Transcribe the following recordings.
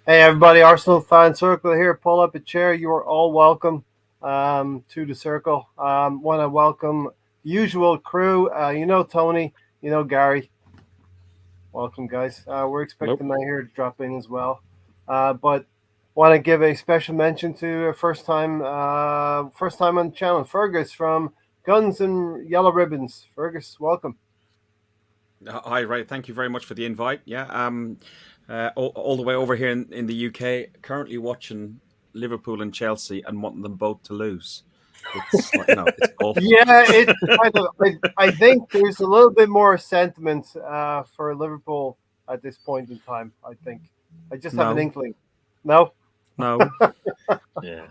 Hey everybody, Arsenal fan circle here. Pull up a chair. You are all welcome to the circle. Want to welcome the usual crew. Tony, Gary. Welcome, guys. We're Nope. expecting that here to drop in as well. But want to give a special mention to a first time on the channel, Fergus from Guns and Yellow Ribbons. Fergus, welcome. Hi, Ray. Thank you very much for the invite. Yeah, all the way over here in the UK, currently watching Liverpool and Chelsea and wanting them both to lose. It's it's awful. Yeah, it's kind of. I think there's a little bit more sentiment for Liverpool at this point in time. I think I just have an No, inkling. No, no, Yeah.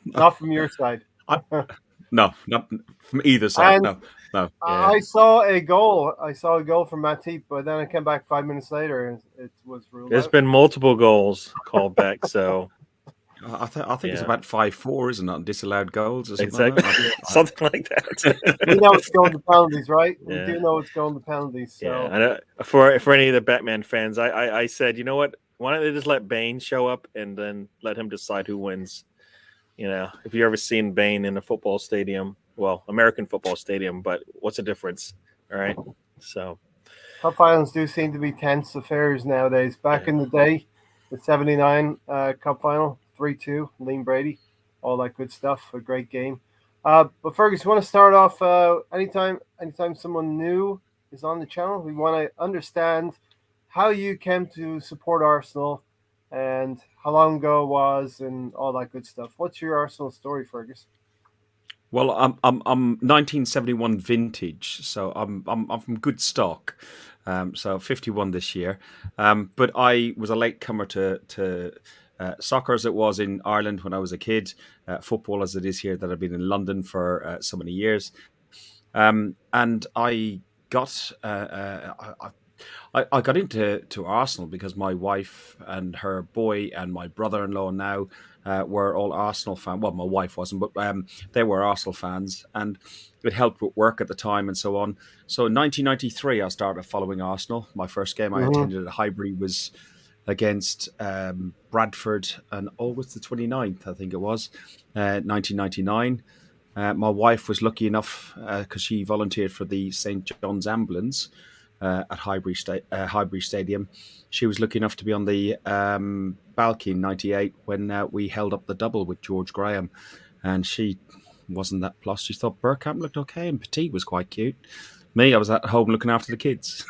not from your side. I, no, not from either side. And No, no. Yeah. I saw a goal. I saw a goal from Matip, but then I came back 5 minutes later and it was ruled There's out. been multiple goals called back, so I think it's yeah, about 5-4, isn't it? Disallowed goals or something like exactly. that. Something like We that. know it's going to penalties, right? We Yeah. do know it's going to penalties. Yeah. So I know, for any of the Batman fans, I said, you know what? Why don't they just let Bane show up and then let him decide who wins? If you ever seen Bane in a football stadium, well, American football stadium, but what's the difference? All right. So cup finals do seem to be tense affairs nowadays. Back yeah. in the day, the '79 cup final, 3-2, Lean Brady, all that good stuff. A great game. But Fergus, you want to start off? Anytime someone new is on the channel, we want to understand how you came to support Arsenal and how long ago it was and all that good stuff. What's your Arsenal story, Fergus? Well, I'm 1971 vintage, so I'm from good stock. So 51 this year. But I was a late comer to soccer as it was in Ireland when I was a kid, football as it is here that I've been in London for so many years. And I got I got into Arsenal because my wife and her boy and my brother-in-law now were all Arsenal fans. Well, my wife wasn't, but they were Arsenal fans, and it helped with work at the time and so on. So in 1993, I started following Arsenal. My first game I Mm-hmm. attended at Highbury was against Bradford on August the 29th, I think it was, 1999. My wife was lucky enough because she volunteered for the St. John's Ambulance at Highbury Stadium. She was lucky enough to be on the balcony in '98 when we held up the double with George Graham, and she wasn't that plussed. She thought Bergkamp looked okay and Petit was quite cute. Me, I was at home looking after the kids.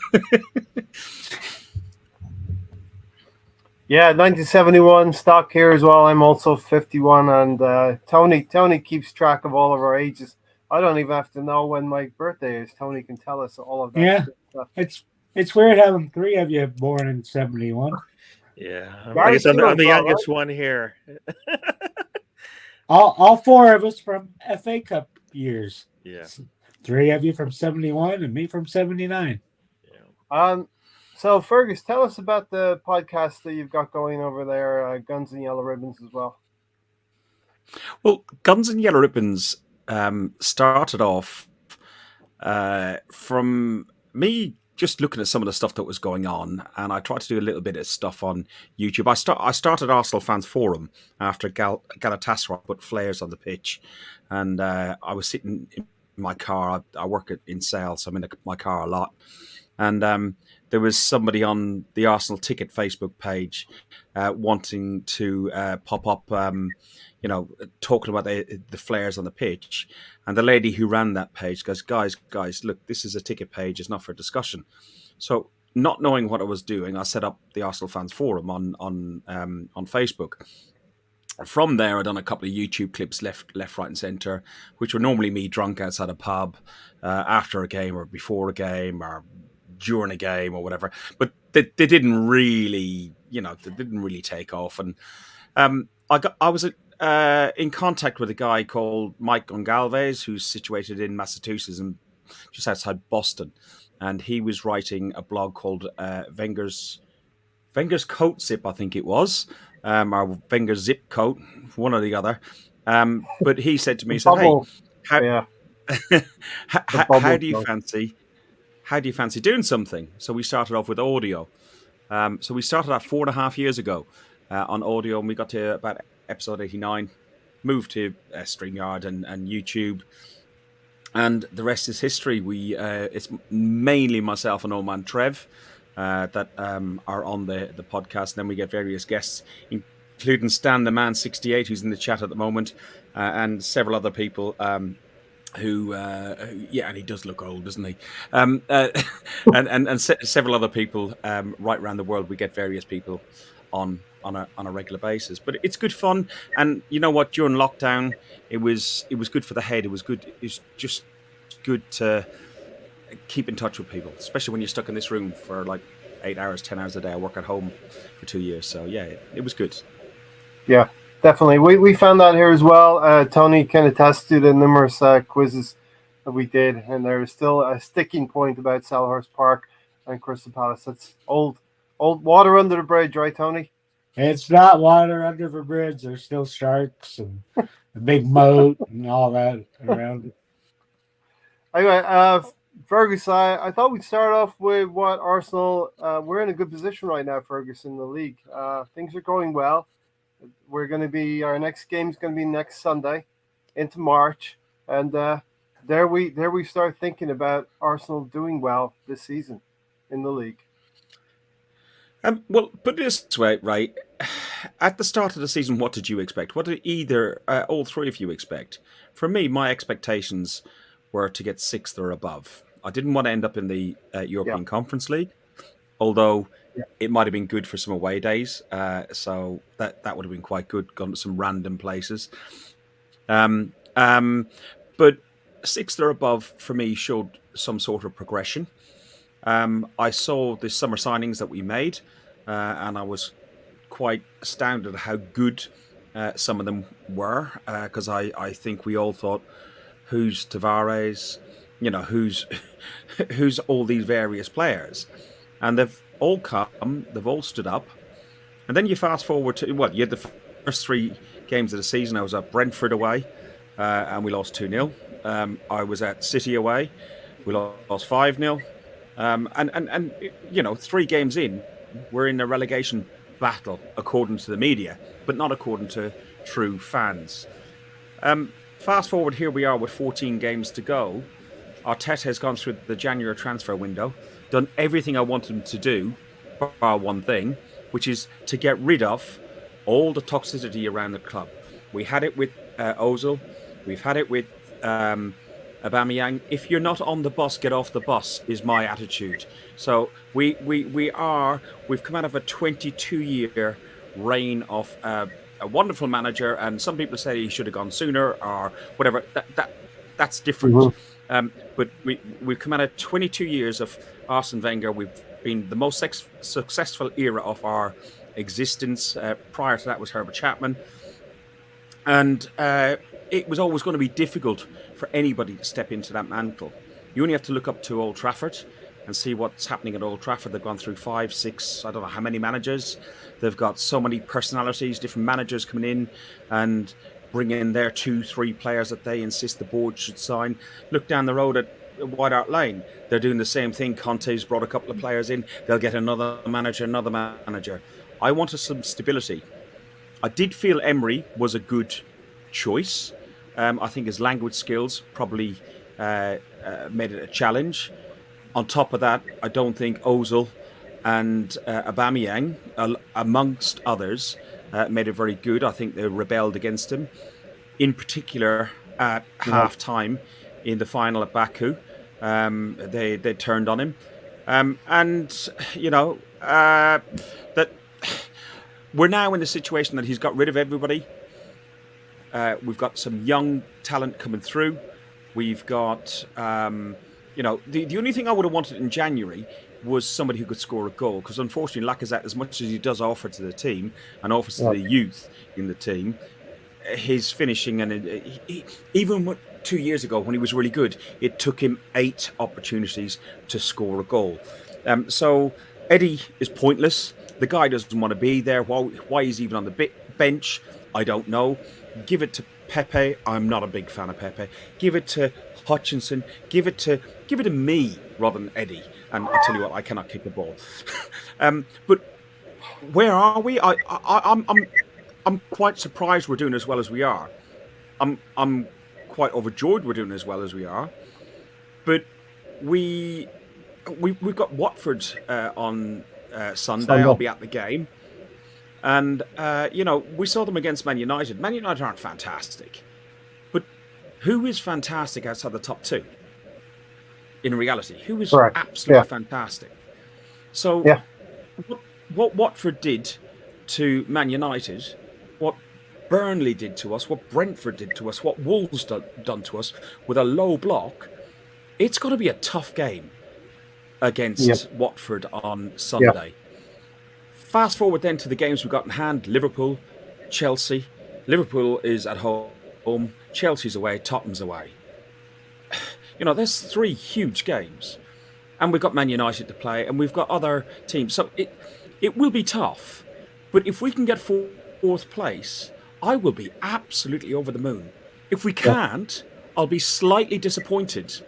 Yeah, 1971 stock here as well. I'm also 51, and Tony keeps track of all of our ages. I don't even have to know when my birthday is. Tony can tell us all of that Yeah, good stuff. it's weird having three of you born in '71. Yeah. I Gary guess I'm, too I'm as the well, right? youngest one here. All four of us from FA Cup years. Yeah. Three of you from '71 and me from '79. Yeah. So Fergus, tell us about the podcast that you've got going over there, Guns and Yellow Ribbons as well. Well, Guns and Yellow Ribbons started off from me just looking at some of the stuff that was going on, and I tried to do a little bit of stuff on YouTube. I started Arsenal Fans Forum after Galatasaray put flares on the pitch, and I was sitting in my car. I work in sales, so I'm in my car a lot, and there was somebody on the Arsenal Ticket Facebook page wanting to pop up, talking about the flares on the pitch. And the lady who ran that page goes, guys, look, this is a ticket page. It's not for discussion. So not knowing what I was doing, I set up the Arsenal Fans Forum on Facebook. From there, I done a couple of YouTube clips, left, right, and centre, which were normally me drunk outside a pub after a game or before a game or during a game or whatever. But they didn't really, they didn't really take off. And I was in contact with a guy called Mike Gongalves, who's situated in Massachusetts and just outside Boston, and he was writing a blog called Wenger's Coat Zip, I think it was, or Wenger's Zip Coat, one or the other. But he said to me, he said, "Hey, Bubble, how, yeah, the how bubble do you club. fancy doing something?" So we started off with audio. So we started that 4.5 years ago. on audio, and we got to about episode 89, moved to StreamYard and YouTube, and the rest is history. It's mainly myself and old man Trev that are on the podcast. And then we get various guests, including Stan the Man 68, who's in the chat at the moment, and several other people. And he does look old, doesn't he? And several other people right around the world. We get various people on a regular basis, but it's good fun. And you know what? During lockdown, it was good for the head. It was good. It's just good to keep in touch with people, especially when you're stuck in this room for like 8 hours, 10 hours a day. I work at home for 2 years, so yeah, it was good. Yeah. Definitely. We found that here as well. Tony can attest to the numerous quizzes that we did, and there is still a sticking point about Selhurst Park and Crystal Palace. It's old water under the bridge, right, Tony? It's not water under the bridge. There's still sharks and a big moat and all that around it. Anyway, Fergus, I thought we'd start off with what Arsenal, we're in a good position right now, Fergus, in the league. Things are going well. Our next game is going to be next Sunday into March. And there we start thinking about Arsenal doing well this season in the league. Well, put it this way, right? At the start of the season, what did you expect? What did all three of you expect? For me, my expectations were to get 6th or above. I didn't want to end up in the European Conference League, although it might have been good for some away days. So that would have been quite good, gone to some random places. But 6th or above, for me, showed some sort of progression. I saw the summer signings that we made, and I was quite astounded at how good some of them were, because I think we all thought, who's Tavares, who's all these various players, and they've all come, they've all stood up, and then you fast forward to you had the first 3 games of the season. I was at Brentford away, and we lost 2-0. I was at City away, we lost 5-0, and 3 games in, we're in a relegation battle according to the media, but not according to true fans. Fast forward, here we are with 14 games to go. Arteta has gone through the January transfer window, done everything I wanted him to do, bar one thing, which is to get rid of all the toxicity around the club. We had it with Ozil, we've had it with Aubameyang. If you're not on the bus, get off the bus, is my attitude. So we've come out of a 22-year reign of a wonderful manager, and some people say he should have gone sooner or whatever. That's different. Mm-hmm. But we've come out of 22 years of Arsene Wenger. We've been the most successful era of our existence. Prior to that was Herbert Chapman, and it was always going to be difficult for anybody to step into that mantle. You only have to look up to Old Trafford and see what's happening at Old Trafford. They've gone through 5, 6, I don't know how many managers. They've got so many personalities, different managers coming in and bring in their 2, 3 players that they insist the board should sign. Look down the road at White Hart Lane. They're doing the same thing. Conte's brought a couple of players in. They'll get another manager. I wanted some stability. I did feel Emery was a good choice. I think his language skills probably made it a challenge. On top of that, I don't think Ozil and Aubameyang, amongst others, made it very good. I think they rebelled against him. In particular, at half-time in the final at Baku, they turned on him. That we're now in the situation that he's got rid of everybody. We've got some young talent coming through. We've got, the only thing I would have wanted in January was somebody who could score a goal, because unfortunately Lacazette, as much as he does offer to the team and offers to the youth in the team, his finishing, and even 2 years ago when he was really good, it took him 8 opportunities to score a goal. So Eddie is pointless. The guy doesn't want to be there. Why he's even on the bench, I don't know. Give it to Pepe. I'm not a big fan of Pepe. Give it to Hutchinson. Give it to me rather than Eddie. And I tell you what, I cannot kick the ball. But where are we? I'm quite surprised we're doing as well as we are. I'm quite overjoyed we're doing as well as we are. But we've got Watford on Sunday. I'll be at the game, and we saw them against Man United. Man United aren't fantastic, but who is fantastic outside the top two? In reality, who is Correct. absolutely fantastic? So, Yeah. what Watford did to Man United, what Burnley did to us, what Brentford did to us, what Wolves done to us with a low block, it's got to be a tough game against Watford on Sunday. Yeah. Fast forward then to the games we've got in hand: Liverpool, Chelsea. Liverpool is at home, Chelsea's away, Tottenham's away. There's 3 huge games. And we've got Man United to play, and we've got other teams. So it will be tough. But if we can get 4th place, I will be absolutely over the moon. If we can't, I'll be slightly disappointed.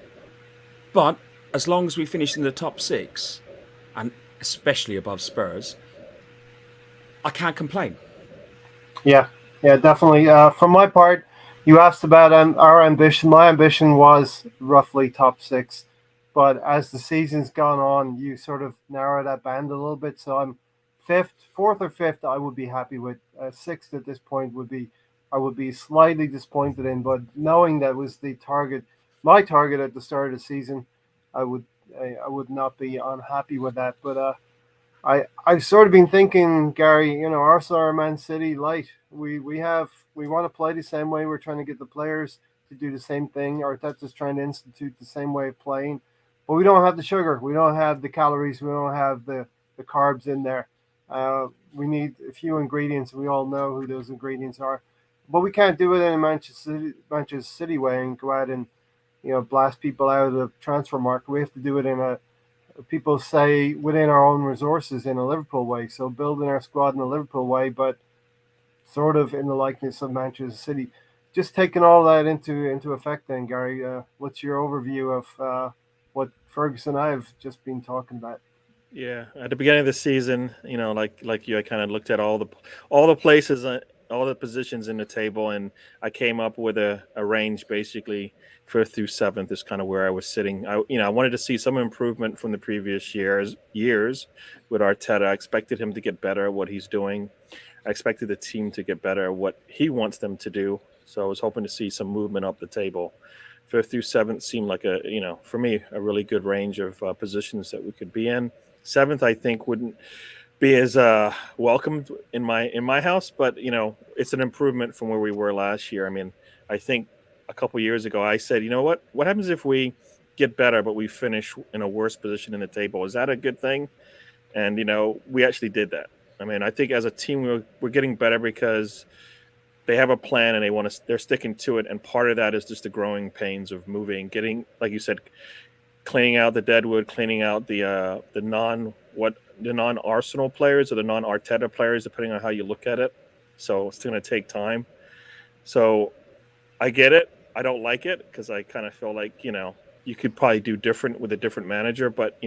But as long as we finish in the top 6, and especially above Spurs, I can't complain. Yeah, definitely. For my part, you asked about our ambition. My ambition was roughly top 6. But as the season's gone on, you sort of narrow that band a little bit. So I'm 4th or 5th. I would be happy with 6th at this point. I would be slightly disappointed in. But knowing that was the target, my target at the start of the season, I would not be unhappy with that. But I've sort of been thinking, Gary. Arsenal are Man City Lite. We want to play the same way. We're trying to get the players to do the same thing. Arteta's trying to institute the same way of playing. But we don't have the sugar. We don't have the calories. We don't have the carbs in there. We need a few ingredients. We all know who those ingredients are. But we can't do it in a Manchester City way and go out and blast people out of the transfer market. We have to do it in people say, within our own resources in a Liverpool way. So building our squad in a Liverpool way, but sort of in the likeness of Manchester City. Just taking all that into effect then, Gary, what's your overview of what Fergus and I have just been talking about? Yeah, at the beginning of the season, like you, I kind of looked at all the places, all the positions in the table, and I came up with a range basically 5th through 7th is kind of where I was sitting. I wanted to see some improvement from the previous years with Arteta. I expected him to get better at what he's doing. I expected the team to get better at what he wants them to do. So I was hoping to see some movement up the table. 5th through 7th seemed like for me, a really good range of positions that we could be in. 7th, I think, wouldn't be as welcomed in my house, but it's an improvement from where we were last year. I mean, I think a couple years ago I said, what happens if we get better but we finish in a worse position in the table? Is that a good thing? And we actually did that. I mean, I think as a team we're getting better because they have a plan and they're sticking to it, and part of that is just the growing pains of moving, getting, like you said, cleaning out the deadwood, cleaning out the non-Arsenal players or the non-Arteta players, depending on how you look at it. So it's going to take time. So I get it. I don't like it because I kind of feel like you could probably do different with a different manager, but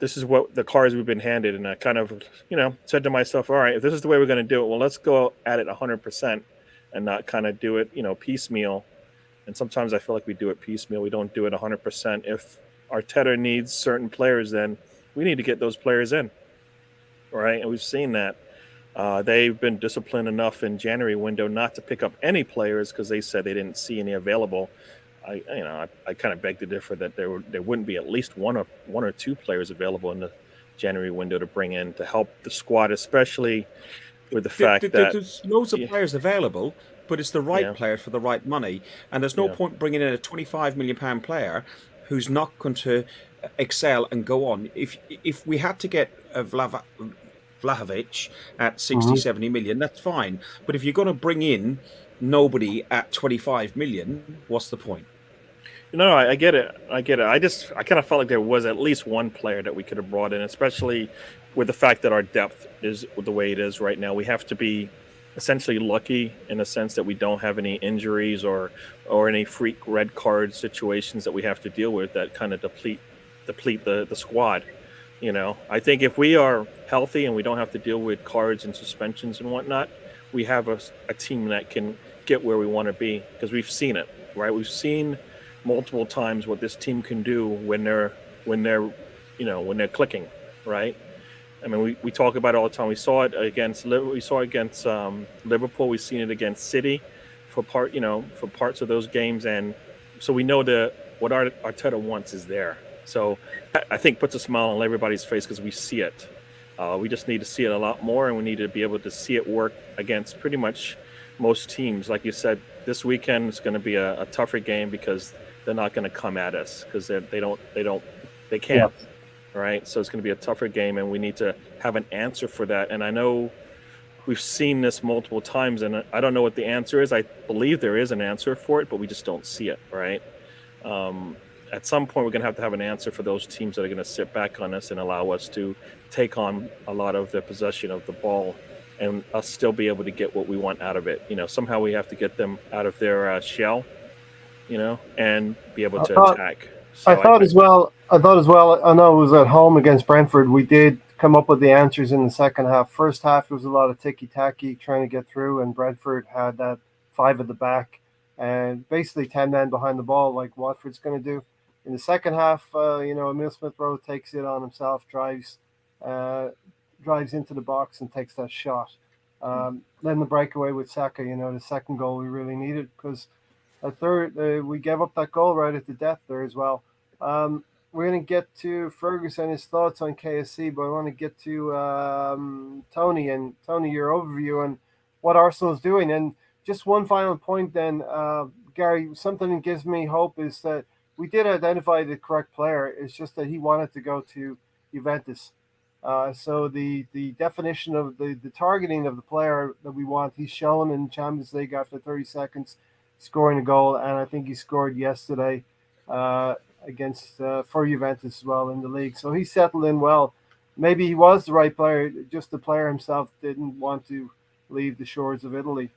this is what the cards we've been handed, and I kind of said to myself, all right, if this is the way we're going to do it, well, let's go at it 100% and not kind of do it piecemeal. And sometimes I feel like we do it piecemeal. We don't do it 100%. If Arteta needs certain players, then we need to get those players in, right? And we've seen that. They've been disciplined enough in January window not to pick up any players because they said they didn't see any available. I kind of beg to differ that there wouldn't be at least one or two players available in the January window to bring in to help the squad, especially with the fact that there's loads of players available, but it's the right player for the right money, and there's no point bringing in a £25 million player who's not going to excel and go on. If we had to get a Vlahovic at 60, 70 million, that's fine. But if you're going to bring in nobody at 25 million, what's the point? No, I get it. I kind of felt like there was at least one player that we could have brought in, especially with the fact that our depth is the way it is right now. We have to be essentially lucky in the sense that we don't have any injuries or any freak red card situations that we have to deal with that kind of deplete the squad. I think if we are healthy and we don't have to deal with cards and suspensions and whatnot, we have a team that can get where we want to be because we've seen it, right? We've seen multiple times what this team can do when they're clicking, right? I mean, we talk about it all the time. We saw it against Liverpool. We've seen it against City for parts of those games, and so we know what Arteta wants is there. So I think puts a smile on everybody's face because we see it. We just need to see it a lot more, and we need to be able to see it work against pretty much most teams. Like you said, this weekend is going to be a tougher game because they're not going to come at us because they can't. Yeah. Right, so it's going to be a tougher game, and we need to have an answer for that. And I know we've seen this multiple times, and I don't know what the answer is. I believe there is an answer for it, but we just don't see it. Right. At some point, we're going to have an answer for those teams that are going to sit back on us and allow us to take on a lot of the possession of the ball, and us still be able to get what we want out of it. Somehow we have to get them out of their shell, and be able to attack. So I thought as well. I know it was at home against Brentford. We did come up with the answers in the second half. First half, there was a lot of ticky-tacky trying to get through, and Brentford had that 5 at the back and basically 10 men behind the ball like Watford's going to do. In the second half, Emile Smith-Rowe takes it on himself, drives into the box and takes that shot. Then the breakaway with Saka, the second goal we really needed because we gave up that goal right at the death there as well. We're going to get to Fergus and his thoughts on KSC, but I want to get to Tony. And Tony, your overview on what Arsenal is doing. And just one final point then, Gary, something that gives me hope is that we did identify the correct player. It's just that he wanted to go to Juventus. So the definition of the targeting of the player that we want, he's shown in Champions League after 30 seconds, scoring a goal. And I think he scored yesterday against for Juventus as well in the league. So he settled in well. Maybe he was the right player, just the player himself didn't want to leave the shores of Italy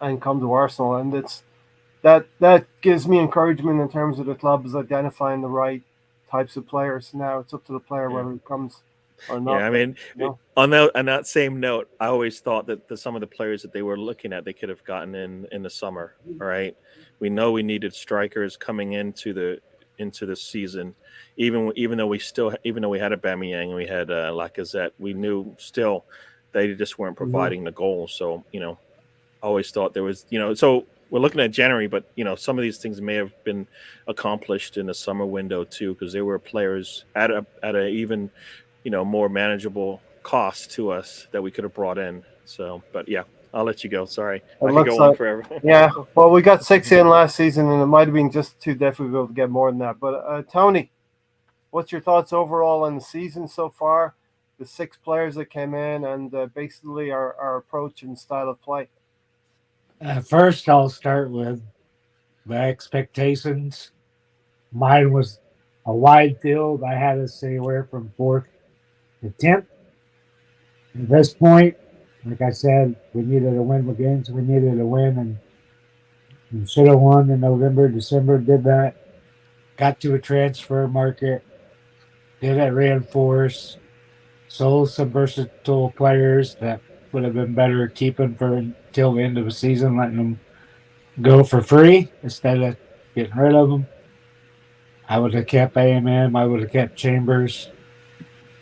and come to Arsenal. And that gives me encouragement in terms of the club is identifying the right types of players. Now it's up to the player whether he comes or not. Yeah, I mean, on that same note, I always thought that some of the players that they were looking at, they could have gotten in the summer. Right? We know we needed strikers coming into the season, even though we had Aubameyang and we had Lacazette, we knew still they just weren't providing the goals. So I always thought there was so we're looking at January, but some of these things may have been accomplished in the summer window too, because there were players at a even more manageable cost to us that we could have brought in. So, but yeah, I'll let you go. Sorry, I could go on forever. Yeah, well, we got 6 in last season, and it might have been just too difficult to get more than that. But Tony, what's your thoughts overall on the season so far? The 6 players that came in, and basically our approach and style of play. First, I'll start with the expectations. Mine was a wide field. I had us anywhere from 4th to 10th. At this point, like I said, we needed a win against. We needed a win, and we should have won in November, December. Did that. Got to a transfer market. Did it reinforce. Sold some versatile players that would have been better keeping for until the end of the season, letting them go for free instead of getting rid of them. I would have kept AMM. I would have kept Chambers.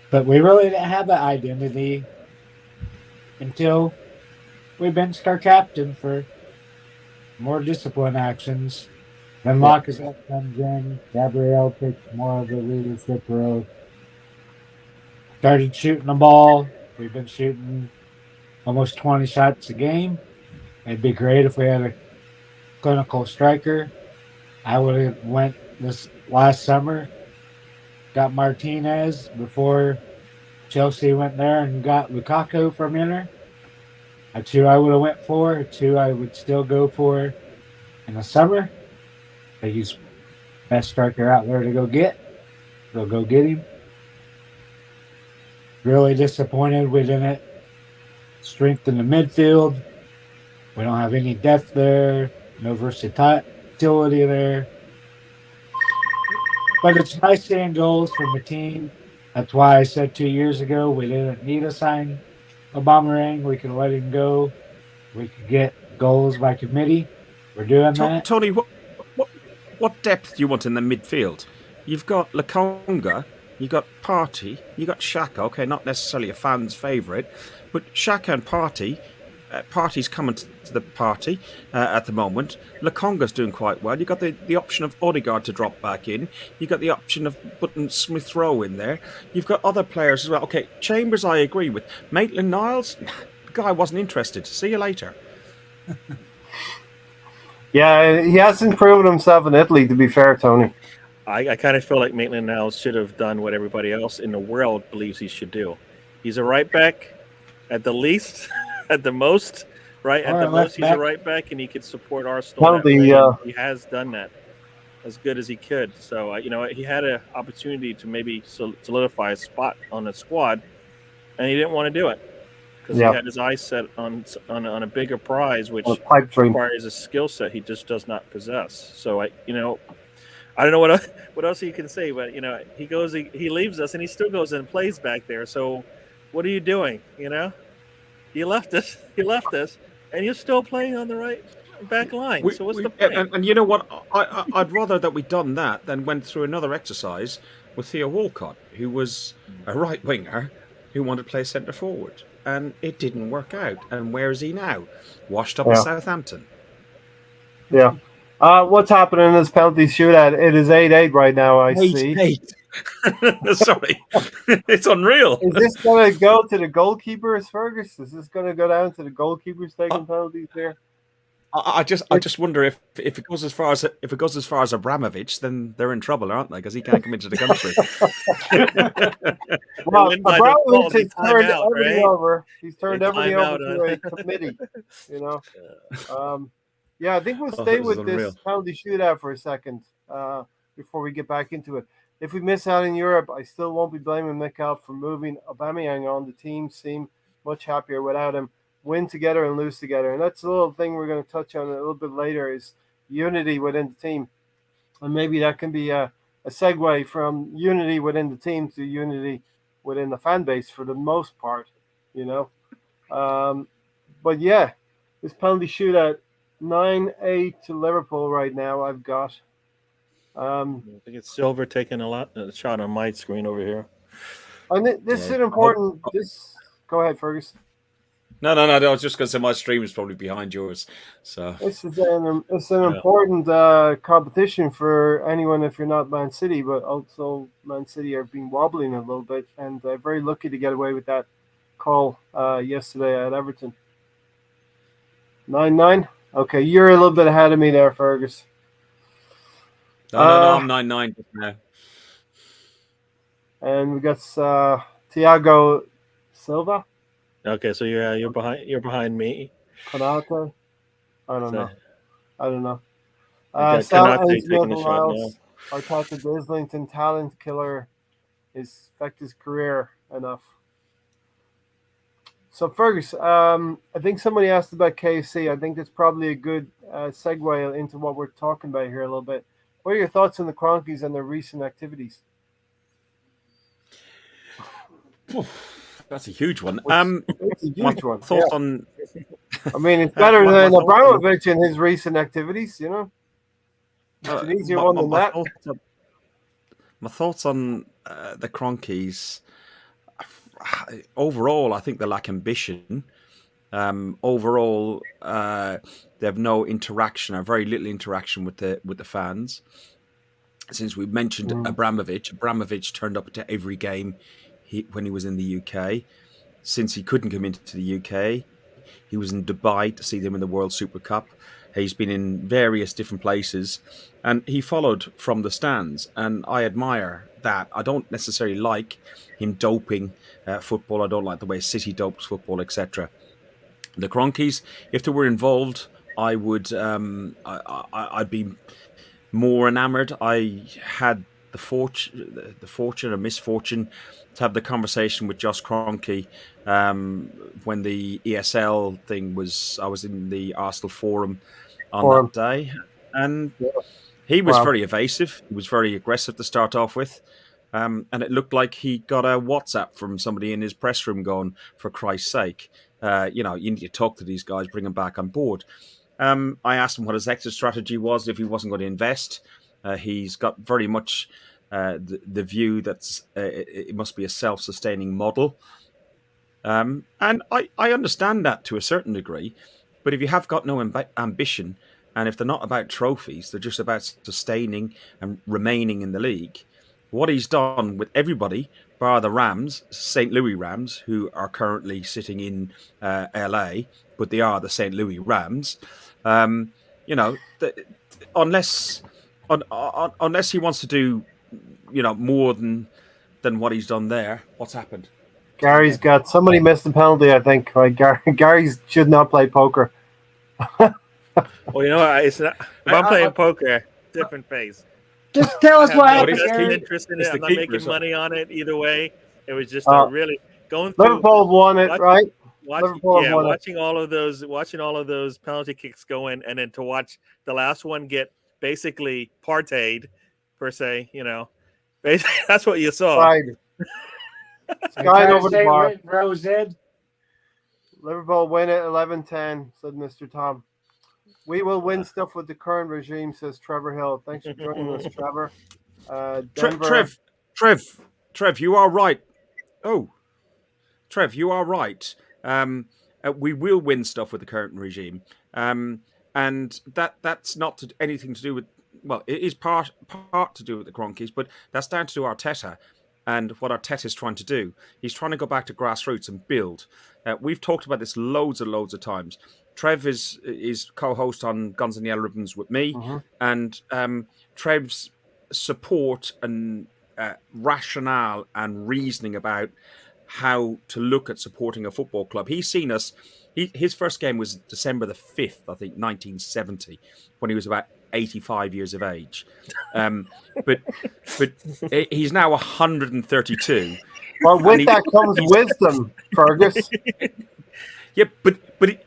But we really didn't have that identity until we benched our captain for more discipline actions. Then Lacazette comes in. Gabriel takes more of the leadership role. Started shooting the ball. We've been shooting almost 20 shots a game. It'd be great if we had a clinical striker. I would have went this last summer, got Martinez before Chelsea went there and got Lukaku from Inter. That's who I would have went for. It's who I would still go for in the summer. He's best striker out there to go get. So go get him. Really disappointed we didn't strengthen the midfield. We don't have any depth there. No versatility there. But it's nice seeing goals from the team. That's why I said 2 years ago we didn't need to sign Aubameyang. We could let him go. We could get goals by committee. We're doing that. Tony, what what depth do you want in the midfield? You've got Lakonga, you got Partey, you got Xhaka. Okay, not necessarily a fan's favourite, but Xhaka and Partey. Partey's coming to the party at the moment. Lakonga's doing quite well. You've got the option of Odegaard to drop back in. You've got the option of putting Smith Rowe in there. You've got other players as well. Okay, Chambers I agree with. Maitland-Niles, the guy wasn't interested. See you later. Yeah, he hasn't proven himself in Italy, to be fair, Tony. I kind of feel like Maitland-Niles should have done what everybody else in the world believes he should do. He's a right back at the least, at the most, right? At Or the a left most, he's a back. right back, and he could support Arsenal. Penalty, He has done that as good as he could. So, he had an opportunity to maybe solidify a spot on the squad, and he didn't want to do it because Yeah. he had his eyes set on a bigger prize, which a pipe dream. requires a skill set he just does not possess. So, I don't know what else you can say, but he leaves us, and he still goes and plays back there. So, what are you doing? You left us, and you're still playing on the right back line. So what's the point? And you know what? I'd rather that we'd done that than went through another exercise with Theo Walcott, who was a right winger who wanted to play centre forward, and it didn't work out. And where is he now? Washed up at Southampton. Yeah. What's happening in this penalty shootout? It is 8-8 right now, I see. 8-8. Sorry. It's unreal. Is this going to go to the goalkeepers, Fergus? Is this going to go down to the goalkeepers taking penalties here? I just wonder if it goes as far as Abramovich, then they're in trouble, aren't they? Because he can't come into the country. Well, Abramovich has turned timeout, everything right? over. He's turned They everything time over out, to a committee. Yeah, I think we'll Oh, stay this is with this unreal. penalty shootout for a second before we get back into it. If we miss out in Europe, I still won't be blaming Mikel for moving Aubameyang on. The team seem much happier without him. Win together and lose together. And that's a little thing we're going to touch on a little bit later is unity within the team. And maybe that can be a segue from unity within the team to unity within the fan base for the most part, But yeah, this penalty shootout, 9-8 to Liverpool right now, I've got. I think it's Silver taking a shot on my screen over here. And this is an important. Go ahead, Fergus. No. I was just going to say my stream is probably behind yours. So This is an important competition for anyone if you're not Man City, but also Man City are being wobbling a little bit, and they're very lucky to get away with that call yesterday at Everton. 9-9. Okay, you're a little bit ahead of me there, Fergus. no, I'm 9-9 just now. And we got Thiago Silva. Okay, so you're behind me. Konate. I don't know. Konate taking a shot now. Arteta Islington talent killer is affect his career enough. So Fergus, I think somebody asked about KFC. I think that's probably a good segue into what we're talking about here a little bit. What are your thoughts on the Cronkies and their recent activities? That's a huge one. It's a huge one. Thoughts on? I mean, it's better than my Abramovich and his recent activities. It's an easier one than that. My thoughts on the Cronkies. Overall, I think they lack ambition. Overall, they have no interaction or very little interaction with the fans. Since we mentioned Abramovich turned up to every game when he was in the UK. Since he couldn't come into the UK, he was in Dubai to see them in the World Super Cup. He's been in various different places, and he followed from the stands. And I admire that. I don't necessarily like him doping football. I don't like the way City dopes football, etc. The Cronkies, if they were involved, I would. I'd be more enamored. I had the fortune or misfortune to have the conversation with Josh Kroenke when the ESL thing was. I was in the Arsenal forum on that day, and he was very evasive. He was very aggressive to start off with. And it looked like he got a WhatsApp from somebody in his press room going, for Christ's sake, you need to talk to these guys, bring them back on board. I asked him what his exit strategy was if he wasn't going to invest. He's got very much the view that it must be a self-sustaining model. And I understand that to a certain degree. But if you have got no ambition, and if they're not about trophies, they're just about sustaining and remaining in the league, what he's done with everybody, bar the Rams, St. Louis Rams, who are currently sitting in LA, but they are the St. Louis Rams. Unless he wants to do, more than what he's done there, what's happened? Gary's got somebody missed the penalty, I think. Right, Gary should not play poker. Well, it's not. If I'm playing poker, different phase. Just tell us what happened. Interest in it. I'm not making money on it either way. It was just really going through. Liverpool won it, right? Watching all of those penalty kicks go in, and then to watch the last one get basically parteyed, per se. Basically, that's what you saw. Right. Sky over the bar. Rose Ed. Liverpool win it 11-10, said Mr. Tom. We will win stuff with the current regime, says Trevor Hill. Thanks for joining us, Trevor. Trev, you are right. Oh, Trev, you are right. We will win stuff with the current regime, and that's not anything to do with. Well, it is part to do with the Cronkies, but that's down to Arteta and what Arteta is trying to do. He's trying to go back to grassroots and build. We've talked about this loads of times. Trev is co-host on Guns and Yellow Ribbons with me, and Trev's support and rationale and reasoning about how to look at supporting a football club. He's seen us. His first game was December the 5th, I think, 1970, when he was about 85 years of age. But he's now 132. Well, with that comes wisdom, Fergus. Yeah, but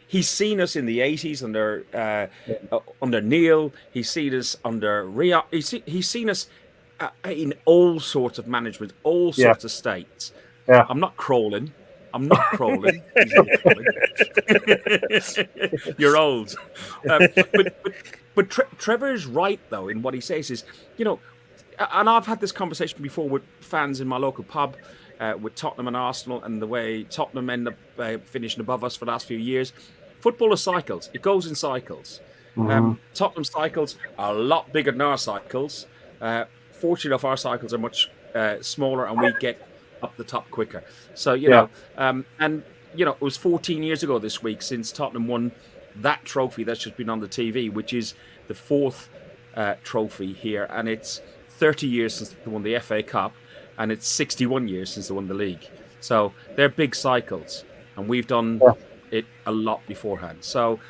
he's seen us in the 80s under Neil. He's seen us under Ria. He's seen us in all sorts of management, all sorts of states. Yeah. I'm not crawling. You're old. But Trevor's right, though, in what he says is, and I've had this conversation before with fans in my local pub, with Tottenham and Arsenal, and the way Tottenham end up finishing above us for the last few years. Football is cycles. It goes in cycles. Tottenham cycles are a lot bigger than our cycles. Fortunately enough, our cycles are much smaller, and we get up the top quicker. So, it was 14 years ago this week since Tottenham won that trophy that's just been on the TV, which is the fourth trophy here, and it's 30 years since they won the FA Cup, and it's 61 years since they won the league. So they're big cycles, and we've done it a lot beforehand. So,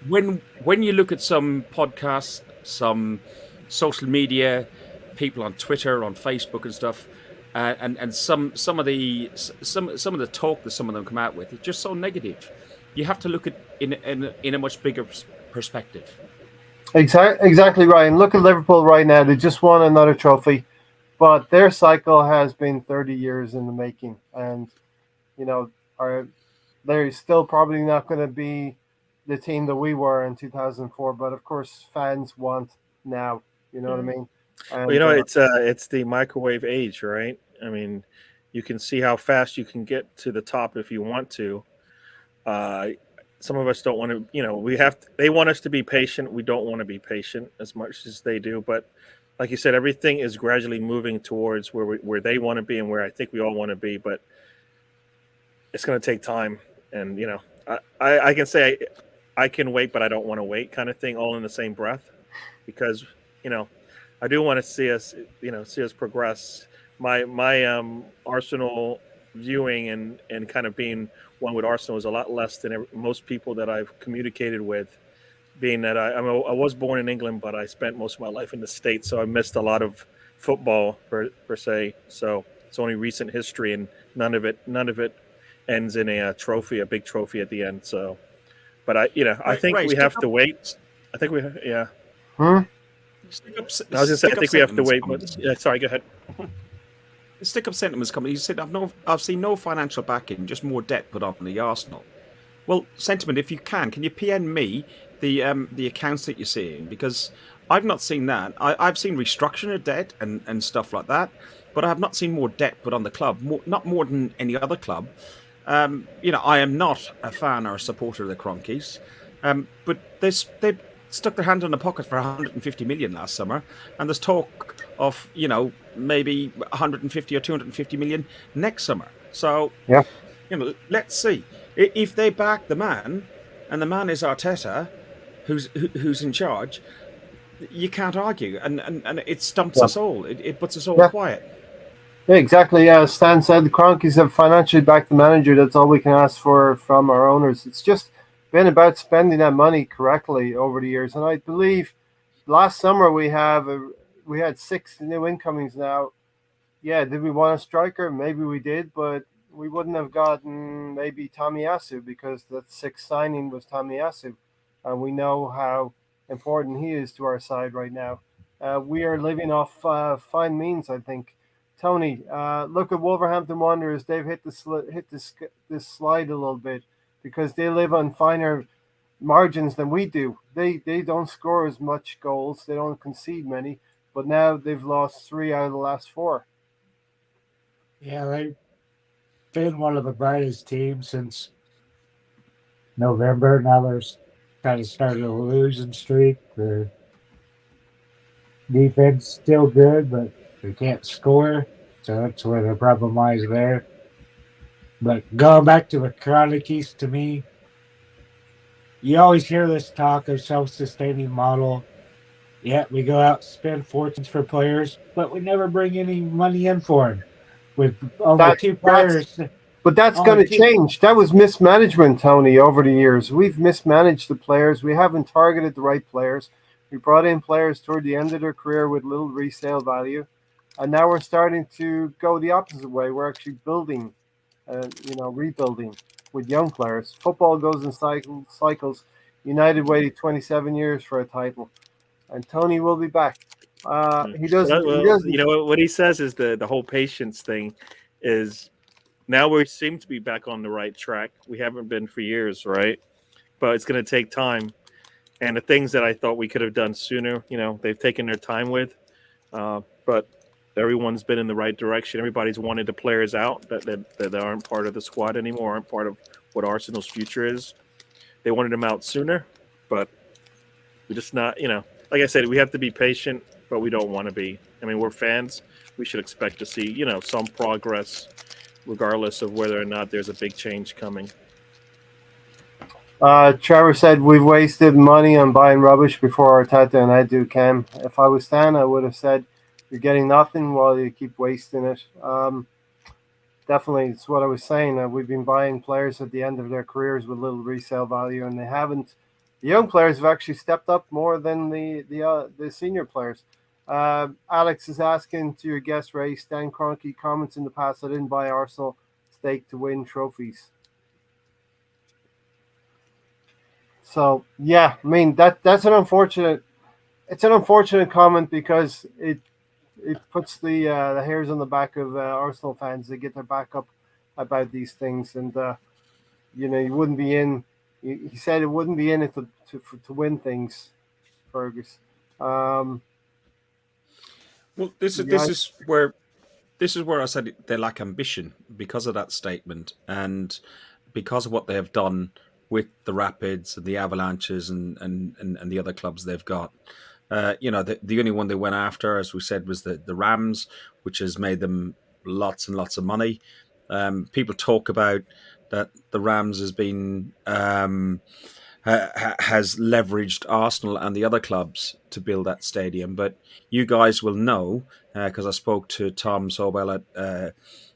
when you look at some podcasts, some social media, people on Twitter, on Facebook and stuff, and some of the talk that some of them come out with, it's just so negative. You have to look at in a much bigger perspective. Exactly, Ryan. Look at Liverpool right now. They just won another trophy, but their cycle has been 30 years in the making, and they're still probably not going to be the team that we were in 2004. But of course, fans want now. You know what I mean? And, it's the microwave age, right? I mean, you can see how fast you can get to the top if you want to. Some of us don't want to, they want us to be patient. We don't want to be patient as much as they do. But like you said, everything is gradually moving towards where they want to be and where I think we all want to be. But it's going to take time. And, I can say I can wait, but I don't want to wait kind of thing, all in the same breath, because, I do want to see us progress. My Arsenal viewing and kind of being one with Arsenal is a lot less than most people that I've communicated with, being that I was born in England, but I spent most of my life in the States, so I missed a lot of football per se. So it's only recent history, and none of it ends in a trophy, a big trophy at the end. So, but I think we have to wait. I think I was going to say, I think we have to wait. Coming. But yeah, sorry, go ahead. Stick-up sentiments coming. He said, I've seen no financial backing, just more debt put on the Arsenal. Well, sentiment, if you can you PM me the accounts that you're seeing? Because I've not seen that. I've seen restructuring of debt and stuff like that, but I have not seen more debt put on the club, not more than any other club. I am not a fan or a supporter of the Cronkies, but they stuck their hand in the pocket for 150 million last summer, and there's talk of maybe 150 or 250 million next summer. So Yeah. Let's see if they back the man, and the man is Arteta, who's in charge. You can't argue, and it stumps us all. It puts us all quiet. Yeah, exactly. Stan said the Cronkies have financially backed the manager. That's all we can ask for from our owners. It's just been about spending that money correctly over the years. And I believe last summer we had 6 new incomings now. Yeah, did we want a striker? Maybe we did, but we wouldn't have gotten maybe Tomiyasu because that 6th signing was Tomiyasu. And we know how important he is to our side right now. We are living off fine means, I think. Tony, look at Wolverhampton Wanderers. They've hit this slide a little bit because they live on finer margins than we do. They don't score as much goals. They don't concede many, but now they've lost 3 out of the last 4. Yeah, they've been one of the brightest teams since November. Now they're kind of started a losing streak. Their defense still good, but they can't score, so that's where the problem lies there. But going back to the Chronikies, to me, you always hear this talk of self-sustaining model. Yeah, we go out and spend fortunes for players, but we never bring any money in for them. With only 2 players. But that's going to change. That was mismanagement, Tony, over the years. We've mismanaged the players. We haven't targeted the right players. We brought in players toward the end of their career with little resale value. And now we're starting to go the opposite way. We're actually building, rebuilding with young players. Football goes in cycles. United waited 27 years for a title. And Tony will be back. He doesn't. What he says is the whole patience thing is now we seem to be back on the right track. We haven't been for years, right? But it's going to take time. And the things that I thought we could have done sooner, they've taken their time with. But everyone's been in the right direction. Everybody's wanted the players out that aren't part of the squad anymore, aren't part of what Arsenal's future is. They wanted them out sooner, but we're just not, like I said, we have to be patient, but we don't want to be. I mean, we're fans. We should expect to see, some progress, regardless of whether or not there's a big change coming. Trevor said we've wasted money on buying rubbish before Arteta and I do Cam. If I was Stan, I would have said you're getting nothing while you keep wasting it. Definitely, it's what I was saying. We've been buying players at the end of their careers with little resale value, and they haven't. The young players have actually stepped up more than the senior players. Alex is asking to your guest, Ray, Stan Kroenke comments in the past, I didn't buy Arsenal stake to win trophies. So, yeah, I mean, that's an unfortunate comment because it puts the hairs on the back of Arsenal fans. They get their back up about these things. And, you wouldn't be in. He said it wouldn't be in it to win things, Fergus. Well, this is where I said they lack ambition because of that statement and because of what they have done with the Rapids and the Avalanches and the other clubs they've got. The only one they went after, as we said, was the Rams, which has made them lots and lots of money. People talk about that the Rams has been has leveraged Arsenal and the other clubs to build that stadium. But you guys will know, because I spoke to Tom Sobel at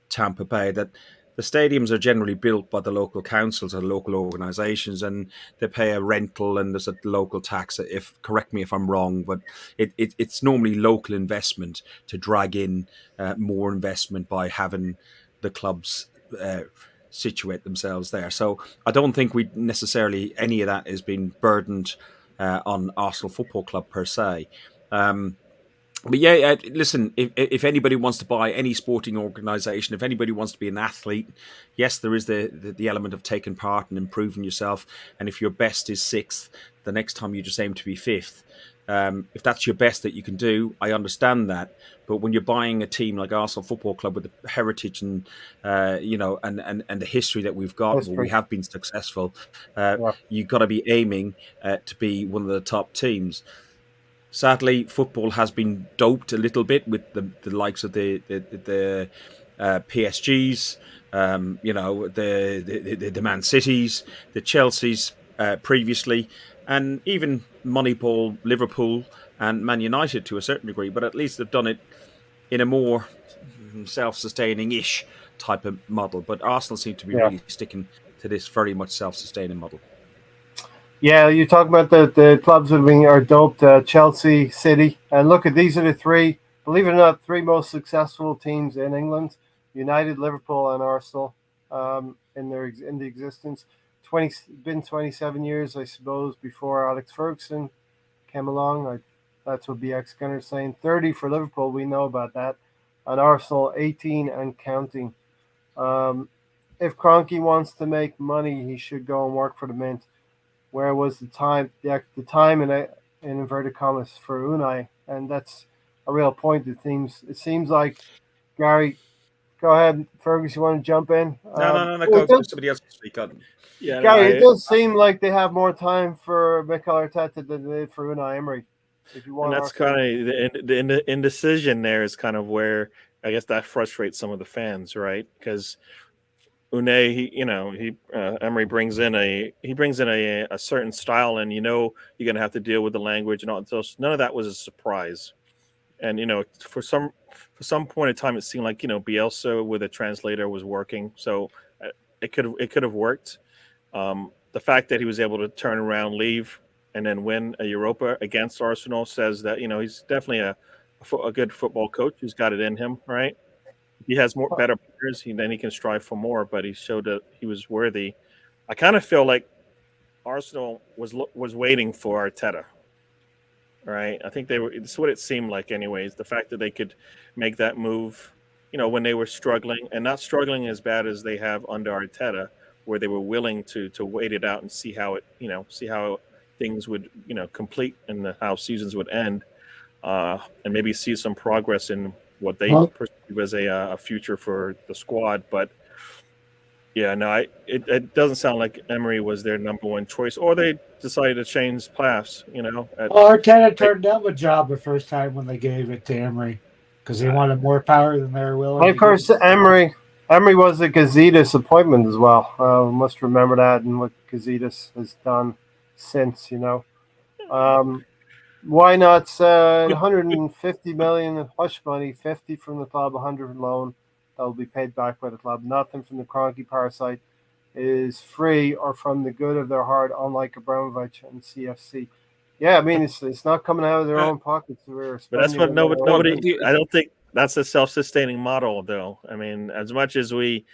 Tampa Bay, that the stadiums are generally built by the local councils or local organisations, and they pay a rental and there's a local tax. Correct me if I'm wrong, but it's normally local investment to drag in more investment by having the clubs situate themselves there. So I don't think any of that is being burdened on Arsenal Football Club per se. But yeah, listen, if anybody wants to buy any sporting organisation, if anybody wants to be an athlete, yes, there is the element of taking part and improving yourself. And if your best is sixth, the next time you just aim to be fifth. If that's your best that you can do, I understand that. But when you're buying a team like Arsenal Football Club with the heritage and and the history that we've got, where we have been successful, you've got to be aiming to be one of the top teams. Sadly, football has been doped a little bit with the likes of the PSGs, the Man Cities, the Chelseas previously, and even Moneyball, Liverpool, and Man United to a certain degree. But at least they've done it in a more self-sustaining-ish type of model. But Arsenal seem to be really sticking to this very much self-sustaining model. Yeah, you talk about the clubs that are doped, Chelsea, City, and look at these are the three, believe it or not, three most successful teams in England: United, Liverpool, and Arsenal. In the existence, been 27 years, I suppose, before Alex Ferguson came along. That's what BX Gunner's saying. 30 for Liverpool, we know about that, and Arsenal 18 and counting. If Kroenke wants to make money, he should go and work for the Mint. Where was the time in inverted commas for Unai? And that's a real point. It seems like, Gary, go ahead, Fergus, you want to jump in? No. Go. Somebody else can speak on. Yeah, Gary, it does seem like they have more time for Mikel Arteta than they did for Unai Emery. If you want, and that's kind of the indecision there is kind of where I guess that frustrates some of the fans, right? Because Unai, Emery brings in a certain style, and you're going to have to deal with the language and all. So none of that was a surprise. And for some point in time, it seemed like Bielsa with a translator was working, so it could have worked. The fact that he was able to turn around, leave, and then win a Europa against Arsenal says that he's definitely a good football coach who's got it in him, right? He has better players, then he can strive for more. But he showed that he was worthy. I kind of feel like Arsenal was waiting for Arteta, right? I think it's what it seemed like, anyways. The fact that they could make that move, when they were struggling, and not struggling as bad as they have under Arteta, where they were willing to wait it out and see how things would complete and how seasons would end, and maybe see some progress in what they perceive as a future for the squad. But yeah, no, it doesn't sound like Emery was their number one choice, or they decided to change paths. Arteta turned down the job the first time when they gave it to Emery because he wanted more power than they were willing. Of course, Emery was a Gazidis appointment as well. Must remember that, and what Gazidis has done since. Why not 150 million in hush money, 50 from the club, 100 loan that will be paid back by the club. Nothing from the Kroenke parasite is free or from the good of their heart, unlike Abramovich and CFC. Yeah, I mean it's not coming out of their own pockets. But that's what nobody. I don't think that's a self-sustaining model, though. I mean, as much as we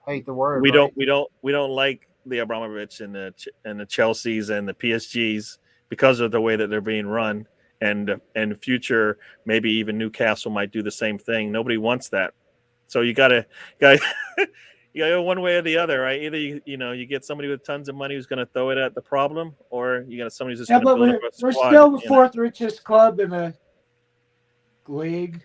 hate the word, we don't like the Abramovich and the Chelseas and the PSGs. Because of the way that they're being run, and future, maybe even Newcastle might do the same thing. Nobody wants that, so you gotta go one way or the other, right? Either you get somebody with tons of money who's going to throw it at the problem, or you got somebody who's just going to build up a squad. We're still the fourth richest club in the league.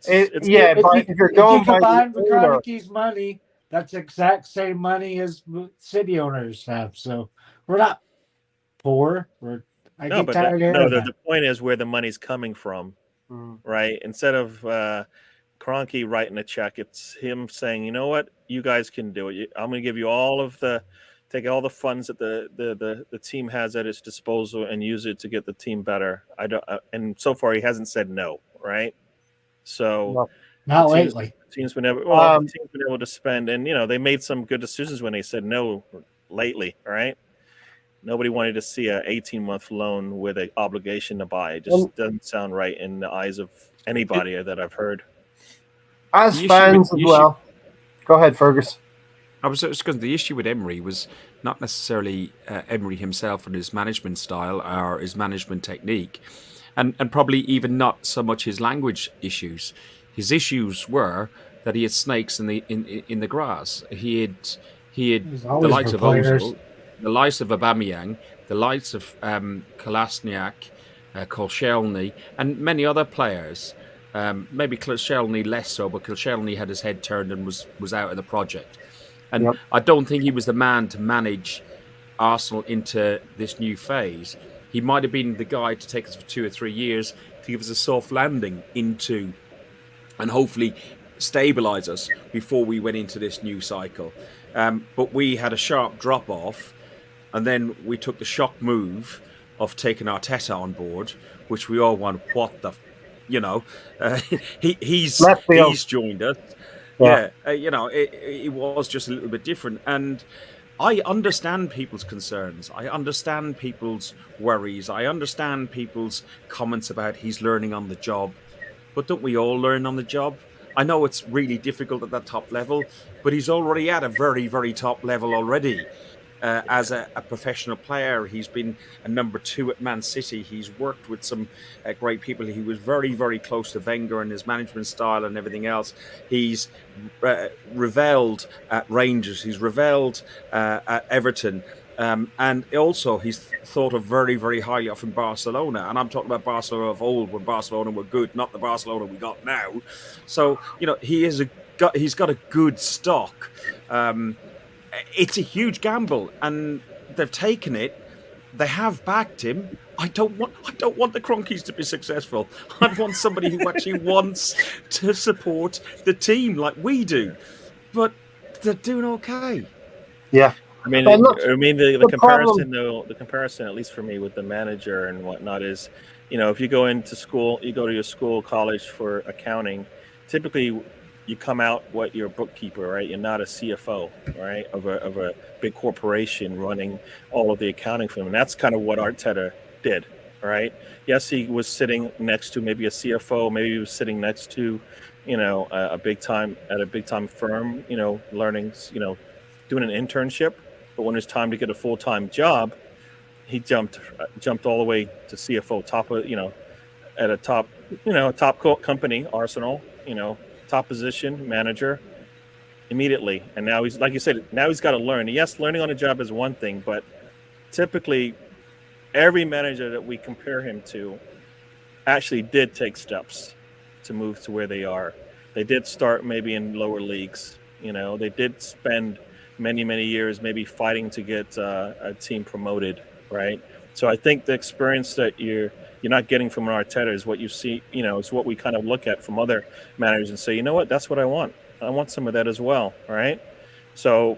If you're going if you combine the Kroenke's money, that's the exact same money as City owners have. So we're not poor. The point is where the money's coming from, right? Instead of Kroenke writing a check, it's him saying, "You know what, you guys can do it. I'm going to give you take all the funds that the team has at its disposal and use it to get the team better." And so far he hasn't said no, right? So not lately. The team's been able to spend, and they made some good decisions when they said no lately, right? Nobody wanted to see an 18-month loan with an obligation to buy. It just doesn't sound right in the eyes of anybody that I've heard. As fans as well. Go ahead, Fergus. I was just because the issue with Emery was not necessarily Emery himself and his management style or his management technique. and probably even not so much his language issues. His issues were that he had snakes in the grass. He had There's the always likes for of players. Ozil, the likes of Aubameyang, the likes of Kolasinac, Koscielny, and many other players. Maybe Koscielny less so, but Koscielny had his head turned and was out of the project. And Yep. I don't think he was the man to manage Arsenal into this new phase. He might have been the guy to take us for 2 or 3 years to give us a soft landing into and hopefully stabilize us before we went into this new cycle. But we had a sharp drop off, and then we took the shock move of taking Arteta on board, which we all went, what the, Left field. he's joined us. Yeah. Yeah, it was just a little bit different, and I understand people's concerns. I understand people's worries. I understand people's comments about he's learning on the job. But don't we all learn on the job? I know it's really difficult at that top level, but he's already at a very, very top level already. As a professional player, he's been a number 2 at Man City. He's worked with some great people. He was very, very close to Wenger and his management style and everything else. He's revelled at Rangers. He's revelled at Everton. And also, he's thought of very, very highly of in Barcelona. And I'm talking about Barcelona of old, when Barcelona were good, not the Barcelona we got now. So, he's got a good stock. It's a huge gamble, and they've taken it. They have backed him. I don't want the Cronkies to be successful. I want somebody who actually wants to support the team like we do. But they're doing okay. Yeah. I mean, look, the comparison, problem- though, the comparison, at least for me, with the manager and whatnot is, if you go into school, you go to your school, college for accounting, typically you come out what you're a bookkeeper, right? You're not a CFO, right? Of a big corporation running all of the accounting for them. And that's kind of what Arteta did, right? Yes, he was sitting next to maybe a CFO, maybe he was sitting next to, a big time firm, learning, doing an internship. But when it's time to get a full-time job, he jumped all the way to CFO, at a top company, Arsenal, top position, manager, immediately. And now he's, like you said, now he's got to learn. Yes, learning on the job is one thing, but typically every manager that we compare him to actually did take steps to move to where they are. They did start maybe in lower leagues. They did spend many years maybe fighting to get a team promoted, right? So I think the experience that you're not getting from an Arteta is what you see, it's what we kind of look at from other managers and say, you know what, that's what I want. I want some of that as well, right? So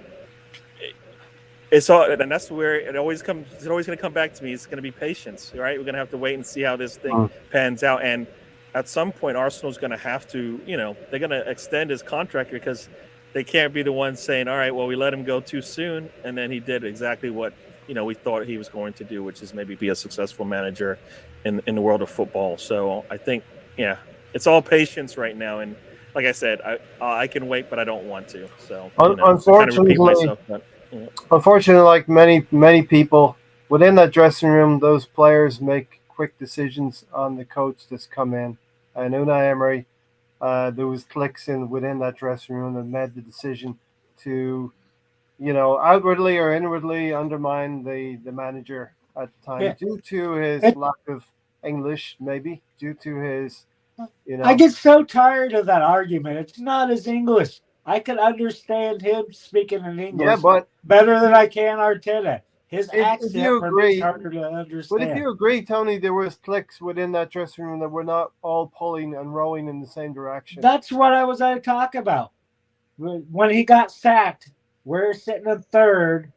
it's all, and that's where it always comes. It's always going to come back to me. It's going to be patience, right? We're going to have to wait and see how this thing pans out. And at some point, Arsenal's going to have to, they're going to extend his contract, because they can't be the ones saying, all right, well, we let him go too soon, and then he did exactly what we thought he was going to do, which is maybe be a successful manager in the world of football. So I think, it's all patience right now. And like I said, I can wait, but I don't want to. So unfortunately, unfortunately, like many people within that dressing room, those players make quick decisions on the coach that's come in. And Unai Emery, there was cliques within that dressing room that made the decision to, outwardly or inwardly undermine the manager at the time, due to his lack of English, maybe due to his, I get so tired of that argument. It's not his English. I can understand him speaking in English better than I can Arteta. His accent for me is harder to understand. But if you agree, Tony, there was cliques within that dressing room that were not all pulling and rowing in the same direction. That's what I was going to talk about. When he got sacked, we're sitting in third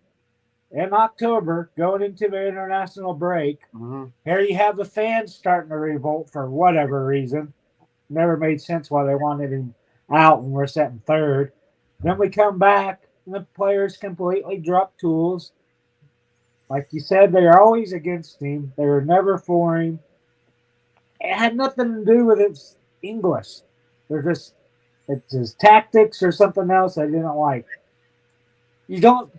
in October, going into the international break. Mm-hmm. Here you have the fans starting to revolt for whatever reason. Never made sense why they wanted him out when we're sitting third. Then we come back, and the players completely drop tools. Like you said, they are always against him. They were never for him. It had nothing to do with his English. It's his tactics or something else I didn't like. You don't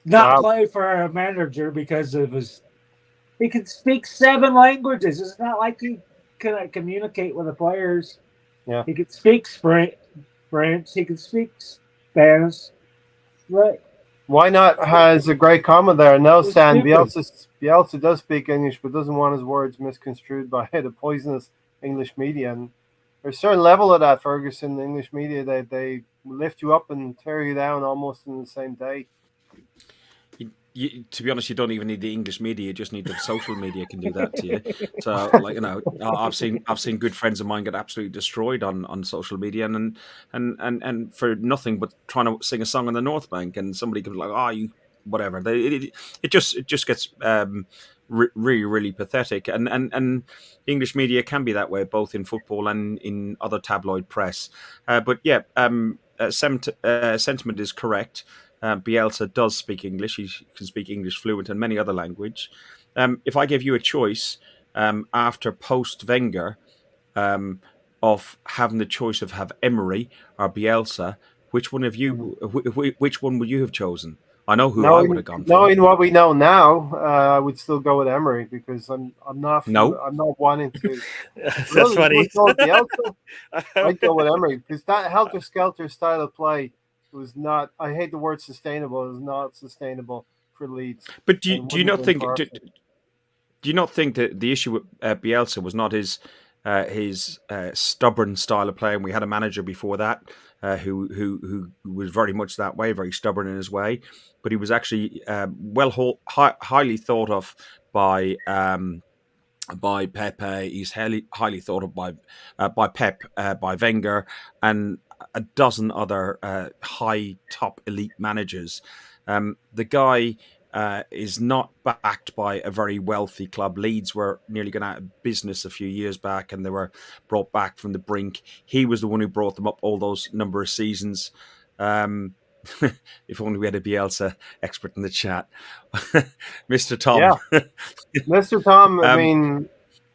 play for a manager because of his He can speak 7 languages. It's not like he can communicate with the players. Yeah. He can speak French. He can speak Spanish. Right. Why not has a great comment there. No, It's Stan, stupid. Bielsa does speak English, but doesn't want his words misconstrued by the poisonous English media. And there's a certain level of that, Ferguson, the English media. They lift you up and tear you down almost in the same day. To be honest, you don't even need the English media; you just need the social media can do that to you. So, like I've seen good friends of mine get absolutely destroyed on social media, and for nothing but trying to sing a song on the North Bank, and somebody could be like, "Oh, you whatever." It just gets really pathetic, and English media can be that way, both in football and in other tabloid press. But yeah, sentiment is correct. Bielsa does speak English. He can speak English fluent and many other language. If I gave you a choice after post Wenger of having the choice of have Emery or Bielsa, which one of you? Which one would you have chosen? I know who I would have gone for. Knowing what we know now, I would still go with Emery because I'm not wanting to. That's funny. I'd go with Emery because that helter skelter style of play was not. I hate the word sustainable. It was not sustainable for Leeds. But do you not think? Do you not think that the issue with Bielsa was not his stubborn style of play? And we had a manager before that who was very much that way, very stubborn in his way. But he was actually highly thought of by Pepe. He's highly thought of by Pep, by Wenger, and a dozen other high top elite managers. The guy is not backed by a very wealthy club. Leeds were nearly going out of business a few years back, and they were brought back from the brink. He was the one who brought them up all those number of seasons. If only we had a Bielsa expert in the chat. Mr. Tom. Yeah. Mr. Tom, I mean,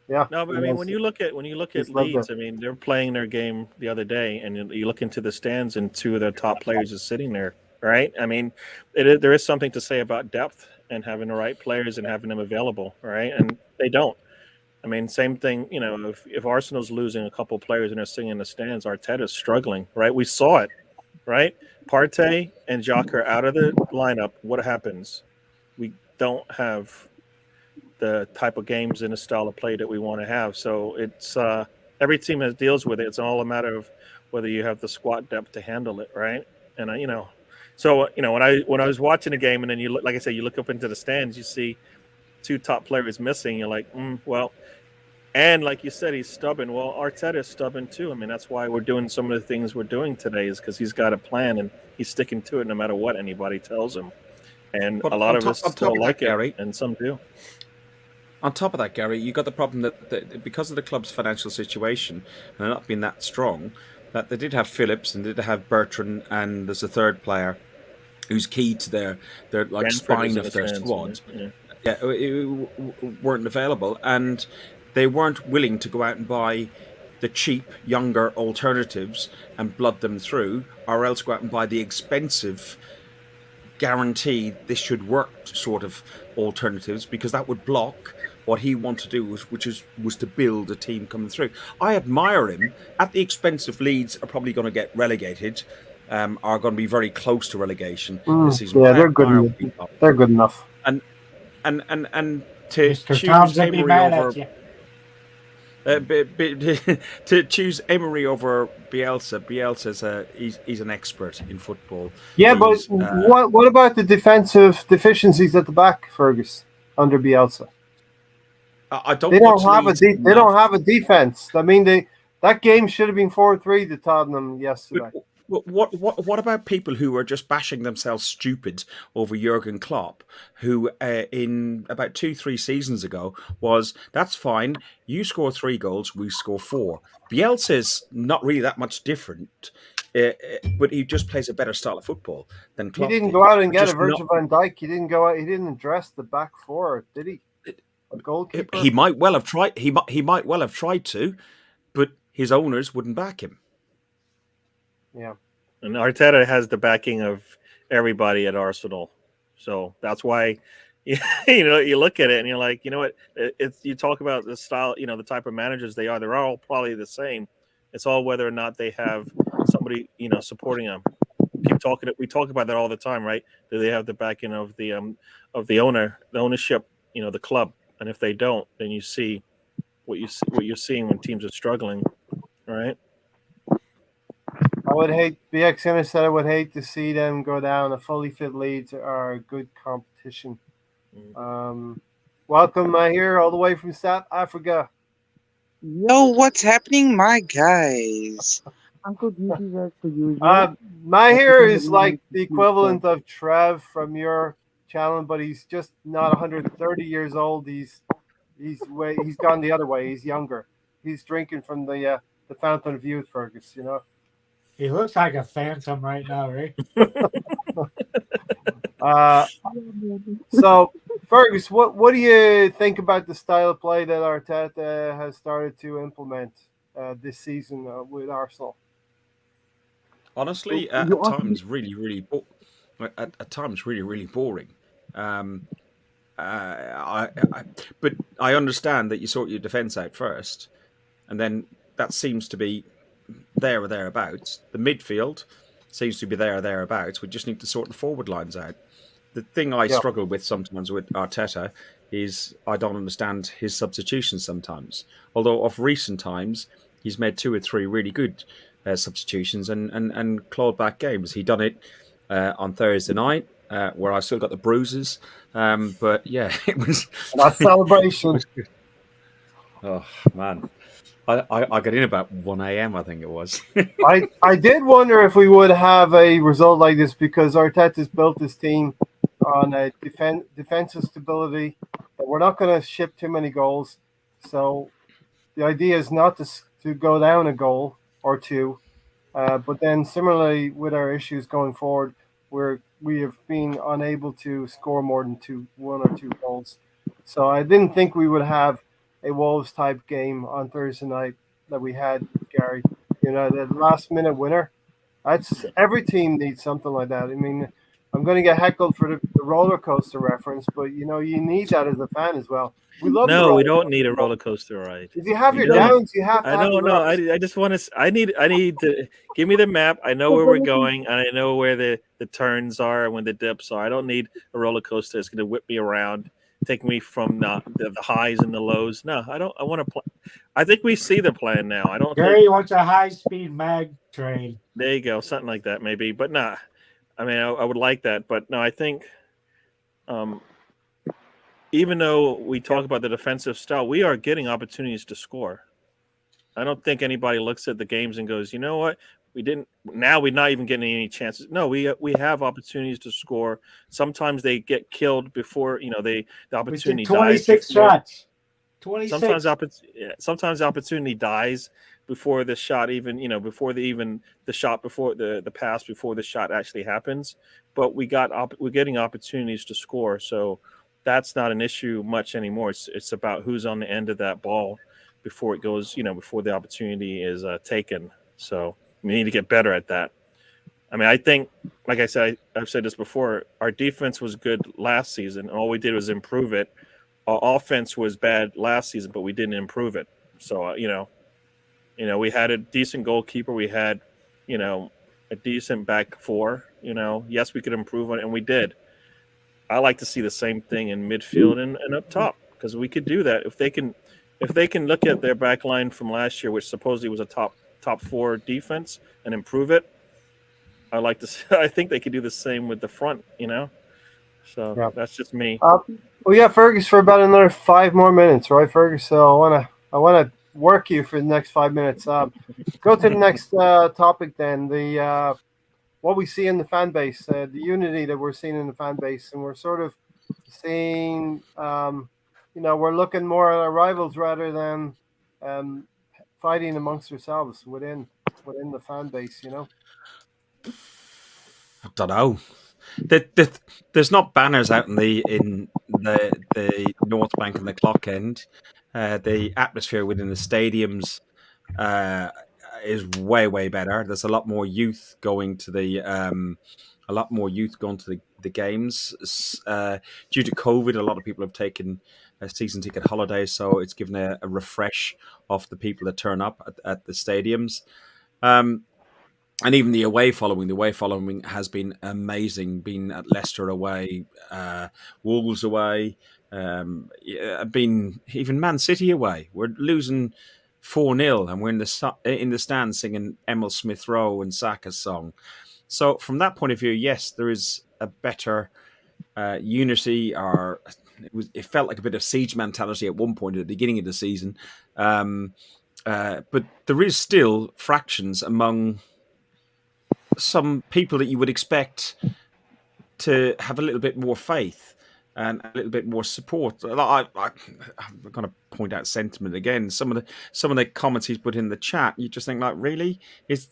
yeah. No, but I mean, when you look at Leeds, I mean, they're playing their game the other day, and you look into the stands, and 2 of their top players are sitting there, right? I mean, there is something to say about depth and having the right players and having them available, right? And they don't. I mean, same thing. You know, if Arsenal's losing a couple players and they're sitting in the stands, Arteta's struggling, right? We saw it, right? Partey and Xhaka are out of the lineup. What happens? We don't have the type of games and the style of play that we want to have. So it's every team that deals with it. It's all a matter of whether you have the squad depth to handle it, right? And so when I was watching the game, and then you look, like I said, you look up into the stands, you see 2 top players missing. You're like, well, and like you said, he's stubborn. Well, Arteta is stubborn too. I mean, that's why we're doing some of the things we're doing today, is because he's got a plan and he's sticking to it no matter what anybody tells him. And a lot of us still like it, and some do. On top of that, Gary, you got the problem that because of the club's financial situation and not being that strong, that they did have Phillips and did have Bertrand, and there's a third player who's key to their like spine of their squad. Weren't available, and they weren't willing to go out and buy the cheap, younger alternatives and blood them through, or else go out and buy the expensive, guaranteed this should work sort of alternatives, because that would block what he wanted to do, was to build a team coming through. I admire him. At the expense of Leeds are probably going to get relegated, are going to be very close to relegation this season. Yeah, they're good enough. They're good enough. And to Mr. choose Tom's Emery over to choose Emery over Bielsa, he's an expert in football. Yeah, but what about the defensive deficiencies at the back, Fergus, under Bielsa? I don't. They don't have a defense. I mean, that game should have been 4-3 to Tottenham yesterday. What about people who are just bashing themselves stupid over Jurgen Klopp, who in about 2-3 seasons ago that's fine. You score 3 goals, we score 4. Bielsa's not really that much different, but he just plays a better style of football than Klopp. He didn't go out and get a Virgil van Dijk. He didn't go out. He didn't address the back 4, did he? A goalkeeper. He might well have tried. He might well have tried to, but his owners wouldn't back him. Yeah. And Arteta has the backing of everybody at Arsenal. So that's why, you look at it and you're like, you know what? It's you talk about the style, the type of managers they are. They're all probably the same. It's all whether or not they have somebody, supporting them. We talk about that all the time, right? Do they have the backing of the ownership, the club? And if they don't, then you see what you're seeing when teams are struggling, right? I would hate BX said I would hate to see them go down. A fully fit Leeds are good competition. Welcome, here all the way from South Africa. Yo, what's happening, my guys? Uncle Duty as per usual. Here is like the equivalent of Trev from your channel, but he's just not 130 years old. He's gone the other way. He's younger. He's drinking from the fountain of youth, Fergus. He looks like a phantom right now, right? So, Fergus, what do you think about the style of play that Arteta has started to implement this season with Arsenal? Honestly, at times really, really boring. But I understand that you sort your defence out first, and then that seems to be there or thereabouts. The midfield seems to be there or thereabouts. We just need to sort the forward lines out. The thing I struggle with sometimes with Arteta is I don't understand his substitutions sometimes. Although of recent times, he's made 2 or 3 really good substitutions and clawed back games. He done it on Thursday night, where I still got the bruises. But yeah, it was a celebration. Oh man, I got in about 1 a.m. I think it was. I did wonder if we would have a result like this because Arteta's built his team on a defensive stability. We're not going to ship too many goals, so the idea is not to go down a goal or 2. But then similarly with our issues going forward, we have been unable to score more than 1 or 2 goals. So I didn't think we would have a Wolves type game on Thursday night that we had, Gary. The last minute winner. That's every team needs something like that. I mean, I'm going to get heckled for the roller coaster reference, but you need that as a fan as well. We love. No, we don't need a roller coaster ride. If you have your downs, you have to. I just want to. I need to give me the map. I know where we're going, and I know where the turns are and when the dips are. I don't need a roller coaster that's going to whip me around, take me from the highs and the lows. No, I don't. I want to play. I think we see the plan now. I don't. Gary wants a high-speed mag train. There you go, something like that, maybe. But nah, I mean, I would like that, but no, I think. Even though we talk about the defensive style, we are getting opportunities to score. I don't think anybody looks at the games and goes, you know what, we didn't. Now we're not even getting any chances. No, we have opportunities to score. Sometimes they get killed before the opportunity 26 dies. shots. 26. Sometimes the opportunity dies before the shot even before the shot before the pass before the shot actually happens. But we're getting opportunities to score. So. That's not an issue much anymore. It's about who's on the end of that ball before it goes, before the opportunity is taken. So we need to get better at that. I mean, I think, like I said, I've said this before, our defense was good last season. All we did was improve it. Our offense was bad last season, but we didn't improve it. So, we had a decent goalkeeper. We had, a decent back 4. Yes, we could improve on it, and we did. I like to see the same thing in midfield and up top because we could do that if they can look at their back line from last year, which supposedly was a top 4 defense, and improve it. I think they could do the same with the front. So That's just me. Fergus, for about another 5 more minutes, right, Fergus? So I wanna work you for the next 5 minutes. Go to the next topic then. The what we see in the fan base, the unity that we're seeing in the fan base, and we're sort of seeing, we're looking more at our rivals rather than fighting amongst ourselves within the fan base. I don't know. There's not banners out in the North Bank and the Clock End. The atmosphere within the stadiums is way better. There's a lot more youth going to the the games. Due to COVID, a lot of people have taken a season ticket holidays, so it's given a refresh of the people that turn up at the stadiums. And even the away following has been amazing. Been at Leicester away, Wolves away, been even Man City away. We're losing 4-0, and we're in the stand singing Emil Smith Rowe and Saka's song. So from that point of view, yes, there is a better unity. Or it felt like a bit of siege mentality at one point at the beginning of the season, but there is still fractions among some people that you would expect to have a little bit more faith and a little bit more support. I'm going to point out sentiment again. Some of the comments he's put in the chat, you just think like, really, is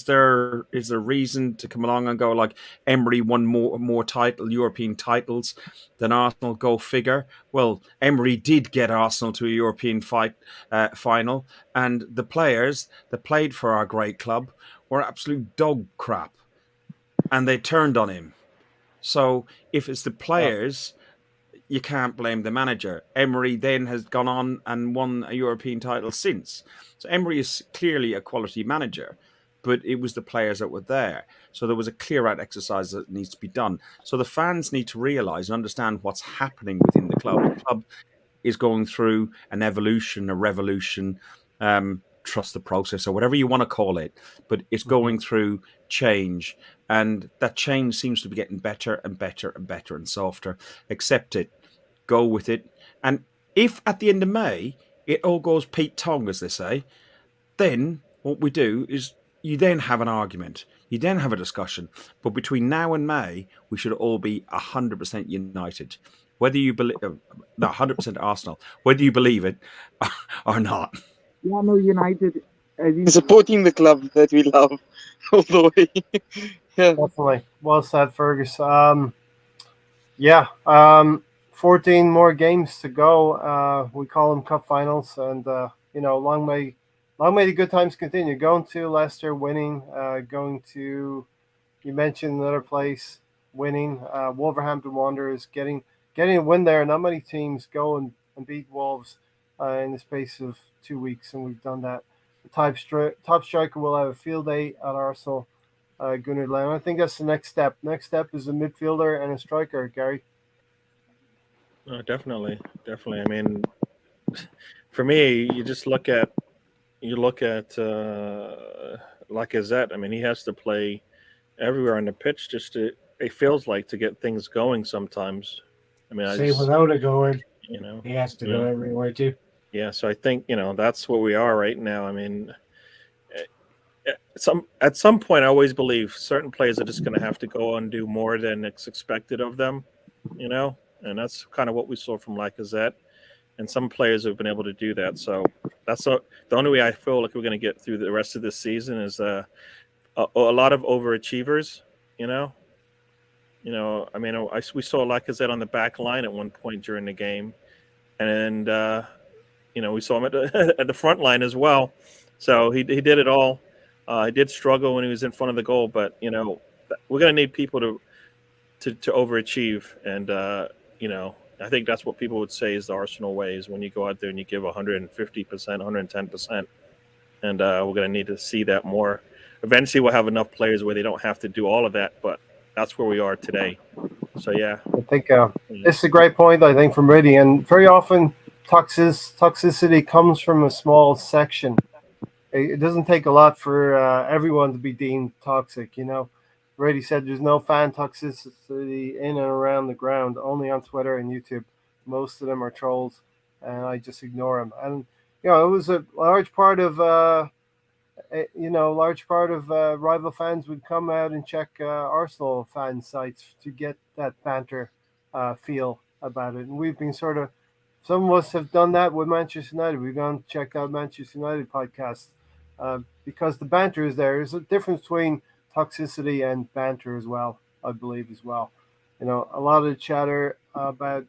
there reason to come along and go like Emery won more European titles than Arsenal? Go figure. Well, Emery did get Arsenal to a European final, and the players that played for our great club were absolute dog crap, and they turned on him. So if it's the players, you can't blame the manager. Emery then has gone on and won a European title since. So Emery is clearly a quality manager, but it was the players that were there. So there was a clear-out exercise that needs to be done. So the fans need to realise and understand what's happening within the club. The club is going through an evolution, a revolution, trust the process or whatever you want to call it, but it's going through change, and that change seems to be getting better and better and better and softer. Accept it, go with it, and if at the end of May it all goes Pete Tong, as they say, then what we do is you then have an argument, you then have a discussion, but between now and May we should all be 100% united, whether you believe 100% Arsenal, whether you believe it or not. Yeah, no, United, as in supporting the club that we love all the way. Yeah, Definitely. Well said, Fergus. 14 more games to go. We call them cup finals, and long may the good times continue. Going to Leicester, winning. Going to, you mentioned another place, winning. Wolverhampton Wanderers getting a win there. Not many teams go and beat Wolves in the space of 2 weeks, and we've done that. The top striker will have a field day at Arsenal. Gooner Lamb. I think that's the next step. Next step is a midfielder and a striker, Gary. Definitely. I mean, for me, you just look at Lacazette. I mean, he has to play everywhere on the pitch it feels like, to get things going sometimes. I mean, Same with Odegaard. You know, he has to go everywhere too. Yeah, so I think that's where we are right now. I mean, at some point, I always believe certain players are just going to have to go and do more than it's expected of them, and that's kind of what we saw from Lacazette, and some players have been able to do that. So that's the only way I feel like we're going to get through the rest of this season is a lot of overachievers. I mean, we saw Lacazette on the back line at one point during the game, and we saw him at the front line as well. So he did it all. He did struggle when he was in front of the goal, but we're going to need people to overachieve, and I think that's what people would say is the Arsenal way, is when you go out there and you give 150%, 110%, and we're going to need to see that more. Eventually, we'll have enough players where they don't have to do all of that, but that's where we are today. So yeah, I think this is a great point. I think from Riddy, and very often toxicity comes from a small section. It doesn't take a lot for everyone to be deemed toxic. Riddy said there's no fan toxicity in and around the ground, only on Twitter and YouTube. Most of them are trolls, and I just ignore them. And it was a large part of rival fans would come out and check Arsenal fan sites to get that banter feel about it. And we've been some of us have done that with Manchester United. We've gone and checked out Manchester United podcasts because the banter is there. There's a difference between toxicity and banter as well, I believe as well. A lot of the chatter about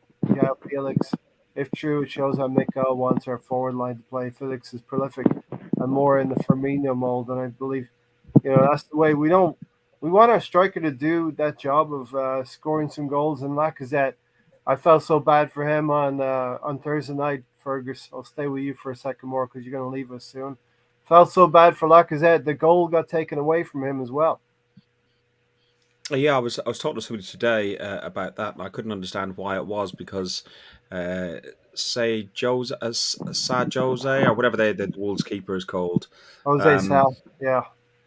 Felix, if true, it shows how Mikel wants our forward line to play. Felix is prolific and more in the Firmino mold, and I believe that's the way. We don't we want our striker to do that job of scoring some goals. And Lacazette, I felt so bad for him on Thursday night. Fergus, I'll stay with you for a second more because you're going to leave us soon. Felt so bad for Lacazette. The goal got taken away from him as well. Yeah, I was talking to somebody today about that, and I couldn't understand why it was because, say Jose or whatever the Wolves keeper is called, Jose Sal, yeah.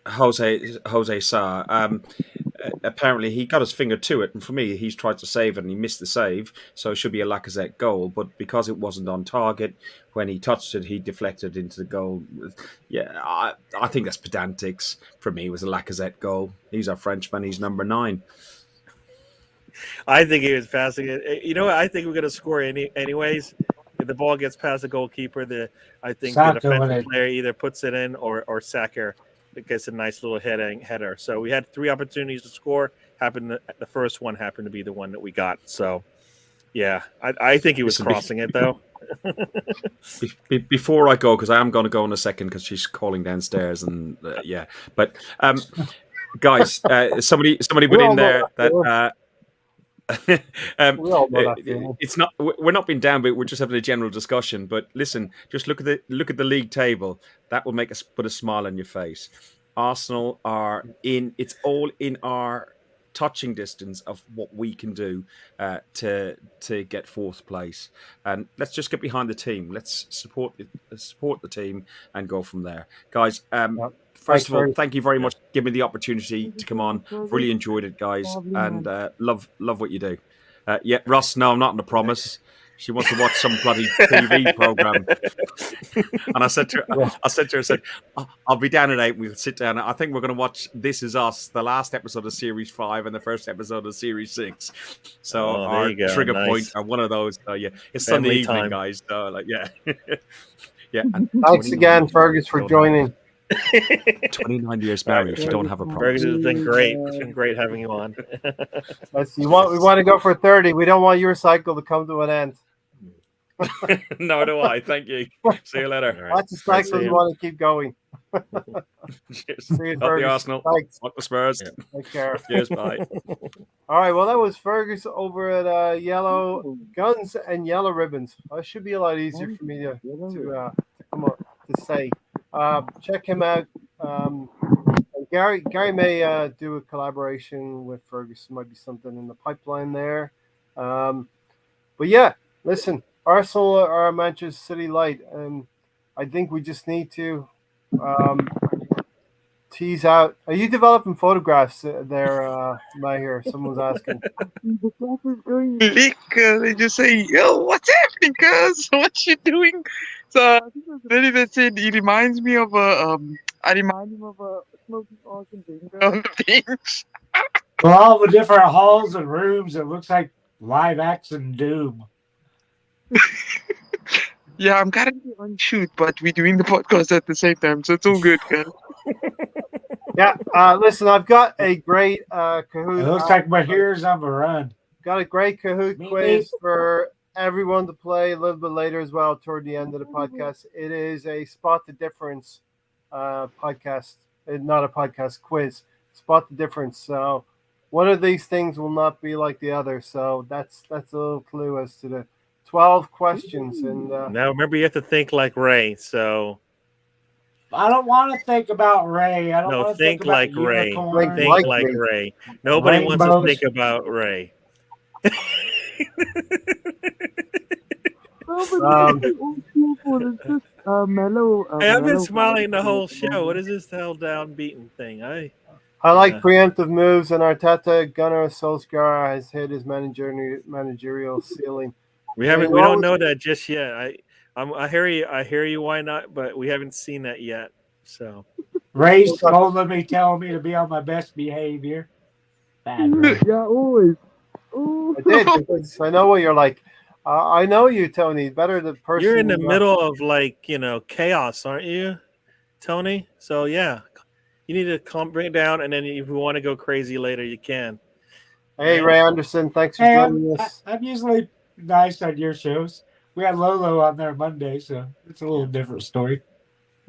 Jose Sa. Apparently, he got his finger to it, and for me, he's tried to save it and he missed the save, so it should be a Lacazette goal. But because it wasn't on target when he touched it, he deflected into the goal. Yeah, I think that's pedantics. For me, it was a Lacazette goal. He's our Frenchman. He's number 9. I think he was passing it. You know what? I think we're going to score anyways. If the ball gets past the goalkeeper, I think the defensive player either puts it in or Saka gets a nice little header. So we had 3 opportunities to score. The first one happened to be the one that we got. So, yeah, I think he was crossing it, though. Before I go, because I am going to go in a second because she's calling downstairs. And, yeah. But, guys, somebody put in there that... it's not. We're not being down, but we're just having a general discussion. But listen, just look at the league table. That will make us put a smile on your face. Arsenal are in. It's all in our touching distance of what we can do to get 4th place. And let's just get behind the team. Let's support the team and go from there, guys. First of all, thank you very much for giving me the opportunity to come on. Really enjoyed it, guys, and love what you do. Yeah, Ross, no, I'm not on a promise. She wants to watch some bloody TV program. And I said to her, I'll be down at 8. We'll sit down. I think we're going to watch This Is Us, the last episode of Series 5 and the first episode of Series 6. So our trigger point are one of those. Yeah, it's Sunday evening, guys. So, yeah. Yeah. And thanks again, Fergus, for joining. 29 years married. You don't have a problem. Fergus has been great. It's been great having you on. We want to go for 30. We don't want your cycle to come to an end. No, do I. Thank you. See you later. Right. Lots of cycles you want to keep going. Cheers. See you, Up the Arsenal. Thanks. Up the Spurs. Yeah. Take care. Cheers. Bye. All right. Well, that was Fergus over at Yellow Guns and Yellow Ribbons. That should be a lot easier for me to come up to say. Check him out. Gary may do a collaboration with Fergus. Might be something in the pipeline there. But yeah, listen, Arsenal are Manchester City Lite, and I think we just need to tease out. Are you developing photographs there, Mahir? Someone's asking. The class is going big. They just say, "Yo, what's happening, cuz? What you doing?" So I think it was really that said. He reminds me of I remind him of a smoking Argent drinker on the bench. For all the different halls and rooms, it looks like live action Doom. Yeah, I'm currently on shoot, but we're doing the podcast at the same time, so it's all good, guys. Yeah, listen, I've got a great Kahoot. It looks like Mahir's on the run. Got a great Kahoot quiz for everyone to play a little bit later as well toward the end of the podcast. It is a Spot the Difference podcast, not a podcast quiz. Spot the Difference. So one of these things will not be like the other. So that's a little clue as to the 12 questions. And now remember, you have to think like Ray. So I don't want to think about Ray. I don't want to think like about Ray. Unicorn. Think like Ray. Nobody wants to think about Ray. Hey, I've been smiling the whole show. What is this hell down beaten thing? I like preemptive moves, and Arteta, Gunnar Solskjaer has hit his managerial ceiling. We don't know that just yet. I hear you. Why not? But we haven't seen that yet. So Ray's scolding me, telling me to be on my best behavior. Bad Ray. Yeah, always. I did because I know what you're like. I know you, Tony. Better the person. You're in the middle of chaos, aren't you, Tony? So yeah, you need to bring it down, and then if you want to go crazy later, you can. Hey, Ray Anderson, thanks for joining us. I'm usually nice on your shows. We had Lolo on there Monday, so it's a little different story.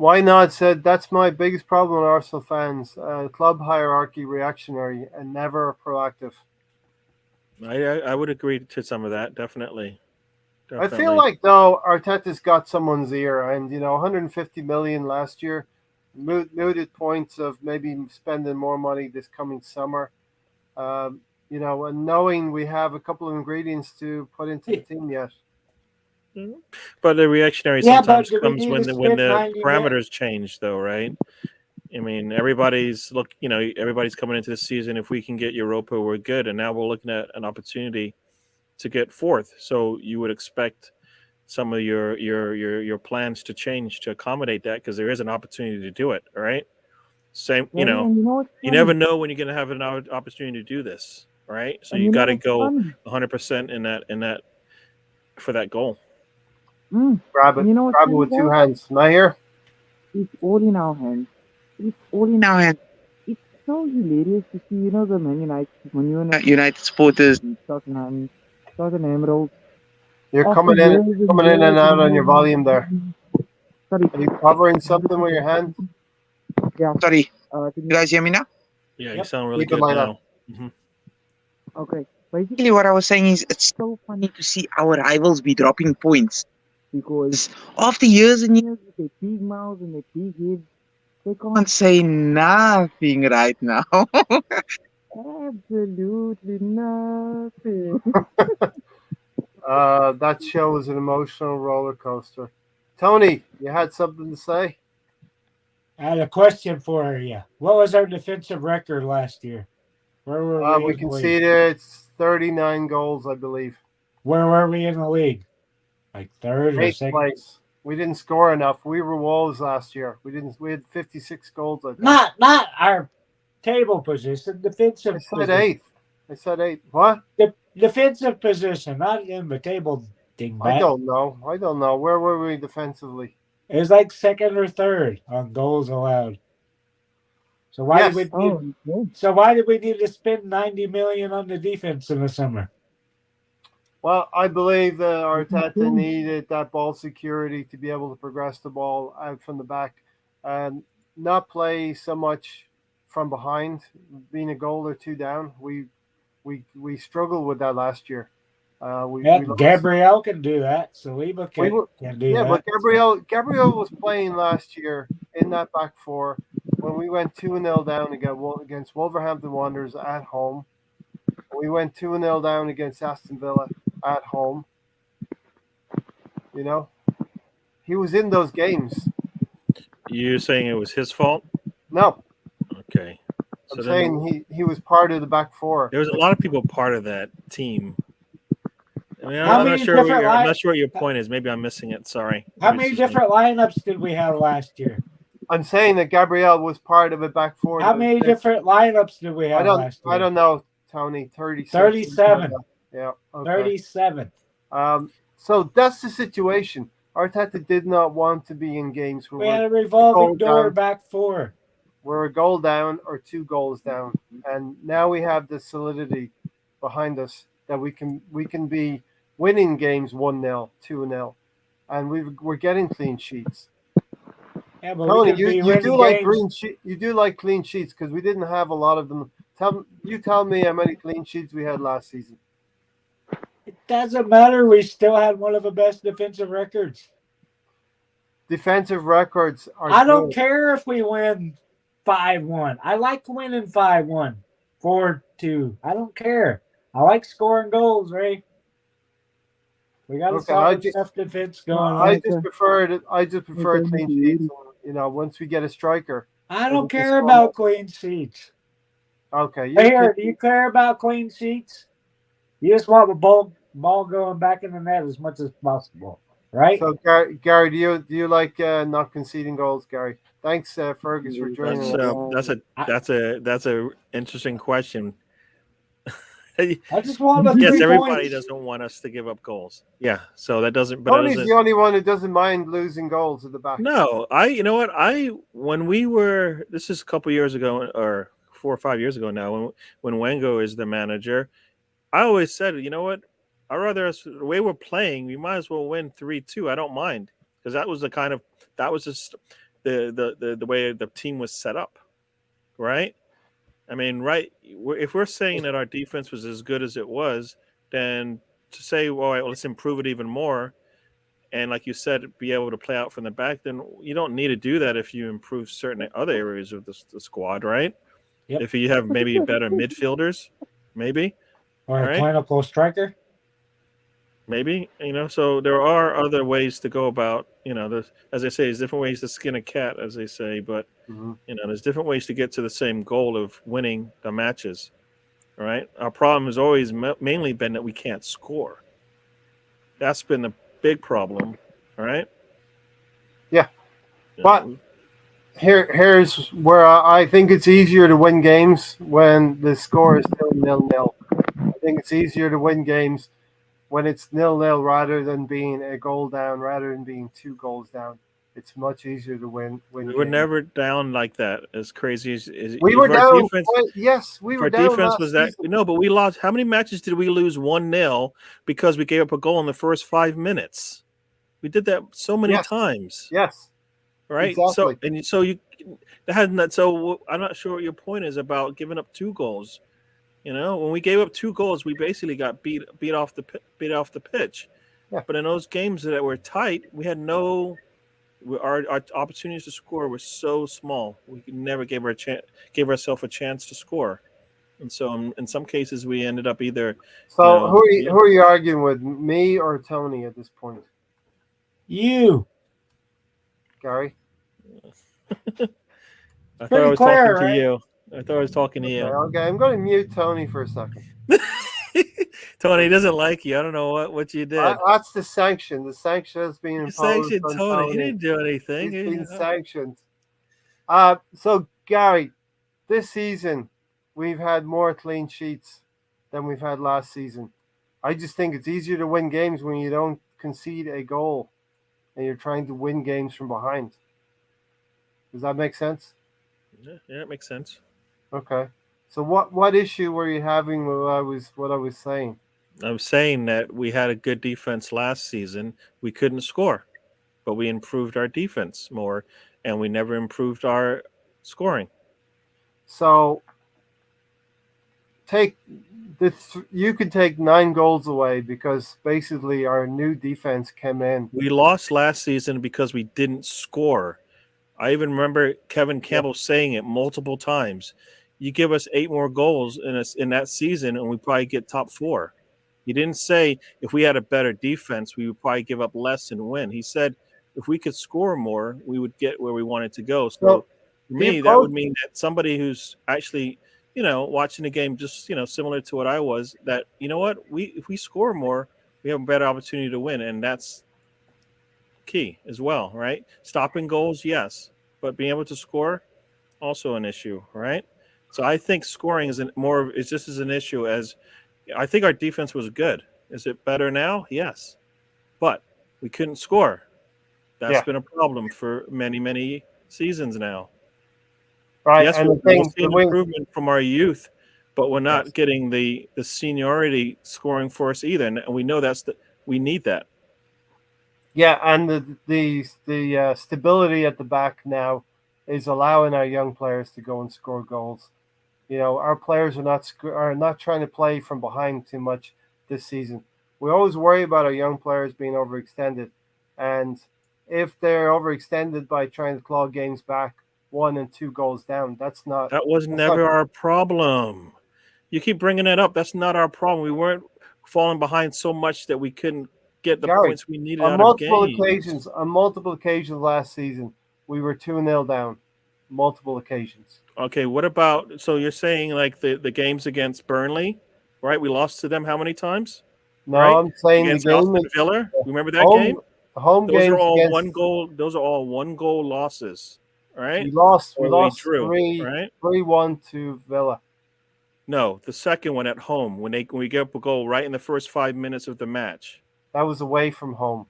Why not said that's my biggest problem with Arsenal fans. Club hierarchy reactionary and never proactive. I would agree to some of that. Definitely. I feel like though Arteta's got someone's ear, and 150 million last year, mooted points of maybe spending more money this coming summer. And knowing we have a couple of ingredients to put into the team yet. But the reactionary Yeah, but sometimes do we comes need when to the spend 90 million? parameters change, though, right? I mean, everybody's coming into the season. If we can get Europa, we're good. And now we're looking at an opportunity to get fourth. So you would expect some of your plans to change to accommodate that, because there is an opportunity to do it. All right. Same, Yeah, and you know what's you funny? never know when you're going to have an opportunity to do this. All right. So And you you know got to what's go funny? 100% in that for that goal. Grab it. And you know what's Grab it funny, with two guys? hands. Am I here? It's all in our hands. It's all in our hands. It's so hilarious to see, the Man United supporters and Tottenham rolls. You're After coming years in and in and years out and on your years volume there. Sorry. Are you covering something with your hand? Yeah, sorry. Can you guys hear me now? Yeah, you Yep. sound really Keep it good like now. Okay. Basically, what I was saying is it's so funny to see our rivals be dropping points, because after years and years with their big mouths and their big heads, they can't say nothing right now. Absolutely nothing. That show was an emotional roller coaster. Tony, you had something to say? I had a question for you. What was our defensive record last year? Where were we We in can the see league? there it's 39 goals, I believe. Where were we in the league? Like third or 8th second? place. We didn't score enough. We were Wolves last year. We didn't. We had 56 goals, I think. Not our table position, defensive I said position. 8th. I said 8th. What? The defensive position, not in the table dingbat. I don't know. Where were we defensively? It was like second or third on goals allowed. So why Yes. did we need, why did we need to spend 90 million on the defense in the summer? Well, I believe that Arteta needed that ball security to be able to progress the ball out from the back and not play so much from behind, being a goal or two down. We struggled with that last year. We lost. Gabriel can do that. Saliba can do Yeah, that. but Gabriel was playing last year in that back four when we went 2-0 down against Wolverhampton Wanderers at home. We went 2-0 down against Aston Villa at home. He was in those games. You're saying it was his fault? No, Okay. I'm saying he was part of the back four. There was a lot of people part of that team. I mean, How I'm many not sure. different I'm not sure what your point is. Maybe I'm missing it. Sorry. How many different lineups did we have last year? I'm saying that Gabriel was part of a back four. How many different lineups did we have last year? I don't know, Tony. 37. Yeah. Okay. 37. So that's the situation. Arteta did not want to be in games where We had a revolving door back four. We're a goal down or 2 goals down, and now we have the solidity behind us that we can be winning games 1-0, 2-0, and we're getting clean sheets. Yeah, but Tony, we you do like you do like clean sheets because we didn't have a lot of them. Tell me how many clean sheets we had last season. It doesn't matter. We still had one of the best defensive records. Defensive records are. I don't care if we win 5-1. I like winning 5-1, 4-2. I don't care. I like scoring goals, Ray. We got a solid enough defense going on. I just prefer clean sheets. Once we get a striker. I don't care about clean sheets. Okay. Do you care about clean sheets? You just want the ball going back in the net as much as possible, right? So, Gary, do you like not conceding goals, Gary? Thanks, Fergus, for joining us. That's a interesting question. I just want the yes, 3 everybody points. doesn't want us to give up goals. Yeah, so that doesn't. But Tony's the only one who doesn't mind losing goals at the back. No, you know what? When we were, this is a couple years ago, or 4 or 5 years ago now, when Wenger is the manager, I always said, you know what? I'd rather the way we're playing, we might as well win 3-2. I don't mind, because that was the kind of the way the team was set up, right? I mean, right? If we're saying that our defense was as good as it was, then to say, well, all right, let's improve it even more, and like you said, be able to play out from the back, then you don't need to do that if you improve certain other areas of the squad, right? Yep. If you have maybe better midfielders, maybe, Or a right? clinical striker. Maybe, so there are other ways to go about, as I say, there's different ways to skin a cat, as they say, but, there's different ways to get to the same goal of winning the matches, right? Our problem has always mainly been that we can't score. That's been the big problem, right? Yeah. But here's where I think it's easier to win games when the score is still 0-0. I think it's easier to win games when it's 0-0 rather than being a goal down, rather than being 2 goals down. It's much easier to win. We were never down like that. As crazy as we were down. Yes, we were down. Our defense was that. No, but we lost. How many matches did we lose 1-0 because we gave up a goal in the first 5 minutes? We did that so many times. Yes. Right. Exactly. So I'm not sure what your point is about giving up 2 goals. When we gave up 2 goals, we basically got beat off the pitch. Yeah. But in those games that were tight, we had our opportunities to score were so small. We never gave ourselves a chance to score. And so in some cases, we ended up either. So who are you arguing with, me or Tony at this point? You, Gary. I thought I was talking to you. I thought I was talking to you. Okay, I'm going to mute Tony for a second. Tony doesn't like you. I don't know what you did. That's the sanction. The sanction has been imposed. Sanctioned Tony. He didn't do anything. He's been sanctioned. So, Gary, this season, we've had more clean sheets than we've had last season. I just think it's easier to win games when you don't concede a goal and you're trying to win games from behind. Does that make sense? Yeah, it makes sense. Okay. So what issue were you having with what I was saying? I'm saying that we had a good defense last season. We couldn't score, but we improved our defense more, and we never improved our scoring. So you could take 9 goals away because basically our new defense came in. We lost last season because we didn't score. I even remember Kevin Campbell saying it multiple times. You give us 8 more goals in that season, and we probably get top 4. He didn't say if we had a better defense, we would probably give up less and win. He said if we could score more, we would get where we wanted to go. So for me, that would mean that somebody who's actually, watching the game just, similar to what I was, that, if we score more, we have a better opportunity to win. And that's key as well, right? Stopping goals, yes. But being able to score, also an issue, right? So I think scoring is just as an issue as I think our defense was good. Is it better now? Yes. But we couldn't score. That's been a problem for many, many seasons now. Right. Yes, we're seeing improvement from our youth, but we're not getting the seniority scoring for us either. And we know we need that. Yeah, and the stability at the back now is allowing our young players to go and score goals. Our players are not trying to play from behind too much this season. We always worry about our young players being overextended, and if they're overextended by trying to claw games back 1 and 2 goals down, that was never our problem. You keep bringing it up. That's not our problem. We weren't falling behind so much that we couldn't get the points we needed out of games. On multiple occasions last season, we were 2-0 down. Multiple occasions. Okay, what about, so you're saying like the games against Burnley, right? We lost to them how many times? No, right? I'm saying against the game Aston Villa. Remember that game? The home those games are all against, 1 goal. Those are all 1 goal losses, right? We lost drew, 3-1 to Villa. No, the second one at home when we get up a goal right in the first 5 minutes of the match. That was away from home.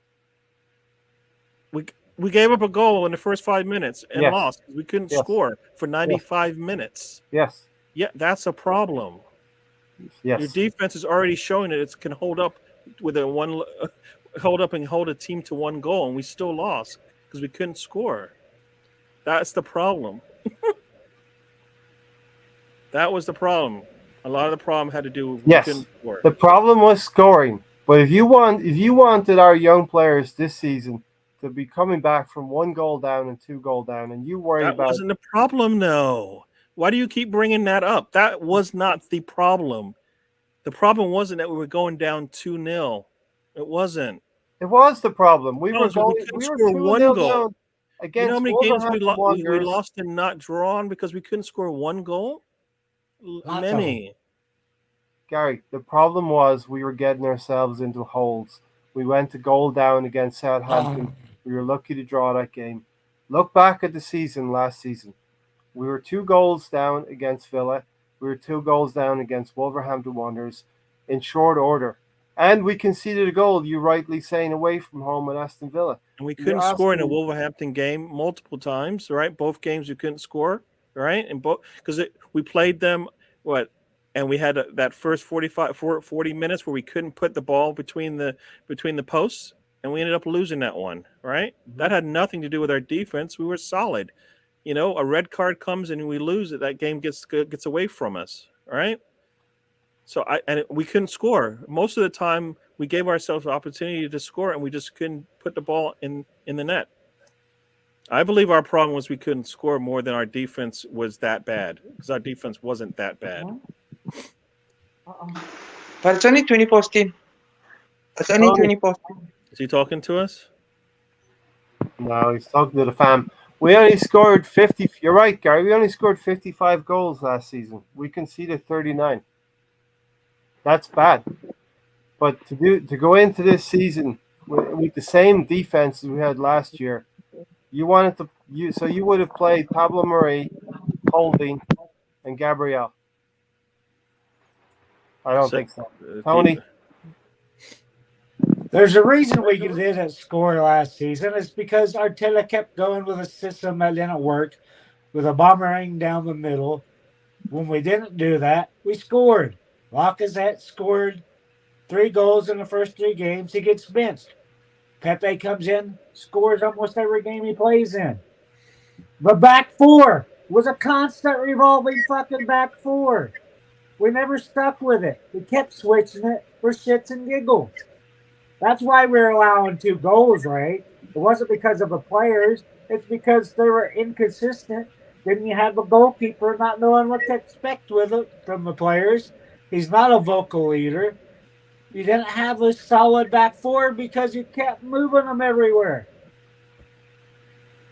We gave up a goal in the first 5 minutes and lost because we couldn't score for 95 minutes. Yes. Yeah, that's a problem. Yes. Your defense is already showing that it can hold up with hold a team to 1 goal, and we still lost because we couldn't score. That's the problem. That was the problem. A lot of the problem had to do with we Yes, couldn't score. the problem was scoring. But if you wanted our young players this season to be coming back from 1 goal down and 2 goal down, and you worry That about wasn't the problem, though. Why do you keep bringing that up? That was not the problem. The problem wasn't that we were going down 2-0. It wasn't. it was the problem. We were We couldn't we were score 2-0 one goal. down You know how against many games Wolverhampton we Wanderers. lost and not drawn because we couldn't score 1 goal? Lots Many. Gary, the problem was we were getting ourselves into holes. We went to goal down against Southampton. We were lucky to draw that game. Look back at the season last season. We were 2 goals down against Villa. We were 2 goals down against Wolverhampton Wanderers in short order. And we conceded a goal, you rightly saying, away from home at Aston Villa. And we couldn't score in a Wolverhampton game multiple times, right? Both games you couldn't score, right? And both because we played them and we had that first 40 minutes where we couldn't put the ball between the posts, and we ended up losing that one, right? Mm-hmm. That had nothing to do with our defense. We were solid. You know, a red card comes and we lose it. That game gets away from us, right? So we couldn't score. Most of the time, we gave ourselves the opportunity to score, and we just couldn't put the ball in the net. I believe our problem was we couldn't score more than our defense was that bad, because our defense wasn't that bad. But it's only 2014. It's only 2014. Is he talking to us? No, he's talking to the fam. We only scored 50. You're right, Gary. We only scored 55 goals last season. We conceded 39. That's bad. But to go into this season with the same defense as we had last year, you would have played Pablo Marie, Holding, and Gabriel. I don't think so. Tony? There's a reason we didn't score last season. It's because Arteta kept going with a system that didn't work, with a bombering down the middle. When we didn't do that, we scored. Lacazette scored 3 goals in the first 3 games. He gets benched. Pepe comes in, scores almost every game he plays in. The back 4 was a constant revolving fucking back 4. We never stuck with it. We kept switching it for shits and giggles. That's why we're allowing 2 goals, right? It wasn't because of the players. It's because they were inconsistent. Then you have a goalkeeper not knowing what to expect with it from the players. He's not a vocal leader. You didn't have a solid back 4 because you kept moving them everywhere.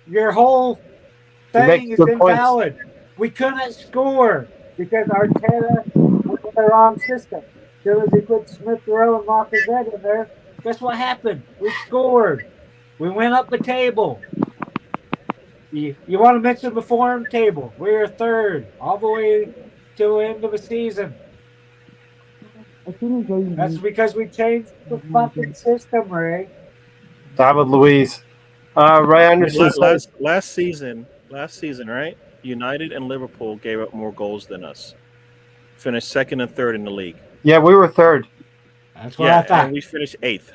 Your whole thing is invalid. We couldn't score because Arteta was in the wrong system. As soon as he put Smith Rowe and Lacazette in there, guess what happened? We scored. We went up the table. You want to mention the form table? We were 3rd all the way to the end of the season. That's because we changed the fucking system, Ray. David Luiz. Ray Anderson. Last season, right? United and Liverpool gave up more goals than us. Finished 2nd and 3rd in the league. Yeah, we were 3rd. That's what I thought. And we finished 8th.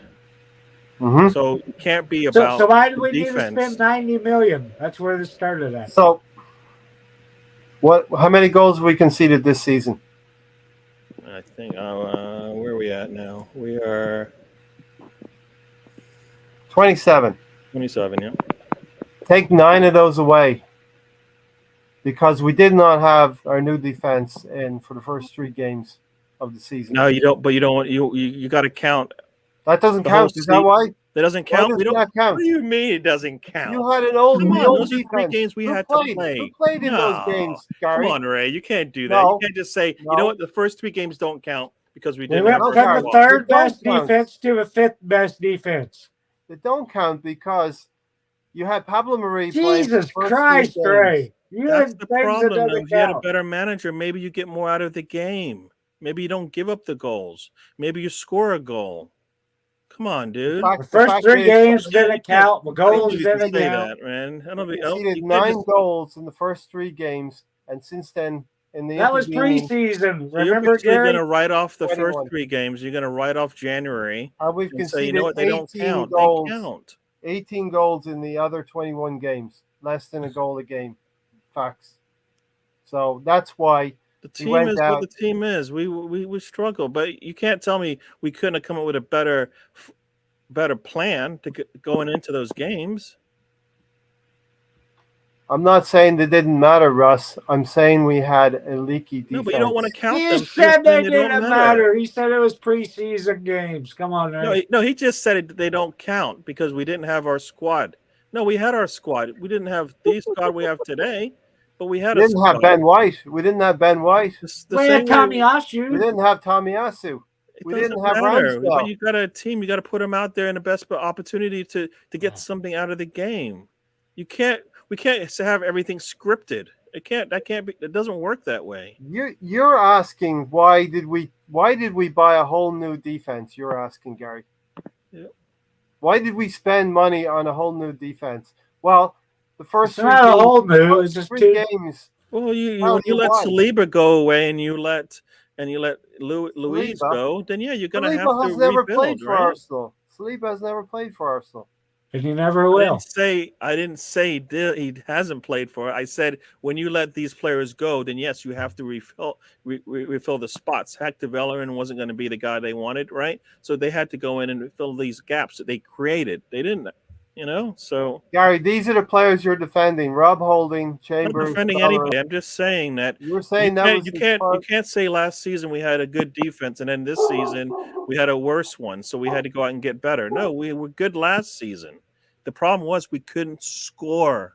Mm-hmm. So it can't be about So why do we defense. need to spend $90 million? That's where this started at. So, how many goals have we conceded this season? I think, where are we at now? We are 27. 27, yeah. Take 9 of those away because we did not have our new defense in for the first 3 games of the season. No, you don't. But you don't. You got to count. That doesn't count. Is that why? That doesn't count. Why does that count? What do you mean it doesn't count? You had an old, those defense. are 3 games we had to play. Who played in those games, Gary? Come on, Ray. You can't do that. No. You can't just say, you know what, the first 3 games don't count because we We didn't went have from the 3rd best defense to the 5th best defense. They don't count because you had Pablo Marie Jesus Christ, Ray. That's the problem. If you had a better manager, maybe you get more out of the game. Maybe you don't give up the goals. Maybe you score a goal. Come on, dude. The first 3 games didn't count. The goals didn't count. That, man. We conceded 9 goals in the first 3 games, and since then, that was preseason. So remember, you're Gary? going to write off the first 3 games. You're going to write off January. We've conceded you know what? They don't count. Goals, they count. 18 goals in the other 21 games. less than a goal a game. Facts. So that's why The he team went is out. what the team is. We struggle, but you can't tell me we couldn't have come up with a better plan to going into those games. I'm not saying they didn't matter, Russ. I'm saying we had a leaky defense. No, but you don't want to count He them. So you're said saying they don't didn't matter. He said it was preseason games. Come on, Ray. No, he just said they don't count because we didn't have our squad. No, we had our squad. We didn't have the squad we have today, but we had We a didn't have squad. Ben White. We didn't have Ben White. The We same had Tommy way, We Asu. didn't have Tomiyasu. it We doesn't didn't have matter. But Ramsdale. you got a team. You got to put them out there in the best opportunity to get something out of the game. You can't. We can't have everything scripted. It can't. That can't be. It doesn't work that way. You're asking why did we buy a whole new defense? You're asking, Gary. Yeah. Why did we spend money on a whole new defense? Well, the first It's not a whole new. It's just three two. games. Well, you Tell when you you let why. Saliba go away and you let Louise Saliba? go, then yeah, you're gonna have Saliba to has never rebuild, played for right? Arsenal. Saliba has never played for Arsenal. And he never I will. didn't say he hasn't played for it. I said when you let these players go, then yes, you have to refill the spots. Hector Bellerin wasn't going to be the guy they wanted, right? So they had to go in and fill these gaps that they created. They didn't, So Gary, these are the players you're defending: Rob Holding, I'm not Chambers, defending Bellerin. anybody. I'm just saying that You were saying that was you can't say last season we had a good defense and then this season we had a worse one, so we had to go out and get better. No, we were good last season. The problem was we couldn't score.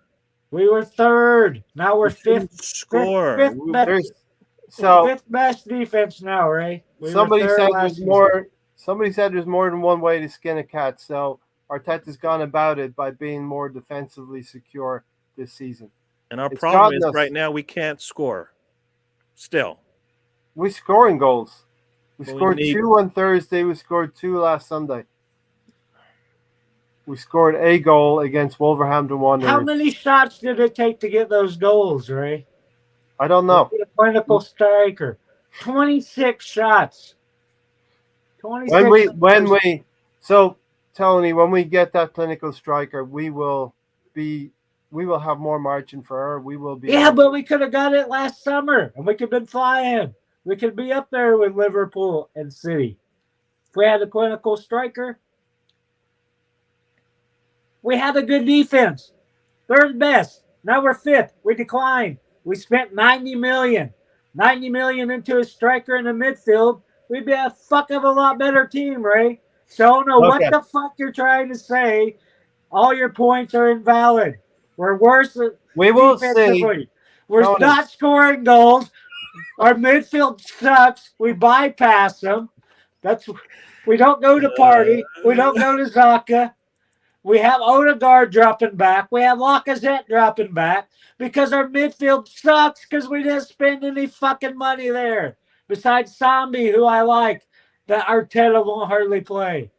We were third. Now we're Couldn't fifth. score. Fifth best defense now, Ray. We Somebody were third said last there's season. more. Somebody said there's more than one way to skin a cat. So Arteta's gone about it by being more defensively secure this season. And our It's problem is gotten us- right now we can't score. Still. We're scoring goals. We Well, we scored need- 2 on Thursday. We scored 2 last Sunday. We scored a goal against Wolverhampton Wanderers. How many shots did it take to get those goals, Ray? I don't know. A clinical striker. 26 shots. 26 So Tony, when we get that clinical striker, we will have more margin for her. We will be. Yeah, but we could have got it last summer, and we could have been flying. We could be up there with Liverpool and City. If we had a clinical striker, we had a good defense. Third best. Now we're fifth. We declined. We spent $90 million into a striker in the midfield. We'd be a fuck of a lot better team, Ray. So I don't know what the fuck you're trying to say. All your points are invalid. We're worse. We will see. We're Tony. not scoring goals. Our midfield sucks. We bypass them. We don't go to Partey. We don't go to Xhaka. We have Odegaard dropping back. We have Lacazette dropping back because our midfield sucks because we didn't spend any fucking money there. Besides Sambi, who I like, that Arteta won't hardly play.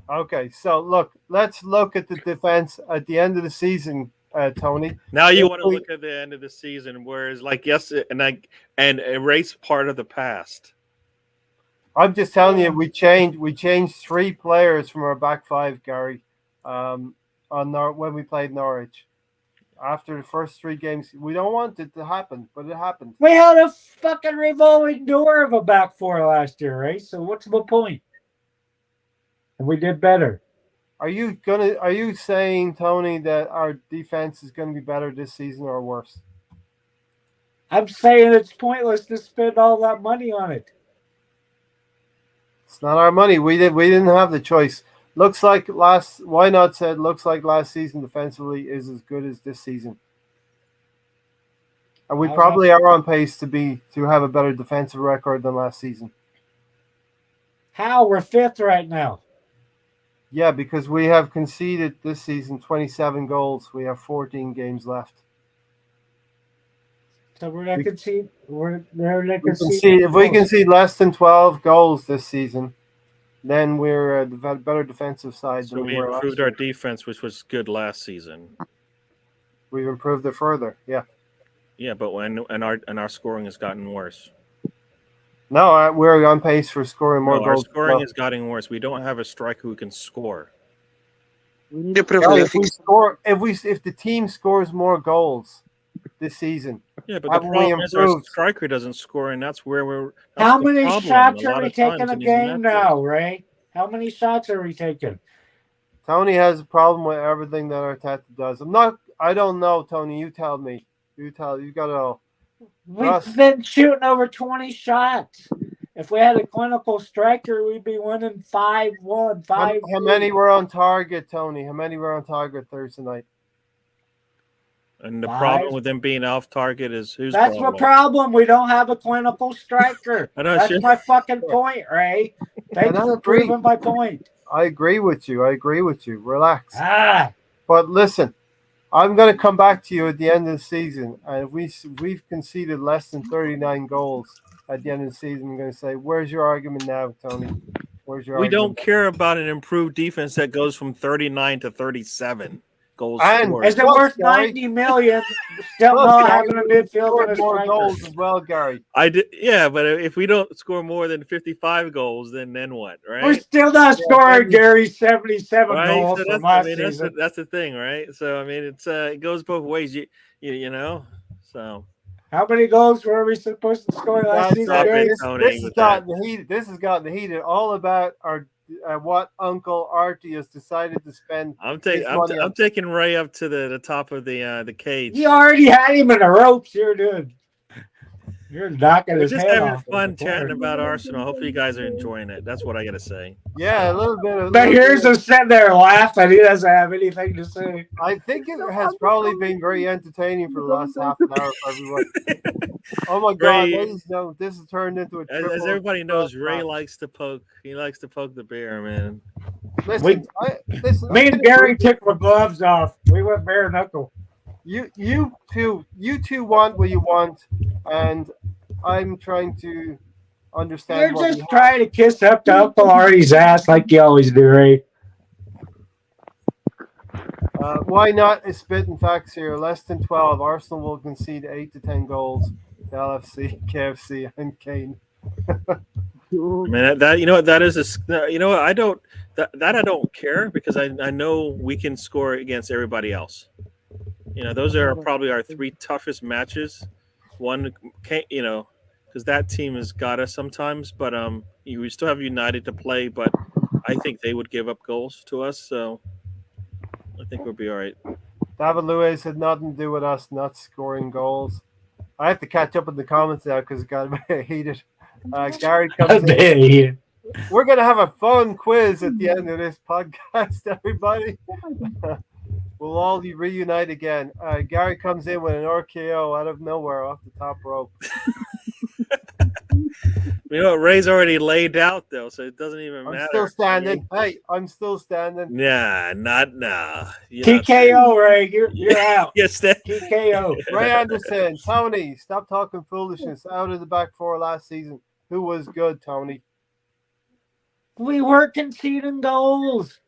Okay, so let's look at the defense at the end of the season, Tony. Now you want to look at the end of the season, whereas and erase part of the past. I'm just telling you, we changed 3 players from our back 5, Gary, when we played Norwich. After the first 3 games, we don't want it to happen, but it happened. We had a fucking revolving door of a back 4 last year, right? So what's the point? And we did better. Are you saying, Tony, that our defense is going to be better this season or worse? I'm saying it's pointless to spend all that money on it. It's not our money. We didn't have the choice. Looks like last season defensively is as good as this season. And we probably are on pace to have a better defensive record than last season. How? We're 5th right now. Yeah, because we have conceded this season 27 goals. We have 14 games left. So we're not conceding. If we concede less than 12 goals this season, then we're the better defensive side. So we improved our defense, which was good last season. We've improved it further. Yeah. Yeah, but our scoring has gotten worse. No, we're on pace for scoring more goals. Our scoring is getting worse. We don't have a striker who can score. We need a Gary, if prolific. if the team scores more goals this season, Yeah, but the haven't we problem is our improved? striker doesn't score, and that's where we're. That's How the many problem shots a are lot we of taking times a in these game matches. now, Ray? How many shots are we taking? Tony has a problem with everything that Arteta does. I don't know, Tony. You tell me. You got to know. We've Russ, been shooting over 20 shots. If we had a clinical striker, we'd be winning 5-1, how 5-2. many were on target, Tony? How many were on target Thursday night? And the 5. problem with them being off target is whose That's problem? the problem. We don't have a clinical striker. I know, That's sure. my fucking point, Ray. Thanks And I for agree. proving my point. I agree with you. Relax. Ah, But listen, I'm going to come back to you at the end of the season, and if we've conceded less than 39 goals at the end of the season, I'm going to say, where's your argument now, Tony? Where's your We argument? don't care about an improved defense that goes from 39 to 37 goals And scored. is it Plus, worth Gary. 90 million? Still Plus, not Gary, having a we midfield scored and a more striker. goals as well, Gary. I did, yeah, but if we don't score more than 55 goals, then what, right? We're still not scoring Gary's 77 Right, goals so from that's, I last mean, season. that's the thing, right? So I mean, it goes both ways. You know, so How many goals were we supposed to score last season, Stop Gary? it, Tony, This has with that. gotten heated. This has gotten heated. All about our what Uncle Artie has decided to spend his money on. I'm taking Ray up to the top of the cage. You already had him in the ropes. You're knocking We're his just head having off. fun chatting about Arsenal. Hopefully, you guys are enjoying it. That's what I got to say. Yeah, a little bit. But here's him sitting there laughing. He doesn't have anything to say. I think it has probably been very entertaining for the last half an hour for everyone. Oh my God, Ray, ladies and gentlemen, this has turned into a triple. as everybody knows, Ray match. likes to poke. He likes to poke the bear, man. Listen, Me and Gary took my gloves off. We went bare knuckle. You two want what you want, and I'm trying to understand. You're what just trying to kiss up to Uncle Artie's ass like you always do, Ray. Why not? Is spitting facts here. Less than 12. Arsenal will concede 8 to 10 goals. To LFC, KFC, and Kane. I mean, that you know what that is. You know what I don't that I don't care because I know we can score against everybody else. You know, those are probably our 3 toughest matches. One, you know, because that team has got us sometimes, but we still have United to play. But I think they would give up goals to us, so I think we'll be all right. David Luiz had nothing to do with us not scoring goals. I have to catch up in the comments now because it got a bit heated. Gary comes in. We're going to have a fun quiz at the end of this podcast, everybody. We'll all reunite again. Gary comes in with an RKO out of nowhere off the top rope. You know, Ray's already laid out, though, so it doesn't even matter. I'm still standing. Hey, I'm still standing. Nah, not now. TKO, Ray. You're out. Yes, TKO. Ray Anderson, Tony, stop talking foolishness. Out of the back 4 last season. Who was good, Tony? We weren't conceding goals.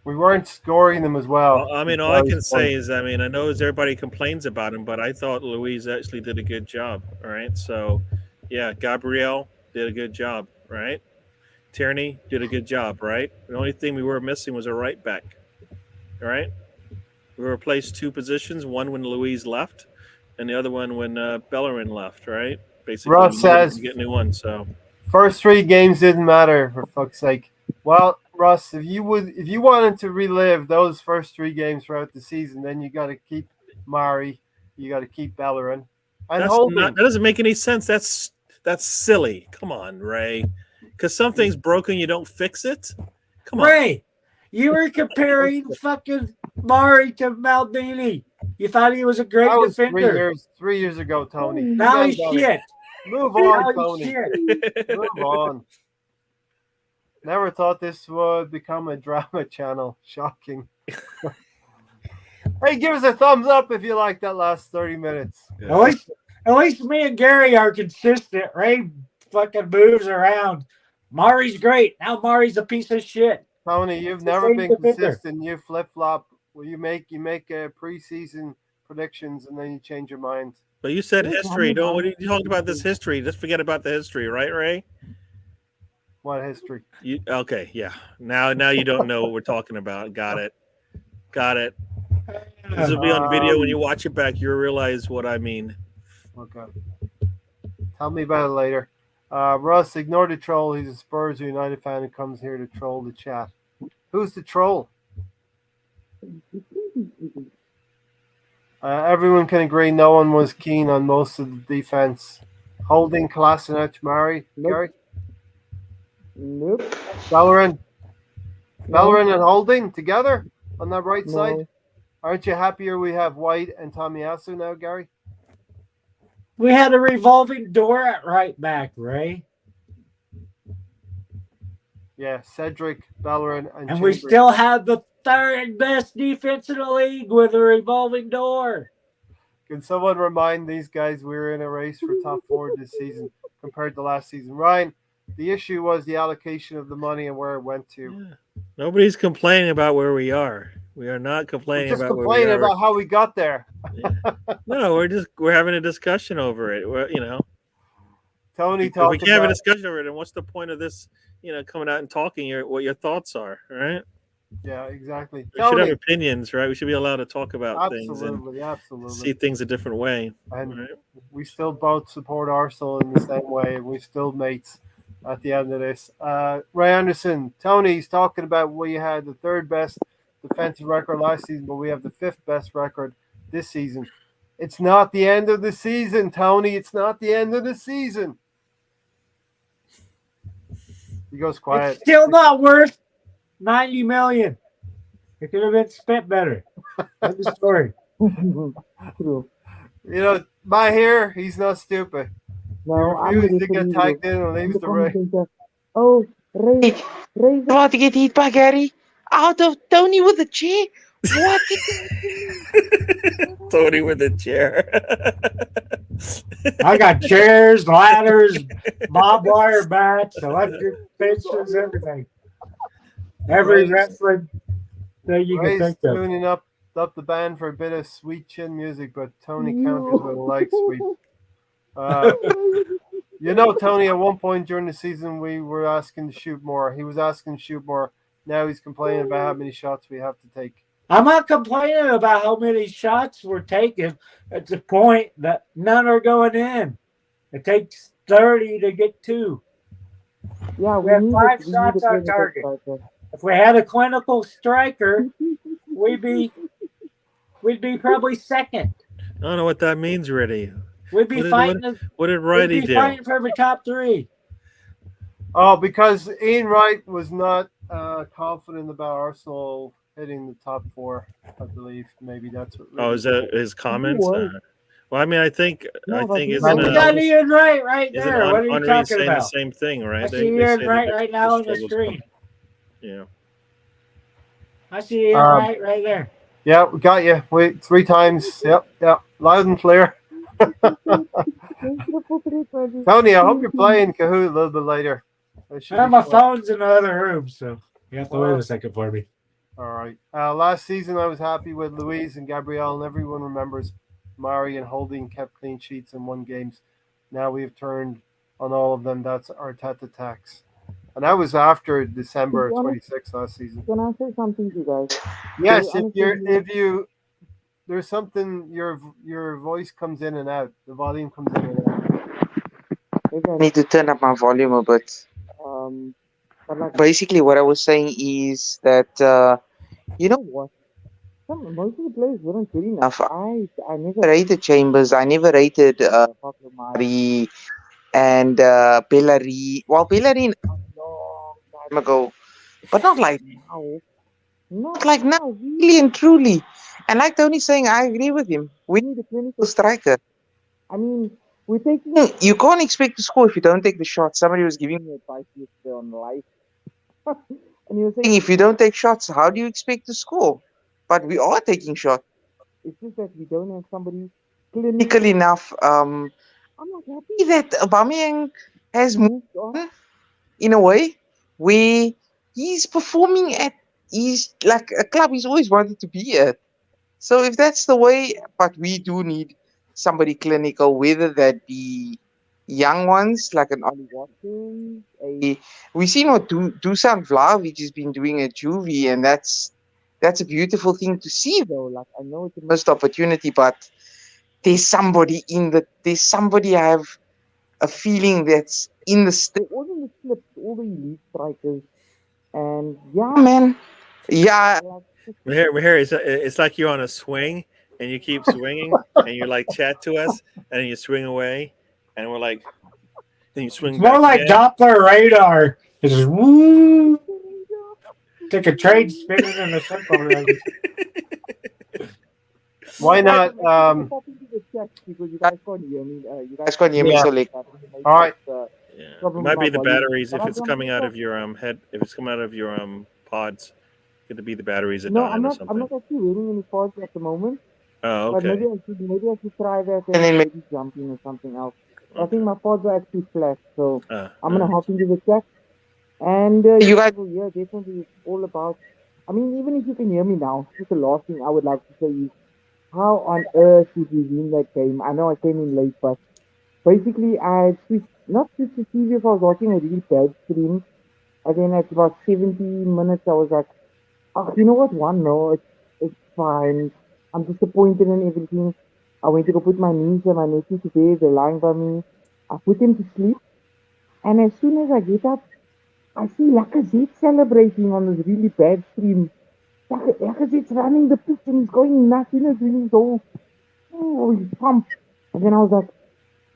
We weren't scoring them as well. I mean, all I can say is, I mean, I know everybody complains about him, but I thought Luiz actually did a good job. All right. So, yeah, Gabriel did a good job. Right. Tierney did a good job. Right. The only thing we were missing was a right back. All right. We replaced 2 positions, one when Luiz left and the other one when Bellerin left. Right. Basically, Russ says, get a new one. So, first 3 games didn't matter, for fuck's sake. Well, Russ, if you wanted to relive those first 3 games throughout the season, then you got to keep Mari, you got to keep Bellerin, and that doesn't make any sense. That's silly. Come on, Ray. Because something's broken, you don't fix it. Come on, Ray. You were comparing fucking Mari to Maldini. You thought he was a great defender. 3 years ago, Tony. Now he's shit. Move on, Tony. Move on. Never thought this would become a drama channel. Shocking. Hey, give us a thumbs up if you like that last 30 minutes. Yeah. At least me and Gary are consistent. Ray fucking moves around. Mari's great. Now Mari's a piece of shit. Tony, you've never been consistent. You flip-flop. Well, you make preseason predictions and then you change your mind. But you said history. What are you talking about this history? Just forget about the history, right, Ray? What history? Okay, yeah. Now you don't know what we're talking about. Got it. This will be on video. When you watch it back, you'll realize what I mean. Okay. Tell me about it later. Russ, ignore the troll. He's a Spurs or United fan who comes here to troll the chat. Who's the troll? Everyone can agree no one was keen on most of the defense. Holding, Kolasinac, Mari, Gary? Nope. Bellerin? No. Bellerin and Holding together on that right No. side? Aren't you happier we have White and Tomiyasu now, Gary? We had a revolving door at right back, Ray. Yeah, Cedric, Bellerin, and we Chambers. still have the third best defense in the league with a revolving door. Can someone remind these guys we were in a race for top 4 this season compared to last season? Ryan, the issue was the allocation of the money and where it went to. Yeah. Nobody's complaining about where we are. We are not complaining about where we are. Complaining about how we got there. Yeah. No, we're having a discussion over it. Tony if talked we can't have a discussion over it, then what's the point of this? Coming out and talking what your thoughts are, right? Yeah, exactly. We should have opinions, right? We should be allowed to talk about things and see things a different way. And right? we still both support Arsenal in the same way. We're still mates at the end of this. Ray Anderson, Tony's talking about we had the 3rd best defensive record last season, but we have the 5th best record this season. It's not the end of the season, Tony. It's not the end of the season. He goes quiet. It's still not worth 90 million. It could have been spent better. That's the story. Mahir, he's not stupid. No, he refuses to get tagged in and leaves the ring. Oh, Ray's about to get hit by Gary. Out of Tony with a chair. What? Tony with a chair. I got chairs, ladders, barbed wire bats, electric fences, everything. Every wrestling thing you can think of. Tuning up the band for a bit of sweet chin music, but Tony counters with a light sweep. Tony, at one point during the season, we were asking to shoot more. He was asking to shoot more. Now he's complaining about how many shots we have to take. I'm not complaining about how many shots we're taking. It's the point that none are going in. It takes 30 to get 2. Yeah, we have 5 shots on target. If we had a clinical striker, we'd be probably 2nd. I don't know what that means, really. We'd be fighting. What did Righty do? Fighting for the top 3. Oh, because Ian Wright was not confident about Arsenal hitting the top 4. I believe maybe that's what. Oh, is that his comments? Well, I mean, I think isn't we got Ian Wright right there. What are you talking saying about? The same thing, right? I see Ian Wright right now on the screen. Yeah. I see Ian Wright right there. Yeah, we got you. Wait, 3 times. Yep, loud and clear. Tony, I hope you're playing Kahoot a little bit later. My phone's in the other room, so you have to wait a second for me. All right. Last season, I was happy with Luis and Gabriel, and everyone remembers Mari and Holding kept clean sheets and won games. Now we have turned on all of them. That's Arteta tax. And that was after December 26th last season. Can I say something to you guys? Yes, there's something, your voice comes in and out. The volume comes in and out. Maybe I need to turn up my volume a bit. But basically what I was saying is that, you know what? Most of the players weren't good enough. I never rated Chambers. I never rated Pablo Mari and Bellerin. Well, Bellerin a long time ago. But not like now. Not like now, really and truly. And like Tony's saying, I agree with him. We need a clinical striker. I mean, you can't expect to score if you don't take the shot. Somebody was giving me advice yesterday on live. And he was saying, if you don't take shots, how do you expect to score? But we are taking shots. It's just that we don't have somebody clinical enough. I'm not happy that Aubameyang has moved on in a way where he's performing he's like a club he's always wanted to be at. So if that's the way, but we do need somebody clinical, whether that be, young ones like an Ollie Watkins. We seen what Dusan Vlahovic has been doing at Juvie, and that's a beautiful thing to see, though. Like, I know it's a missed opportunity, but there's somebody I have a feeling that's in the all in the slips, all the elite strikers, and yeah, man, yeah. Here, it's like you're on a swing and you keep swinging and you're like chat to us and then you swing away and we're like, then you swing It's more back like again. Doppler radar. It's just woo. Take a train spinning in a circle. Why not? Because you guys can't hear me. You guys can't hear me, Yeah. so like. All right. Yeah, it Problem might with be my the volume. batteries But if I it's don't coming out know. of your head. If it's coming out of your pods, it could be the batteries are No, dying or I'm something. not actually wearing any pods at the moment. Oh, But okay. maybe I should try that and then maybe jump in or something else. But I think my pods are actually flat, so I'm gonna hop into the chat. And you guys will hear definitely it's all about. I mean, even if you can hear me now, just the last thing I would like to say is how on earth did we win that game? I know I came in late, but basically I switched not switched to TV if I was watching a really bad stream. And then at about 70 minutes, I was like, oh, you know what? No, it's fine. I'm disappointed in everything. I went to go put my niece and my nephew to bed. They're lying by me. I put them to sleep. And as soon as I get up, I see Lacazette celebrating on this really bad stream. Lacazette's running the pitch and he's going nuts. You know, doing his whole, oh, he's pumped. And then I was like,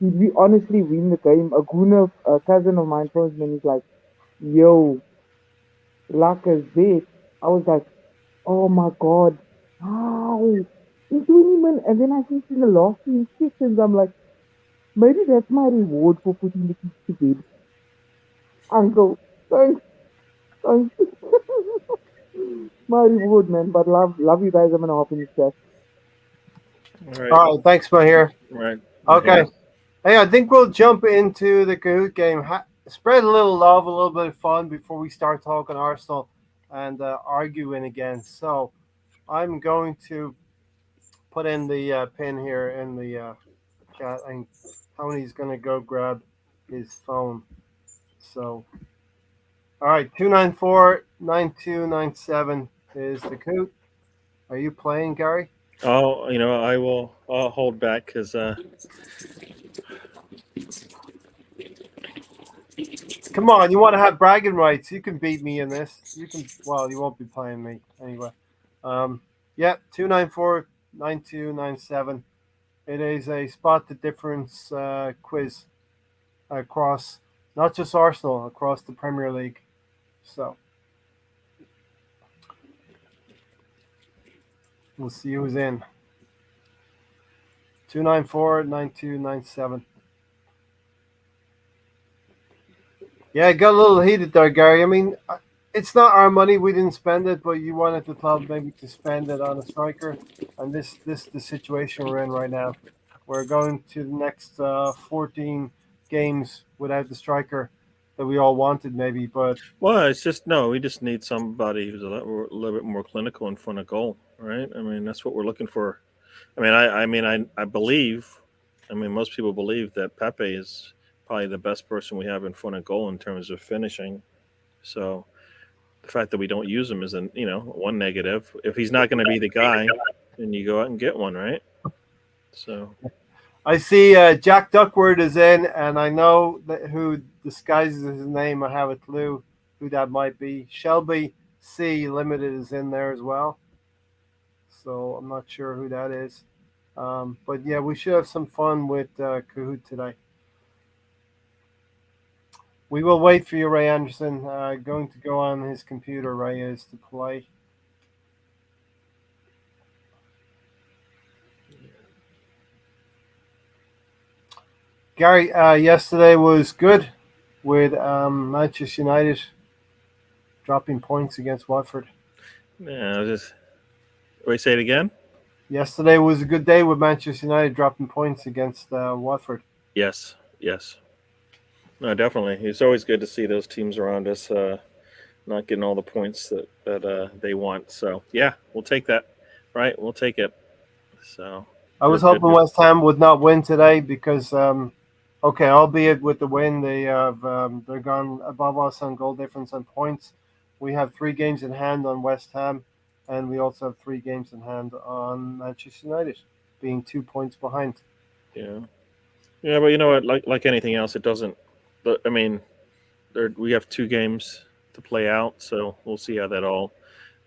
did we honestly win the game? A Gooner, a cousin of mine, phones me and he's like, yo, Lacazette. I was like, oh my god, how? In 20 minutes, and then I think in the last 2 seconds, I'm like, maybe that's my reward for putting the kids to bed. Uncle, thanks. My reward, man. But love you guys. I'm gonna hop in the chat. All right. All right. Thanks, Mahir. Right. Okay. Hey, I think we'll jump into the Kahoot game. Spread a little love, a little bit of fun before we start talking Arsenal and arguing again. So I'm going to put in the pin here in the chat, and Tony's going to go grab his phone. So, all right, 294-9297 is the Kahoot. Are you playing, Gary? Oh, I will. I'll hold back because. Come on, you want to have bragging rights? You can beat me in this. You can. Well, you won't be playing me anyway. Yeah, 294-9297. It is a spot the difference quiz across not just Arsenal, across the Premier League. So we'll see who's in. 294-9297. Yeah, it got a little heated there, Gary. I mean, it's not our money. We didn't spend it, but you wanted the club maybe to spend it on a striker. And this the situation we're in right now. We're going to the next 14 games without the striker that we all wanted, maybe. But well, it's just we just need somebody who's a little bit more clinical in front of goal, right? I mean, that's what we're looking for. I believe. I mean, most people believe that Pepe is probably the best person we have in front of goal in terms of finishing. So the fact that we don't use him is one negative. If he's not going to be the guy, then you go out and get one, right? So I see Jack Duckworth is in, and I know who disguises his name. I have a clue who that might be. Shelby C Limited is in there as well. So I'm not sure who that is. But yeah, we should have some fun with Kahoot today. We will wait for you, Ray Anderson. Going to go on his computer, Ray is, to play. Gary, yesterday was good with Manchester United dropping points against Watford. Yeah, wait, say it again? Yesterday was a good day with Manchester United dropping points against Watford. Yes. No, definitely. It's always good to see those teams around us not getting all the points that they want. So, yeah, we'll take that. Right? We'll take it. So I was hoping West Ham would not win today because Okay, albeit with the win, they're gone above us on goal difference and points. We have 3 games in hand on West Ham, and we also have 3 games in hand on Manchester United, being 2 points behind. Yeah, yeah, but you know what? Like anything else, it doesn't. But I mean, we have 2 games to play out, so we'll see how that all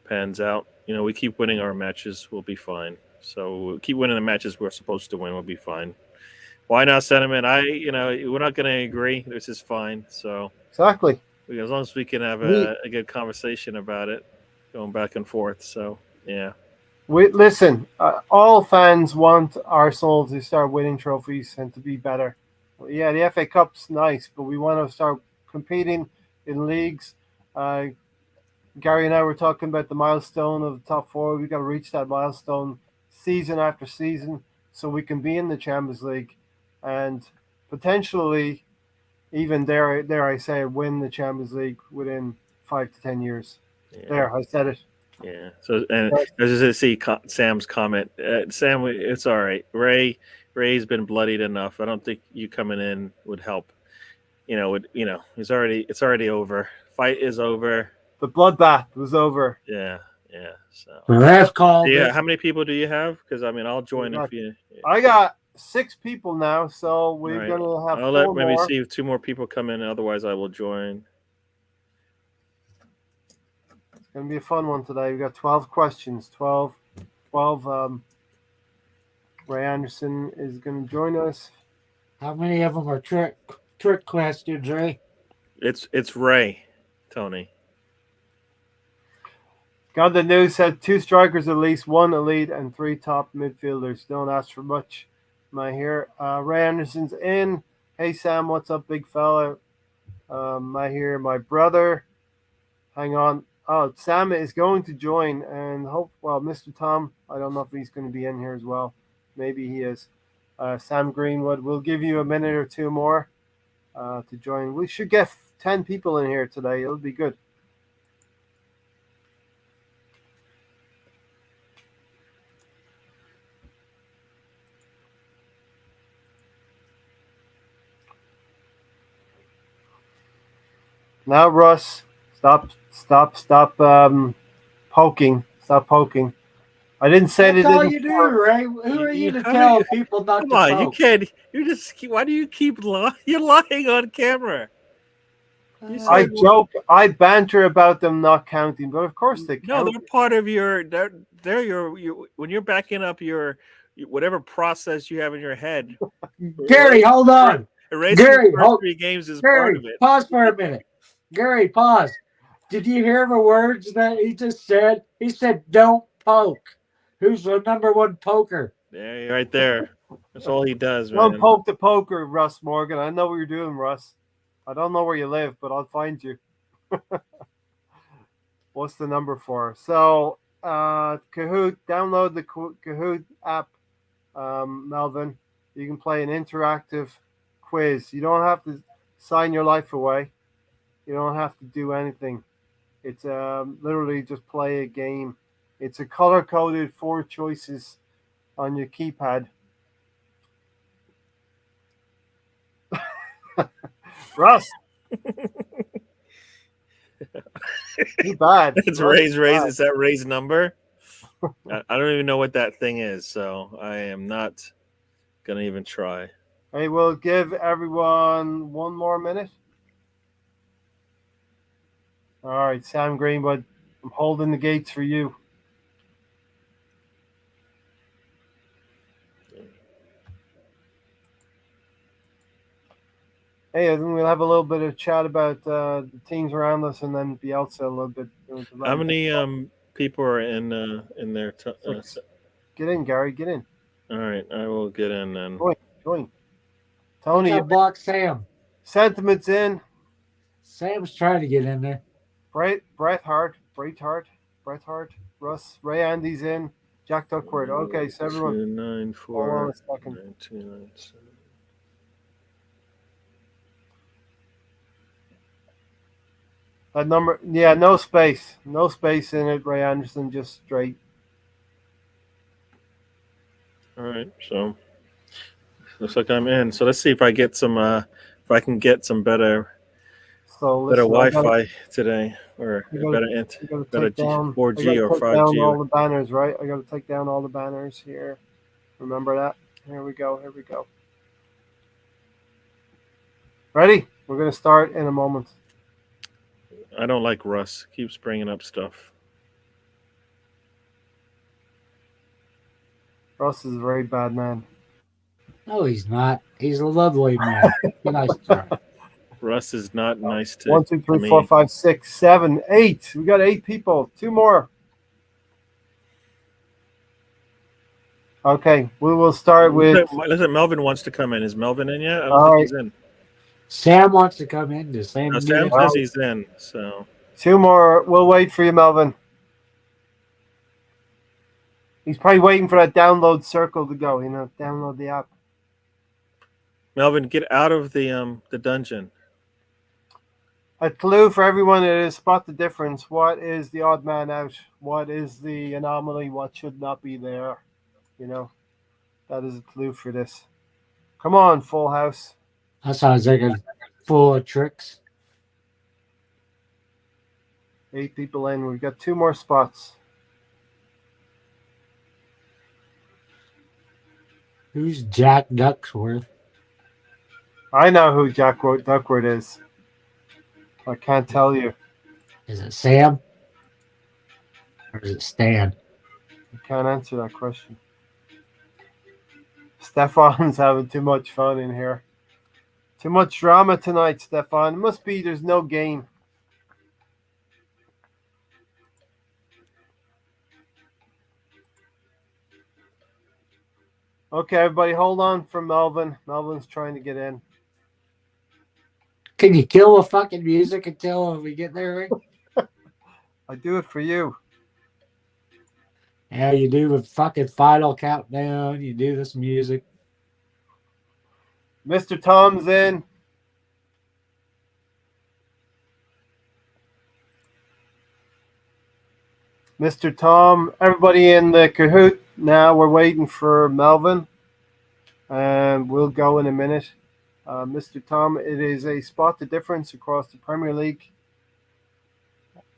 pans out. You know, we keep winning our matches, we'll be fine. So we'll keep winning the matches we're supposed to win, we'll be fine. Why not sentiment? We're not going to agree. This is fine. So Exactly. as long as we can have We a good conversation about it, going back and forth. So yeah, listen. All fans want Arsenal to start winning trophies and to be better. Yeah, the FA Cup's nice, but we want to start competing in leagues. Uh, Gary and I were talking about the milestone of the top 4. We've got to reach that milestone season after season so we can be in the Champions League and potentially even dare I say win the Champions League within 5 to 10 years. yeah. There, I said it. Yeah. So and I was just see Sam's comment. Sam, it's all right. Ray's been bloodied enough. I don't think you coming in would help. It's already over. Fight is over. The bloodbath was over. Yeah. Yeah. So The ref called yeah. it. How many people do you have? Because I mean, I'll join if you. I got 6 people now, so we're Right. gonna have I'll 4 let maybe more. see if 2 more people come in. Otherwise, I will join. It's gonna be a fun one today. We got 12 questions. 12. Ray Anderson is gonna join us. How many of them are trick questions, Ray? It's Ray, Tony. Got the news said 2 strikers at least, 1 elite, and 3 top midfielders. Don't ask for much. Am I here? Ray Anderson's in. Hey Sam, what's up, big fella? I hear my brother. Hang on. Oh, Sam is going to join, and Mr. Tom, I don't know if he's going to be in here as well. Maybe he is. Sam Greenwood, we'll give you a minute or 2 more to join. We should get 10 people in here today. It'll be good. Now, Russ, stop poking. Stop poking. I didn't say That's that. all you do, Ray. Who are you to tell people not Come to on, poke? you can't. You just. Why do you keep lying? You're lying on camera. I joke. I banter about them not counting, but of course they count. No, they're part of your. They're your. When you're backing up your whatever process you have in your head. Gary, hold on. Erasing Gary, the first 3 games is part of it. Pause for a minute. Gary, pause. Did you hear the words that he just said? He said, "Don't poke." Who's the number 1 poker? Yeah, right there. That's all he does, man. Don't poke the poker, Russ Morgan. I know what you're doing, Russ. I don't know where you live, but I'll find you. What's the number for? So, Kahoot, download the Kahoot app, Melvin. You can play an interactive quiz. You don't have to sign your life away. You don't have to do anything. It's literally just play a game. It's a color-coded 4 choices on your keypad. Russ. Too bad. It's Ray's. Is that Ray's number? I don't even know what that thing is, so I am not gonna even try. Hey, we'll give everyone 1 more minute. All right, Sam Greenwood, I'm holding the gates for you. Hey, I think we'll have a little bit of chat about the teams around us, and then Bielsa a little bit. How many people are in there? Get in, Gary. Get in. All right, I will get in then. Join. Tony, block Sam. Sentiments in. Sam's trying to get in there. Bret Hart, Russ, Ray Andy's in. Jack Duckworth. Okay, so everyone. 294. Hold on a second. 9297. That number, yeah, no space in it. Ray Anderson, just straight. All right, so Looks like I'm in. So let's see if I get some. If I can get some better So better listen, I Wi-Fi today, or gotta better better take down. I 4G gotta or take down 5G. all the banners, right? I gotta take down all the banners here. Remember that? Here we go. Here we go. Ready? We're gonna start in a moment. I don't like Russ. Keeps bringing up stuff. Russ is a very bad man. No, he's not. He's a lovely man. Be nice to him. Russ is not nice to 1, 2, 3, me. 4, 5, 6, 7, 8. We got 8 people. 2 more. Okay, we will start with. Listen, Melvin wants to come in. Is Melvin in yet? I don't All think right. he's in. Sam wants to come in. Does Sam No, get Sam in? says he's in. So 2 more. We'll wait for you, Melvin. He's probably waiting for that download circle to go. Download the app. Melvin, get out of the dungeon. A clue for everyone is spot the difference. What is the odd man out? What is the anomaly? What should not be there? That is a clue for this. Come on, Full House. That sounds like a full of tricks. 8 people in. We've got 2 more spots. Who's Jack Ducksworth? I know who Jack Duckworth is. I can't tell you. Is it Sam? Or is it Stan? I can't answer that question. Stefan's having too much fun in here. Too much drama tonight, Stefan. It must be there's no game. Okay, everybody, hold on for Melvin. Melvin's trying to get in. Can you kill the fucking music until we get there? I do it for you. Yeah, you do the fucking final countdown. You do this music. Mr. Tom's in. Mr. Tom, everybody in the Kahoot. Now we're waiting for Melvin. And we'll go in a minute. Mr. Tom, it is a spot the difference across the Premier League.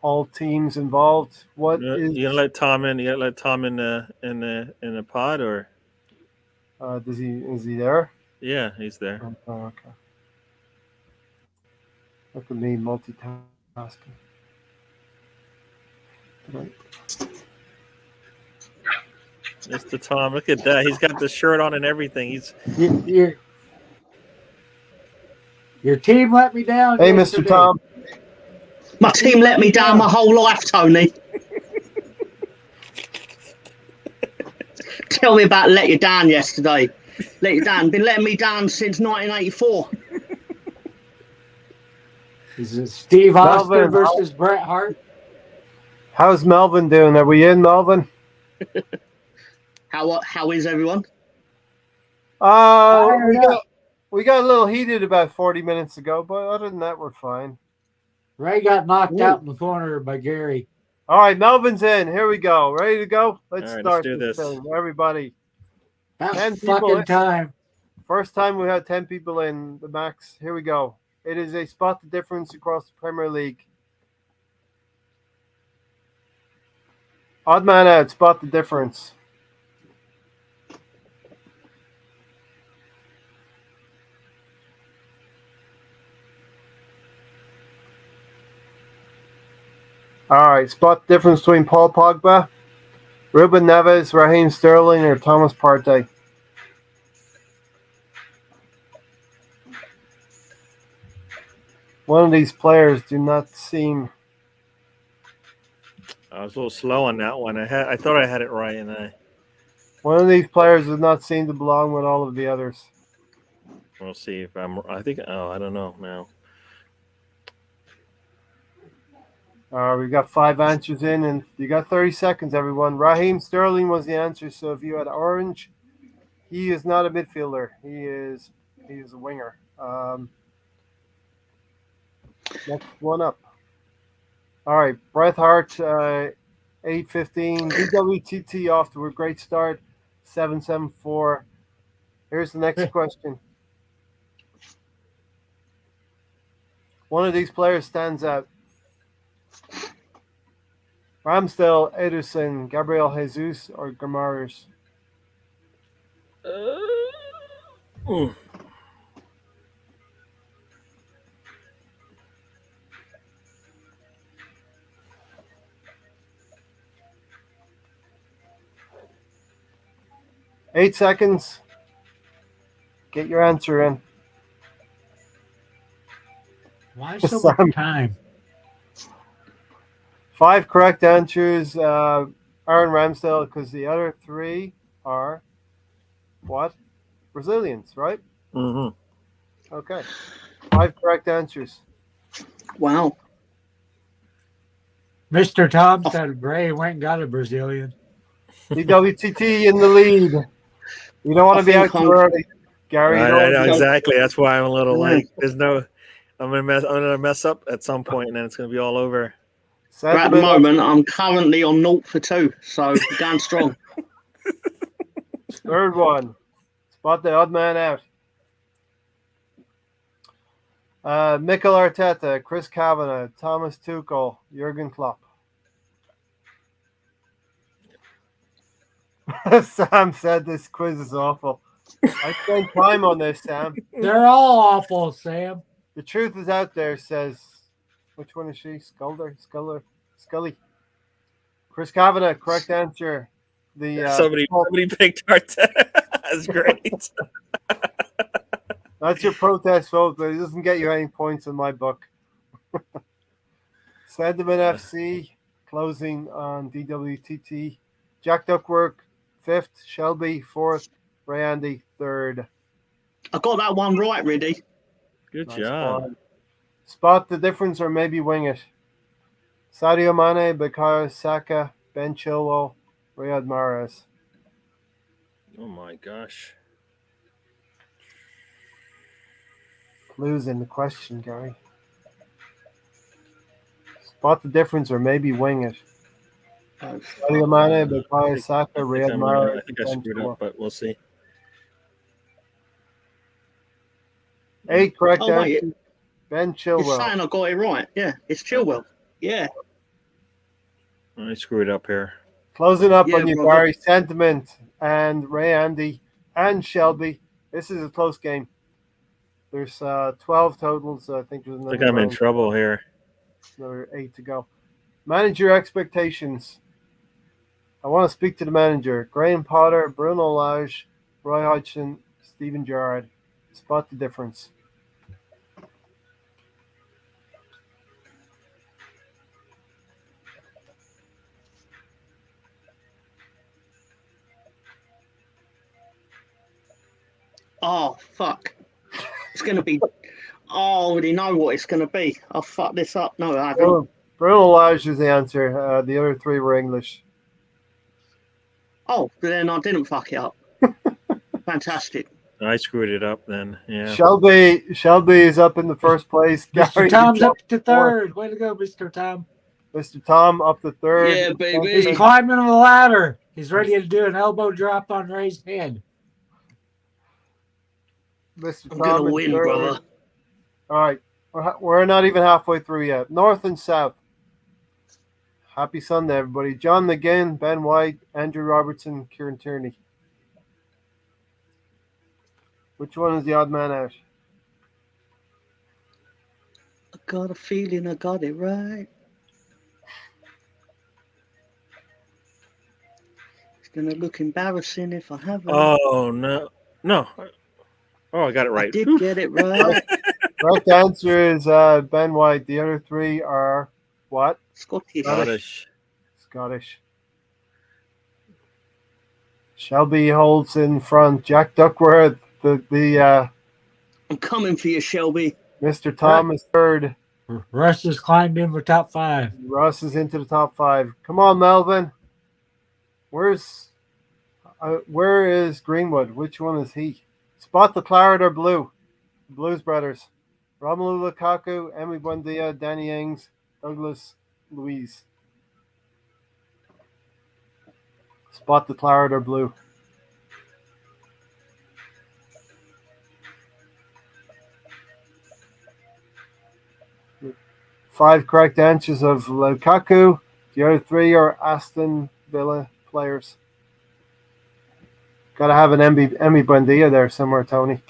All teams involved. You gonna let Tom in? You gonna let Tom in the pod, or is he there? Yeah, he's there. Oh, okay. Look at me multitasking. Right. Mr. Tom, look at that. He's got the shirt on and everything. Your team let me down. Hey, yesterday. Mr. Tom. My team let me down my whole life, Tony. Tell me about let you down yesterday. Let you down. Been letting me down since 1984. Is it Steve Austin Melvin, versus Bret Hart? How's Melvin doing? Are we in, Melvin? How is everyone? We got a little heated about 40 minutes ago, but other than that, we're fine. Ray got knocked out in the corner by Gary. All right, Melvin's in. Here we go. Ready to go? Let's start. Let's do this. Thing. Everybody. About 10 people fucking in. time. First time we had 10 people in the max. Here we go. It is a spot the difference across the Premier League. Odd man out. Spot the difference. All right, spot the difference between Paul Pogba, Ruben Neves, Raheem Sterling, or Thomas Partey. One of these players do not seem. I was a little slow on that one. I thought I had it right, and One of these players does not seem to belong with all of the others. We'll see if I'm. I think. Oh, I don't know now. We've got 5 answers in, and you got 30 seconds, everyone. Raheem Sterling was the answer, so if you had orange, he is not a midfielder. He is a winger. Next one up. All right, Bret Hart, 8:15. DWTT off to a great start, 774. Here's the next question. One of these players stands out. Ramsdale, Ederson, Gabriel Jesus, or Guimaraes? Mm. Eight seconds. Get your answer in. Why so much time? 5 correct answers. Aaron Ramsdale, because the other 3 are what? Brazilians, right? Mm-hmm. Okay. 5 correct answers. Wow. Mr. Tom said Ray went and got a Brazilian. DWTT in the lead. You don't want to be out too early, Gary. I know So- exactly. That's why I'm a little Yeah. like. There's no. I'm gonna mess up at some point, and then it's gonna be all over. But at the moment, I'm currently on 0 for 2, so going strong. Third one. Spot the odd man out. Mikel Arteta, Chris Kavanagh, Thomas Tuchel, Jurgen Klopp. Sam said this quiz is awful. I spent time on this, Sam. They're all awful, Sam. The truth is out there, says, which one is she? Scully. Chris Kavanagh, correct answer. Somebody picked Arteta. That's great. That's your protest vote, but it doesn't get you any points in my book. Sentiment FC closing on DWTT. Jack Duckworth 5th, Shelby 4th, Ray Andy 3rd. I got that one right, Riddy. Good Nice job. one. Spot the difference or maybe wing it. Sadio Mane, Bukayo Saka, Ben Chilwell, Riyad Mahrez. Oh my gosh. Clues in the question, Gary. Spot the difference or maybe wing it. Sadio Mane, Bukayo Saka, Riyad Mahrez. I think I screwed up, but we'll see. 8 correct Oh, wait. answers. Ben You're Chilwell. saying I got it right. Yeah, it's Chilwell. Yeah. I screwed up here. Closing up Yeah, on you, brother. Barry. Sentiment and Ray Andy and Shelby. This is a close game. There's 12 totals. I think there's I another, think I'm in trouble here. another 8 to go. Manage your expectations. I want to speak to the manager. Graham Potter, Bruno Lage, Roy Hodgson, Stephen Gerrard. Spot the difference. Oh, fuck. It's going to be... Oh, I already know what it's going to be. I'll fuck this up. No, I haven't. Bruno Lage is the answer. The other 3 were English. Oh, then I didn't fuck it up. Fantastic. I screwed it up then. Yeah. Shelby is up in the first place. Mr. Gary, Tom's you're up to 3rd. Way to go, Mr. Tom. Mr. Tom up to 3rd. Yeah, baby. He's climbing the ladder. He's ready to do an elbow drop on Ray's head. Mr. I'm Tom going to in win, 3rd. brother. All right. We're not even halfway through yet. North and South. Happy Sunday, everybody. John McGinn, Ben White, Andrew Robertson, Kieran Tierney. Which one is the odd man out? I got a feeling I got it right. It's going to look embarrassing if I haven't. Oh no. Oh, I got it right. I did get it right. Correct answer is Ben White. The other 3 are what? Scottish. Scottish. Shelby holds in front. Jack Duckworth, the I'm coming for you, Shelby. Mr. Tom is 3rd. Russ has climbed in for top 5. Russ is into the top 5. Come on, Melvin. Where is Greenwood? Which one is he? Spot the claret or blue. Blues Brothers. Romelu Lukaku, Emi Buendia, Danny Ings, Douglas Luiz. Spot the claret or blue. 5 correct answers of Lukaku. The other 3 are Aston Villa players. Got to have an Emmy Buendia there somewhere, Tony.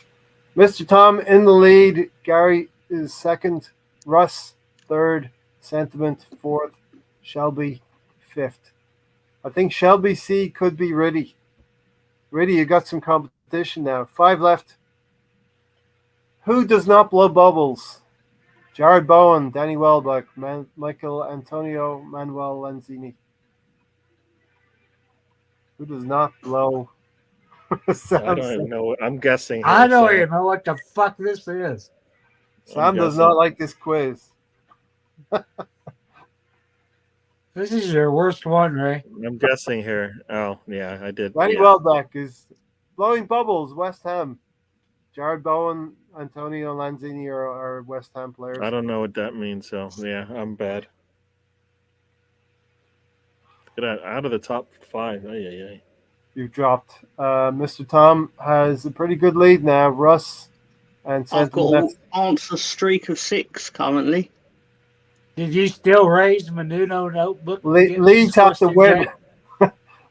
Mr. Tom in the lead. Gary is second. Russ third. Sentiment fourth. Shelby fifth. I think Shelby C could be Riddy. Riddy, you got some competition now. 5 left. Who does not blow bubbles? Jared Bowen, Danny Welbeck, Michael Antonio, Manuel Lanzini. Who does not blow? I don't even know. I'm guessing. I don't so. even know what the fuck this is. Sam does not like this quiz. This is your worst one, Ray. I'm guessing here. Oh, yeah, I did. Danny yeah. Welbeck is blowing bubbles, West Ham. Jared Bowen, Antonio Lanzini are West Ham players. I don't know what that means, so yeah, I'm bad. Get out of the top 5. Ay. You've dropped. Mr. Tom has a pretty good lead now. Russ and I've got Sentiment. an answer streak of 6 currently. Did you still raise Menudo notebook? Leeds have to win.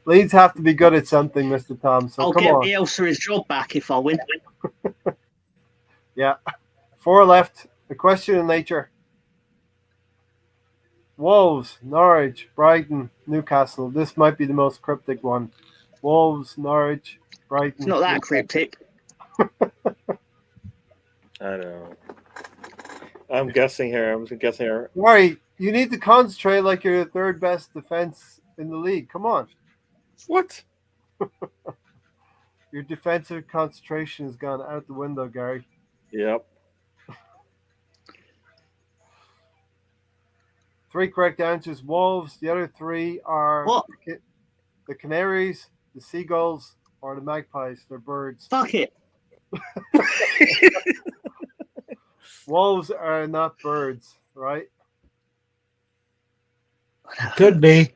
Leeds have to be good at something, Mr. Tom. So I'll come get on. Bielsa his job back if I win. Yeah. 4 left. A question in nature. Wolves, Norwich, Brighton, Newcastle. This might be the most cryptic one. Wolves, Norwich, Brighton. It's not that cryptic. I don't know. I'm guessing here. Murray, you need to concentrate like you're the 3rd best defense in the league. Come on. What? Your defensive concentration has gone out the window, Gary. Yep. 3 correct answers. Wolves. The other 3 are What? The Canaries, the Seagulls, or the Magpies. They're birds. Fuck it. Wolves are not birds, right? Could be.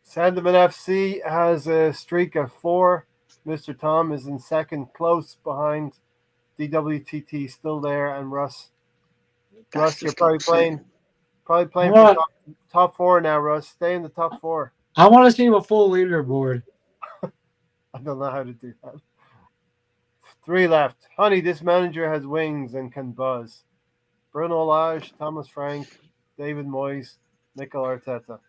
Sandman FC has a streak of 4. Mr. Tom is in second, close behind. DWTT still there, and Russ. Russ, you're probably playing for top 4 now, Russ. Stay in the top 4. I want to see a full leaderboard. I don't know how to do that. 3 left. Honey, this manager has wings and can buzz. Bruno Lage, Thomas Frank, David Moyes, Mikel Arteta.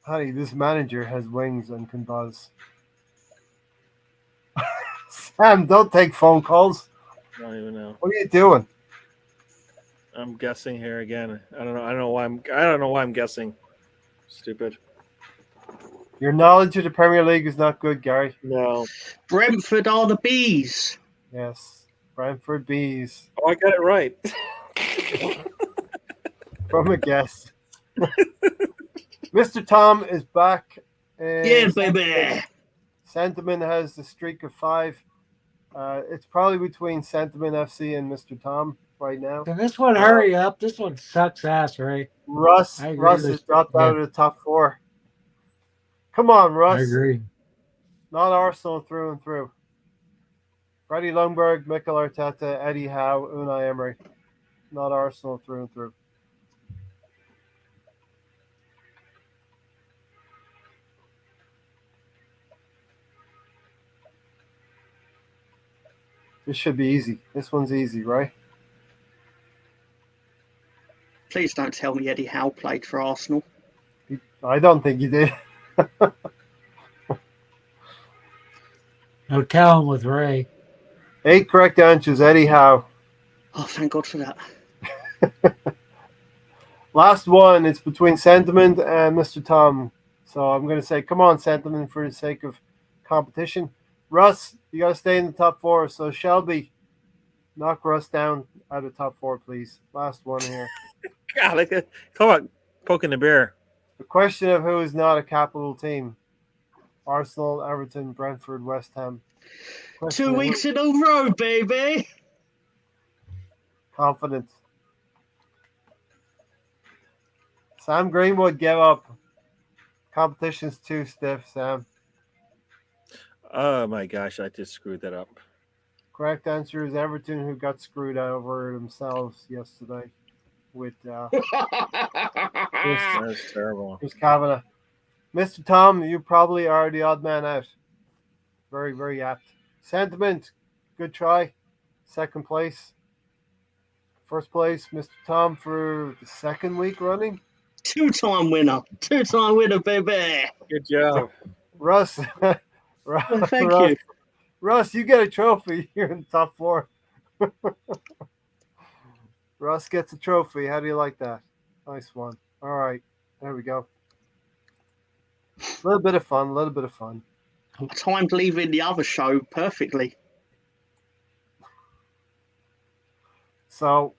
Honey, this manager has wings and can buzz. Sam, don't take phone calls. I don't even know. What are you doing? I'm guessing here again. I don't know why I'm guessing. Stupid. Your knowledge of the Premier League is not good, Gary. No. Brentford are the bees. Yes. Brentford Bees. Oh, I got it right. From a guess. Mr. Tom is back. Yeah, baby. Sentiment has the streak of 5. It's probably between Sentiment FC and Mr. Tom right now. Can this one hurry up? This one sucks ass, Ray. Russ has dropped out of the top 4. Come on, Russ. I agree. Not Arsenal through and through. Freddie Lundberg, Mikel Arteta, Eddie Howe, Unai Emery. Not Arsenal through and through. This should be easy. This one's easy, right? Please don't tell me Eddie Howe played for Arsenal. I don't think he did. No telling with Ray. 8 correct answers, Eddie Howe. Oh, thank God for that. Last one, it's between Sentiment and Mr. Tom. So I'm going to say, come on, Sentiment, for the sake of competition. Russ, you got to stay in the top 4. So Shelby, knock Russ down out of top 4, please. Last one here. God, come on, poking the bear. The question of who is not a capital team. Arsenal, Everton, Brentford, West Ham. Question 2 weeks in a row, baby. Confident. Sam Greenwood gave up. Competition's too stiff, Sam. Oh my gosh, I just screwed that up. Correct answer is Everton, who got screwed over themselves yesterday with That's terrible. Chris Kavanagh. Mr. Tom, you probably are the odd man out. Very, very apt. Sentiment, good try. Second place. First place, Mr. Tom, for the second week running. Two-time winner, baby. Good job. Russ, Well, thank Russ, you. Russ, you get a trophy. You're in the top 4. Russ gets a trophy. How do you like that? Nice one. All right, there we go. A little bit of fun. Timed leaving the other show perfectly. So,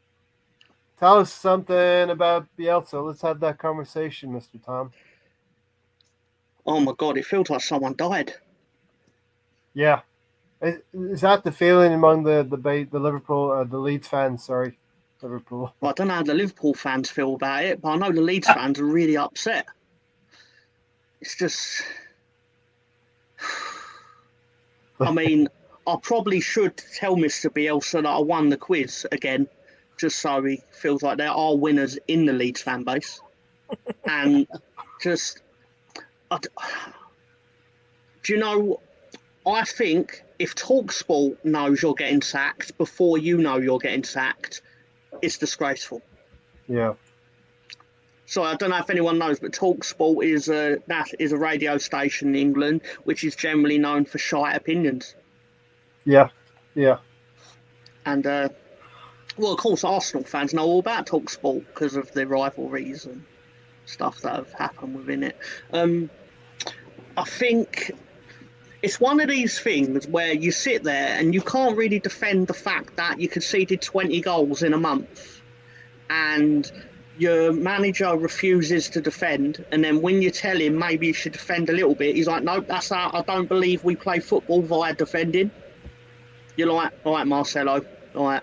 tell us something about Bielsa. Let's have that conversation, Mr. Tom. Oh my God, it feels like someone died. Yeah. Is that the feeling among the Liverpool, the Leeds fans? Sorry, Liverpool. Well, I don't know how the Liverpool fans feel about it, but I know the Leeds fans are really upset. It's just... I mean, I probably should tell Mr. Bielsa that I won the quiz again, just so he feels like there are winners in the Leeds fan base. And just... do you know, I think if TalkSport knows you're getting sacked before you know you're getting sacked, it's disgraceful. Yeah. So I don't know if anyone knows, but TalkSport is a radio station in England which is generally known for shite opinions. Yeah. And well, of course, Arsenal fans know all about TalkSport because of the rivalries and stuff that have happened within it. I think it's one of these things where you sit there and you can't really defend the fact that you conceded 20 goals in a month and your manager refuses to defend, and then when you tell him maybe you should defend a little bit, he's like, nope, that's how I don't believe we play football via defending. You're like, all right, Marcelo, all right.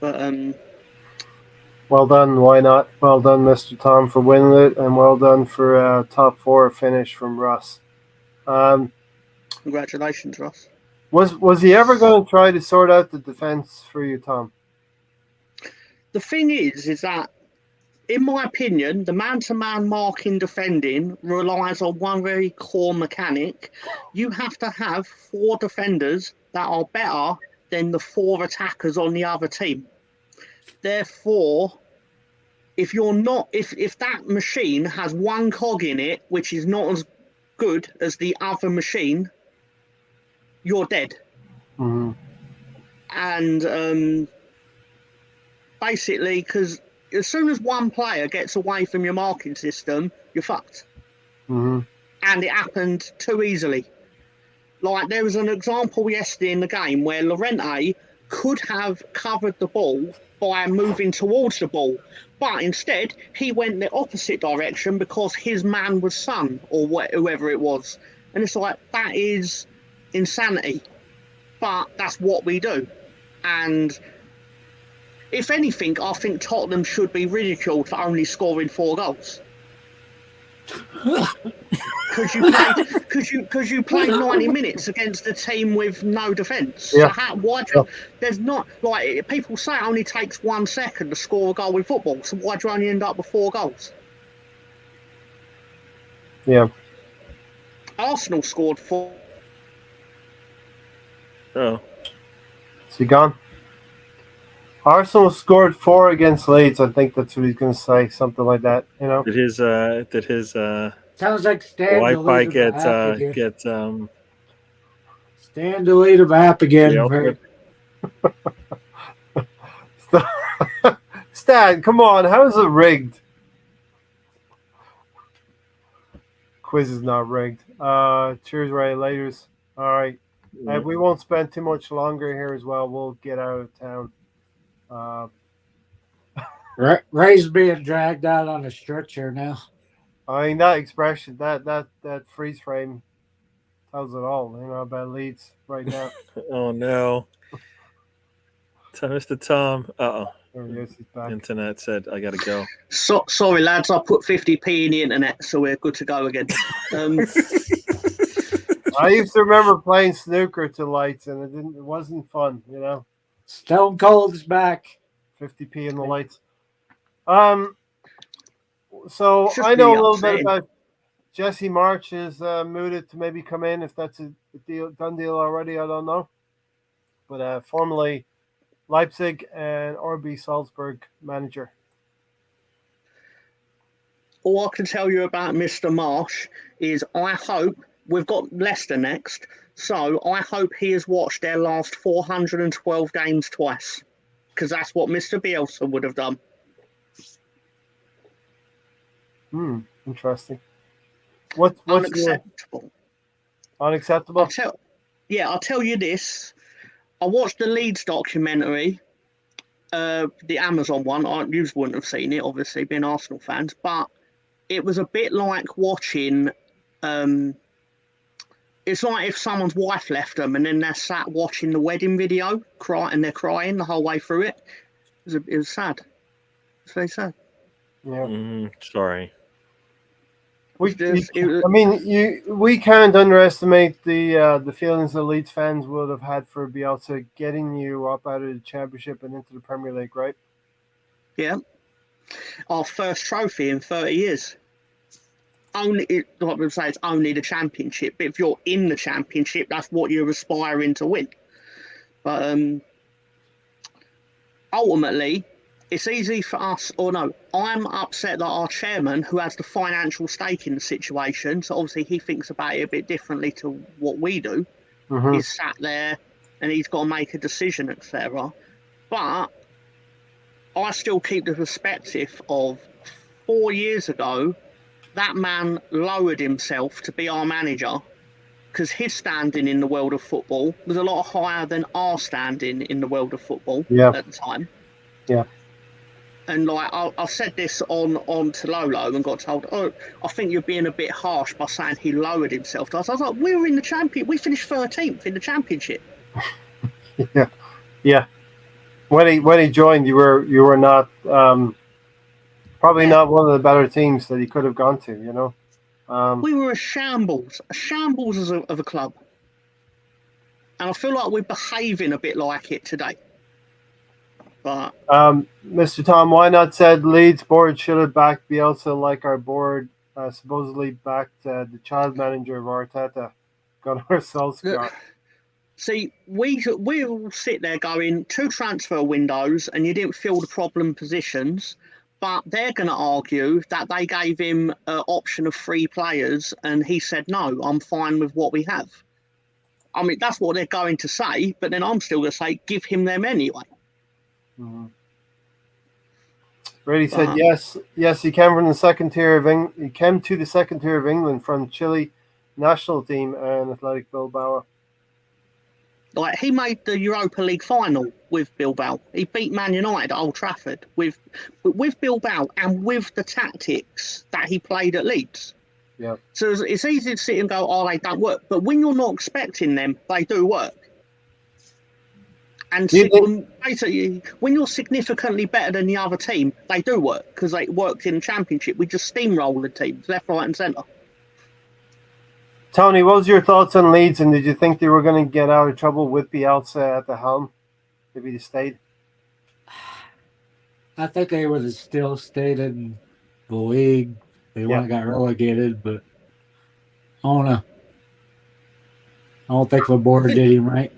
But well done. Why not? Well done, Mr. Tom, for winning it, and well done for a top 4 finish from Russ. congratulations, Ross. Was he ever going to try to sort out the defense for you, Tom? The thing is that, in my opinion, the man-to-man marking defending relies on one very core mechanic. You have to have 4 defenders that are better than the 4 attackers on the other team. Therefore, if that machine has one cog in it, which is not as good as the other machine, you're dead. Mm-hmm. And basically, because as soon as one player gets away from your marking system, you're fucked. Mm-hmm. And it happened too easily. Like, there was an example yesterday in the game where Llorente could have covered the ball by moving towards the ball, but instead he went the opposite direction because his man was Son or whoever it was. And it's like, that is insanity. But that's what we do. And if anything, I think Tottenham should be ridiculed for only scoring 4 goals. Because you played 90 minutes against a team with no defence. Yeah. So there's not, like, people say it only takes 1 second to score a goal in football. So why do you only end up with 4 goals? Yeah. Arsenal scored 4. Oh, Is he gone? Arsenal scored 4 against Leeds. I think that's what he's going to say, something like that. You know. did his Sounds like Stan Wi-Fi deleted the app again. get Stan deleted the app again. the ultimate- Stan, come on. How is it rigged? Quiz is not rigged. Cheers, Ray. Laters. All right. We won't spend too much longer here as well. We'll get out of town. Ray's being dragged out on a stretcher now. I mean, that expression, that freeze frame tells it all, you know, about Leeds right now. Oh no. Mr. Tom. There he is, he's back. Internet said I gotta go. Sorry, lads, I put 50p in the internet, so we're good to go again. I used to remember playing snooker to lights, and it wasn't fun, you know. Stone Cold is back. 50p in the lights. So It's just I know really a little bit upsetting. about Jesse March is mooted to maybe come in if that's a done deal already. I don't know, but formerly Leipzig and RB Salzburg manager. All I can tell you about Mr. Marsh is I hope we've got Leicester next, so I hope he has watched their last 412 games twice, because that's what Mr. Bielsa would have done. Interesting. What's Unacceptable. Unacceptable? I'll tell you this. I watched the Leeds documentary, the Amazon one. You wouldn't have seen it, obviously, being Arsenal fans, but it was a bit like watching. It's like if someone's wife left them and then they're sat watching the wedding video, and they're crying the whole way through it. It was sad. It's very sad. Yeah. Sorry. We can't underestimate the feelings the Leeds fans would have had for Bielsa getting you up out of the Championship and into the Premier League, right? Yeah. Our first trophy in 30 years. Like we say, it's only the Championship. But if you're in the Championship, that's what you're aspiring to win. But ultimately, it's easy for us, I'm upset that our chairman, who has the financial stake in the situation, so obviously he thinks about it a bit differently to what we do, is sat there and he's got to make a decision, etc. But I still keep the perspective of 4 years ago, that man lowered himself to be our manager because his standing in the world of football was a lot higher than our standing in the world of football at the time. Yeah. And I've said this on to Lolo and got told, I think you're being a bit harsh by saying he lowered himself. I was like, we were in the champion. We finished 13th in the Championship. Yeah. When he joined, you were not probably not one of the better teams that he could have gone to. You know, we were a shambles of a club, and I feel like we're behaving a bit like it today. But Mr. Tom, why not said Leeds board should have backed Bielsa like our board supposedly backed the child manager of Arteta, Gunnar Solskjaer. See, we all sit there going 2 transfer windows and you didn't fill the problem positions, but they're going to argue that they gave him an option of 3 players and he said, no, I'm fine with what we have. I mean, that's what they're going to say, but then I'm still going to say, give him them anyway. Brady said yes. He came from the second tier of England. He came to the second tier of England from Chile national team and Athletic Bilbao. Like, he made the Europa League final with Bilbao. He beat Man United at Old Trafford with Bilbao and with the tactics that he played at Leeds. Yeah. So it's easy to sit and go, they don't work. But when you're not expecting them, they do work. And basically, when you're significantly better than the other team, they do work because they worked in the Championship. We just steamrolled the teams left, right, and centre. Tony, what was your thoughts on Leeds, and did you think they were going to get out of trouble with Bielsa at the helm if he stayed? I think they would have still stayed in the league. They wouldn't have got relegated, but I don't know. I don't think the board did him right.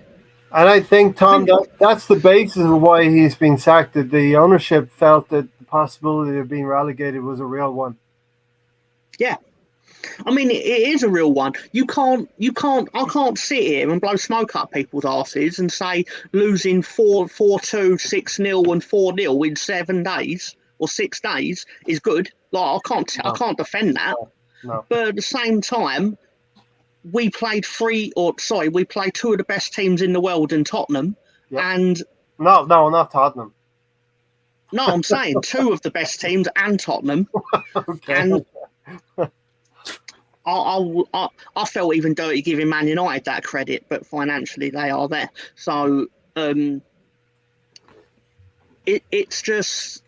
And I think, Tom, that's the basis of why he's been sacked. That the ownership felt that the possibility of being relegated was a real one. Yeah. I mean, it is a real one. I can't sit here and blow smoke up people's asses and say losing 4-2, 6-0 and 4-0 in 7 days or 6 days is good. Like, I can't defend that. No. But at the same time, we played 2 of the best teams in the world in Tottenham. Yep. And no, not Tottenham. No, I'm saying 2 of the best teams and Tottenham. Okay. And I felt even dirty giving Man United that credit, but financially they are there. So it's just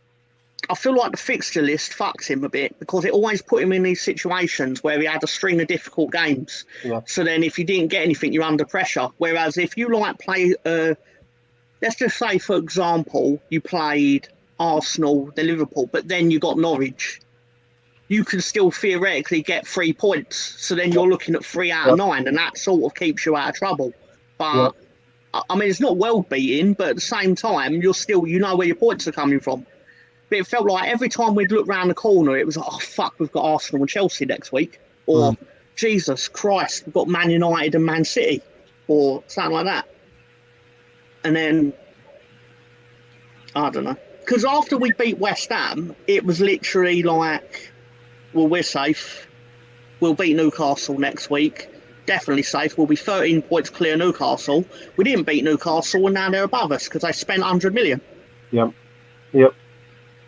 I feel like the fixture list fucked him a bit because it always put him in these situations where he had a string of difficult games. Yeah. So then if you didn't get anything, you're under pressure. Whereas if you like play, let's just say, for example, you played Arsenal, then Liverpool, but then you got Norwich, you can still theoretically get 3 points. So then you're looking at 3 out of 9, and that sort of keeps you out of trouble. But I mean, it's not world beating, but at the same time, you're still, you know where your points are coming from. But it felt like every time we'd look round the corner, it was like, oh, fuck, we've got Arsenal and Chelsea next week. Or, Jesus Christ, we've got Man United and Man City. Or something like that. And then, I don't know. Because after we beat West Ham, it was literally like, well, we're safe. We'll beat Newcastle next week. Definitely safe. We'll be 13 points clear Newcastle. We didn't beat Newcastle, and now they're above us because they spent 100 million. Yep.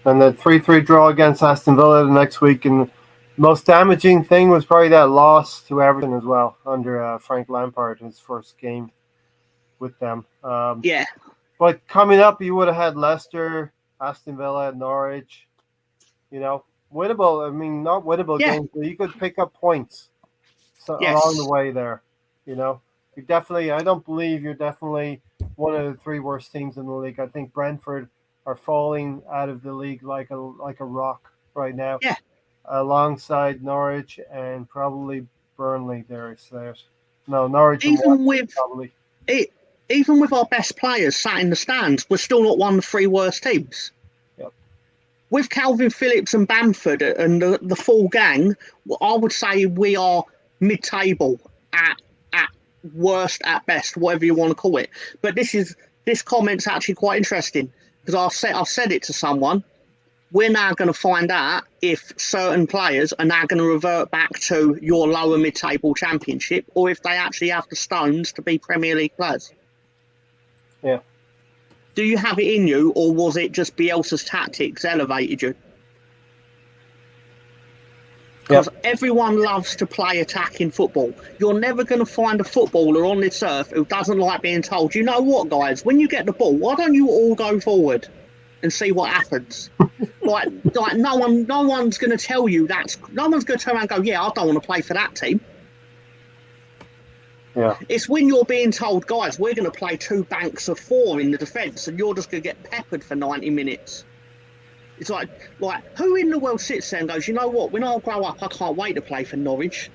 And the 3-3 draw against Aston Villa the next week. And the most damaging thing was probably that loss to Everton as well under Frank Lampard, his first game with them. Yeah. But coming up, you would have had Leicester, Aston Villa, Norwich. You know, winnable. I mean, not winnable games, but you could pick up points along the way there. You know, you definitely. I don't believe you're definitely one of the 3 worst teams in the league. I think Brentford are falling out of the league like a rock right now. Yeah. Alongside Norwich and probably Burnley. No, Norwich. Even Even with our best players sat in the stands, we're still not one of the 3 worst teams. Yep. With Calvin Phillips and Bamford and the full gang, I would say we are mid-table at worst, at best, whatever you want to call it. But this comment's actually quite interesting because I've said it to someone. We're now going to find out if certain players are now going to revert back to your lower mid-table championship or if they actually have the stones to be Premier League players. Yeah. Do you have it in you, or was it just Bielsa's tactics elevated you? Because everyone loves to play attacking football. You're never going to find a footballer on this earth who doesn't like being told, you know what, guys, when you get the ball, why don't you all go forward and see what happens? like no one's going to tell you no one's going to turn around and go, yeah, I don't want to play for that team. Yeah. It's when you're being told, guys, we're going to play 2 banks of 4 in the defence and you're just going to get peppered for 90 minutes. It's like who in the world sits there and goes, you know what, when I grow up, I can't wait to play for Norwich.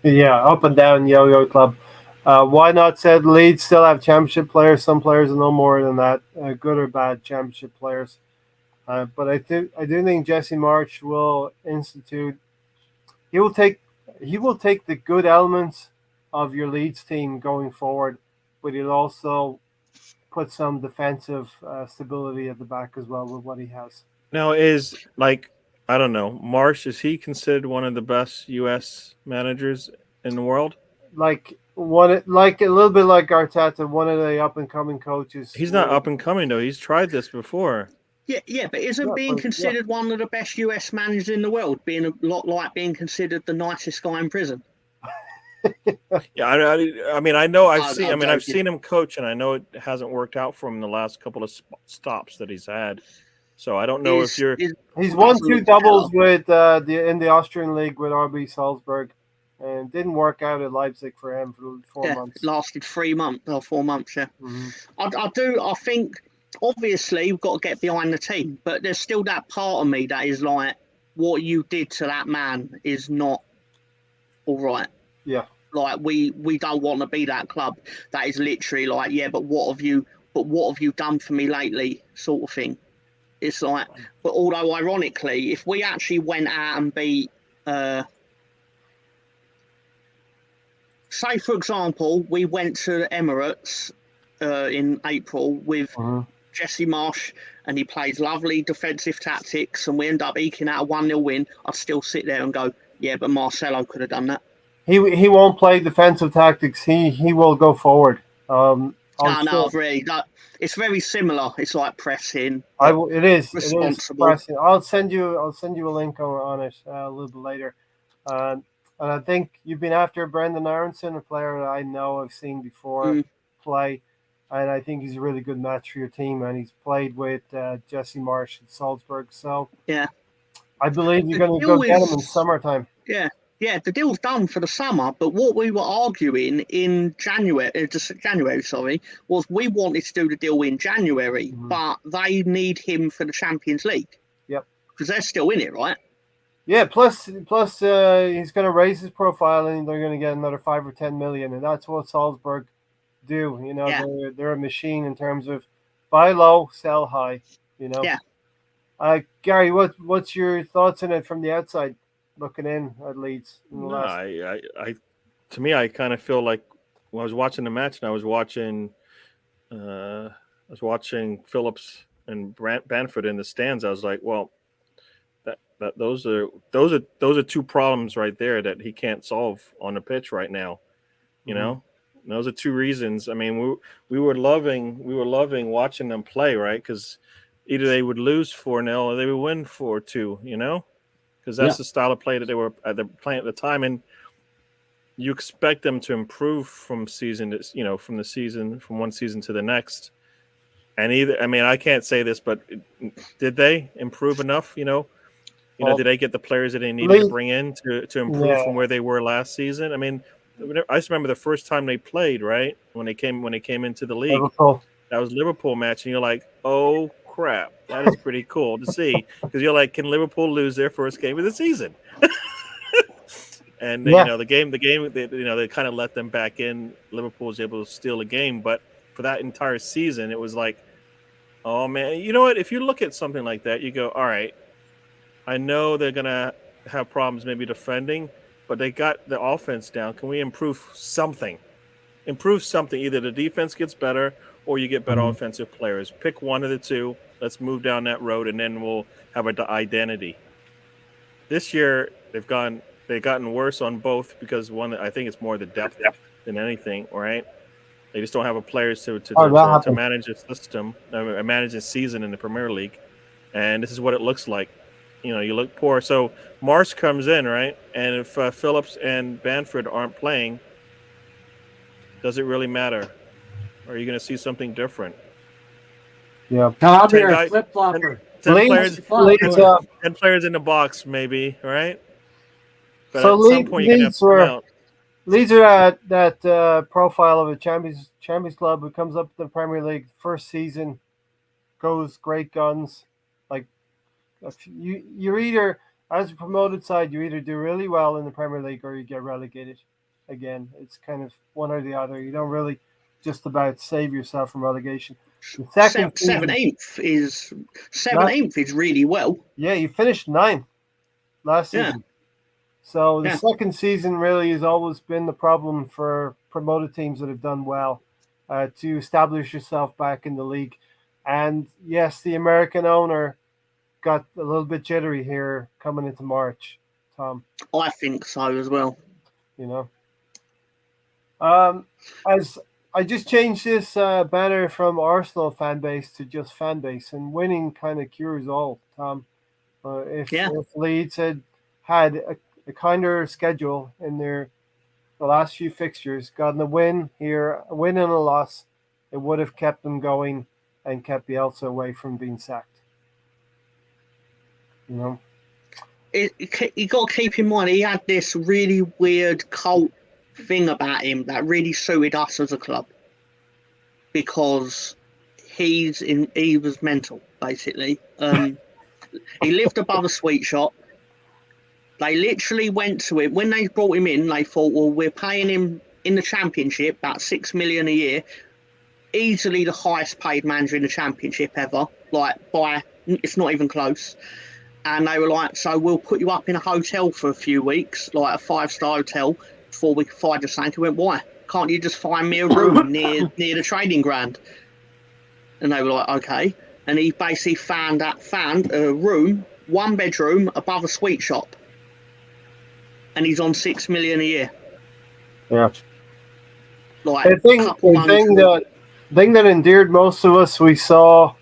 Yeah, up and down yo-yo club. Why not said Leeds still have championship players. Some players are no more than that, good or bad championship players. But I do think Jesse Marsch will institute. He will take the good elements of your Leeds team going forward, but he'll also put some defensive stability at the back as well with what he has. Now, I don't know, Marsch, is he considered one of the best U.S. managers in the world? Like a little bit like Arteta, one of the up and coming coaches. He's not up and coming though. He's tried this before. Yeah, but isn't being considered one of the best US managers in the world being a lot like being considered the nicest guy in prison? Yeah, I mean, I know I've seen him coach, and I know it hasn't worked out for him in the last couple of stops that he's had. So I don't know if you're. He's won 2 doubles with in the Austrian league with RB Salzburg, and didn't work out at Leipzig for him for 4 months. It lasted 3 months or 4 months. Yeah, I think obviously we've got to get behind the team, but there's still that part of me that is like, what you did to that man is not all right. Yeah. Like we don't want to be that club that is literally like, yeah, but what have you done for me lately, sort of thing. It's like, but although ironically, if we actually went out and beat, say for example, we went to the Emirates in April with Jesse Marsch, and he plays lovely defensive tactics, and we end up eking out a 1-0 win, I'd still sit there and go, yeah, but Marcelo could have done that. He won't play defensive tactics. He will go forward. It's very similar. It's like pressing. It is responsible. It is pressing. I'll send you a link on it a little bit later. And I think you've been after Brendan Aronson, a player that I know I've seen before play. and I think he's a really good match for your team. And he's played with Jesse Marsh at Salzburg, so Yeah. I believe you're The going to go deal get him in is- summertime. Yeah, the deal's done for the summer. But what we were arguing in January, was we wanted to do the deal in January, Mhm. but they need him for the Champions League. Yep. Because they're still in it, right? Yeah. Plus, he's going to raise his profile, and they're going to get another 5 or 10 million, and that's what Salzburg do. You know, Yeah. they're a machine in terms of buy low, sell high. You know. Yeah. Gary, what's your thoughts on it from the outside, looking in at Leeds? No, to me, I kind of feel like when I was watching the match, and I was watching Phillips and Bamford in the stands. I was like, well, that those are two problems right there that he can't solve on the pitch right now. You know, and those are two reasons. I mean, we were loving watching them play, right? Because either they would lose 4-0 or they would win 4-2. You know, because that's the style of play that they were playing at the time, and you expect them to improve from one season to the next. And I can't say this, but did they improve enough? Did they get the players that they needed to bring in to improve from where they were last season? I mean, I just remember the first time they played, right? When they came into the league, that was Liverpool match, and you're like, oh crap, that is pretty cool to see, because you're like, can Liverpool lose their first game of the season? And the game, they kind of let them back in. Liverpool was able to steal a game, but for that entire season, it was like, oh man, you know what? If you look at something like that, you go, all right, I know they're gonna have problems maybe defending, but they got the offense down. Can we improve something? Either the defense gets better or you get better offensive players. Pick one of the two. Let's move down that road, and then we'll have an identity. This year, they've gotten worse on both, because one, I think it's more the depth than anything, right? They just don't have a players to manage a system, manage a season in the Premier League, and this is what it looks like. You look poor. So Marsh comes in, right? And if Phillips and Bamford aren't playing, does it really matter? Or are you going to see something different? Yeah. Tom, you're a flip flopper. 10 players in the box, maybe, right? But so at some point, you're going to have to come out. Leeds are at that profile of a champions club who comes up to the Premier League first season, goes great guns. Like, you're either, as a promoted side, you either do really well in the Premier League or you get relegated. Again, it's kind of one or the other. You don't really just about save yourself from relegation. The second Seventh is really well. Yeah, you finished 9th last season. So the second season really has always been the problem for promoted teams that have done well, to establish yourself back in the league. And yes, the American owner got a little bit jittery here coming into March, Tom. I think so as well. As I just changed this banner from Arsenal fan base to just fan base, and winning kind of cures all, Tom. If Leeds had a kinder schedule in the last few fixtures, gotten a win here, a win and a loss, it would have kept them going and kept Bielsa away from being sacked. You got to keep in mind, he had this really weird cult thing about him that really suited us as a club, because he was mental, basically. He lived above a sweet shop. They literally went to him when they brought him in. They thought, well, we're paying him in the Championship about $6 million a year, easily the highest paid manager in the Championship ever. It's not even close. And they were like, so we'll put you up in a hotel for a few weeks, like a 5-star hotel, before we can find the same. He went, why? Can't you just find me a room near the training ground? And they were like, okay. And he basically found a room, 1 bedroom above a sweet shop. And he's on $6 million a year. Yeah. The thing that endeared most of us, we saw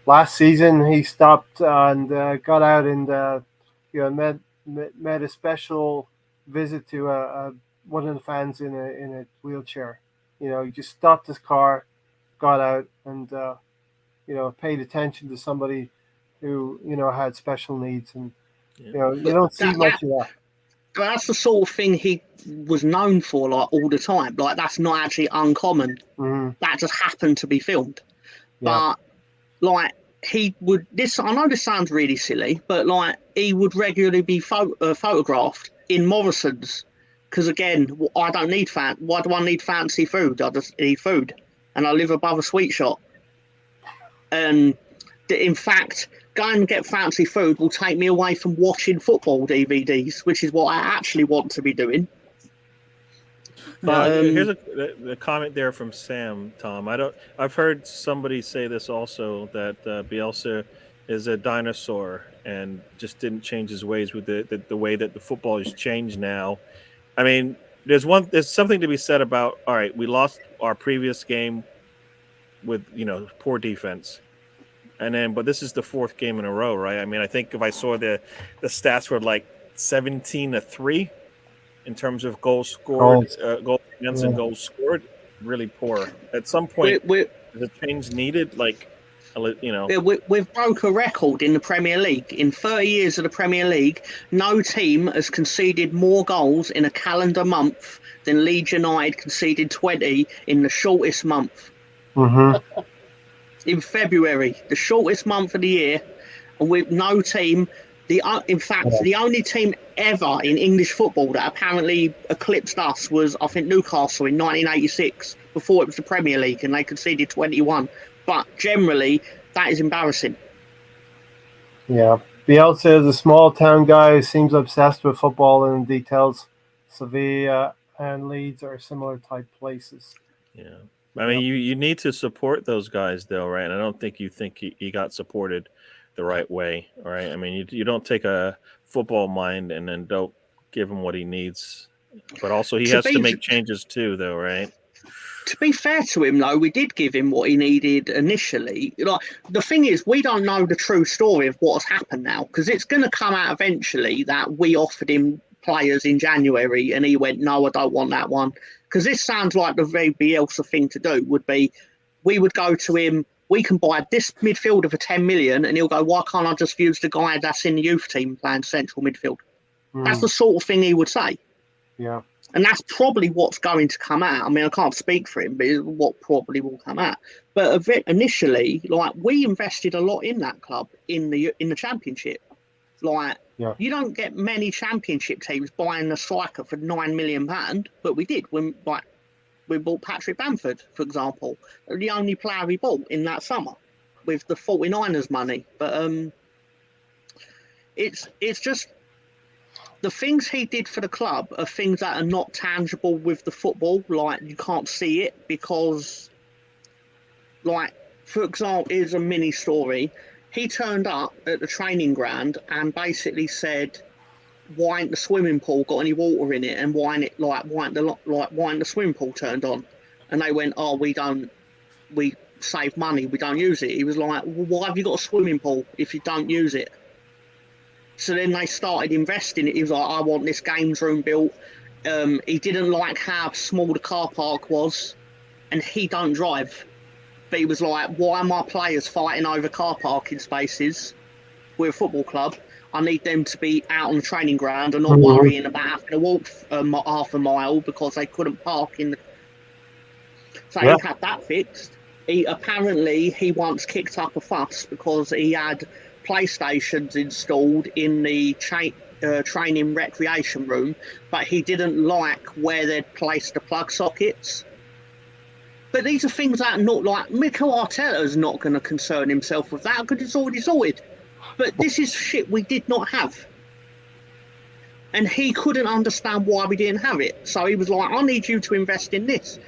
last season. He stopped and got out and made a special visit to one of the fans in a wheelchair. He just stopped his car, got out and paid attention to somebody who had special needs, and you don't see much of that. But that's the sort of thing he was known for, like all the time. Like that's not actually uncommon. Mm-hmm. That just happened to be filmed. Yeah. But like he would. I know this sounds really silly, but like he would regularly be photographed in Morrison's. Because again, I don't need why do I need fancy food? I just eat food, and I live above a sweet shop. And in fact, going and get fancy food will take me away from watching football DVDs, which is what I actually want to be doing. But here's a comment there from Sam. Tom, I've heard somebody say this also, that Bielsa is a dinosaur and just didn't change his ways with the way that the football has changed now. I mean, there's something to be said about, all right, we lost our previous game with, poor defense. But this is the fourth game in a row, right? I mean, I think if I saw the stats were like 17-3 in terms of goals scored, goals against and goals scored, really poor. At some point, is a change needed? Like, We've broke a record in the Premier League. In 30 years of the Premier League, no team has conceded more goals in a calendar month than Leeds United conceded 20 in the shortest month. Mm-hmm. In February, the shortest month of the year, and with no team. The only team ever in English football that apparently eclipsed us was, I think, Newcastle in 1986, before it was the Premier League, and they conceded 21. But generally, that is embarrassing. Yeah. Bielsa is a small town guy who seems obsessed with football and details. Sevilla and Leeds are similar type places. Yeah. I mean, you need to support those guys, though, right? And I don't think he got supported the right way, right? I mean, you don't take a football mind and then don't give him what he needs. But also he has to make changes too, though, right? To be fair to him, though, we did give him what he needed initially. Like, the thing is, we don't know the true story of what has happened now, because it's going to come out eventually that we offered him players in January and he went, no, I don't want that one. Because this sounds like the very Bielsa thing to do would be, we would go to him, we can buy this midfielder for 10 million, and he'll go, why can't I just use the guy that's in the youth team playing central midfield? That's the sort of thing he would say. Yeah. And that's probably what's going to come out. I mean, I can't speak for him, but it's what probably will come out. But initially, like, we invested a lot in that club in the Championship. Like, you don't get many Championship teams buying a striker for £9 million, but we did. When we bought Patrick Bamford, for example, the only player we bought in that summer with the 49ers money. But it's just. The things he did for the club are things that are not tangible with the football. Like, you can't see it because, like, for example, here's a mini story. He turned up at the training ground and basically said, why ain't the swimming pool got any water in it? And why ain't the swimming pool turned on? And they went, oh, we save money, we don't use it. He was like, well, why have you got a swimming pool if you don't use it? So then they started investing. He was like, I want this games room built. He didn't like how small the car park was, and he don't drive. But he was like, why are my players fighting over car parking spaces? We're a football club. I need them to be out on the training ground and not worrying about having to walk half a mile because they couldn't park in the... So he had that fixed. He once kicked up a fuss because he had PlayStations installed in the training recreation room, but he didn't like where they'd placed the plug sockets. But these are things that are not like... Mikel Arteta is not going to concern himself with that because it's already sorted. But this is shit we did not have. And he couldn't understand why we didn't have it. So he was like, I need you to invest in this.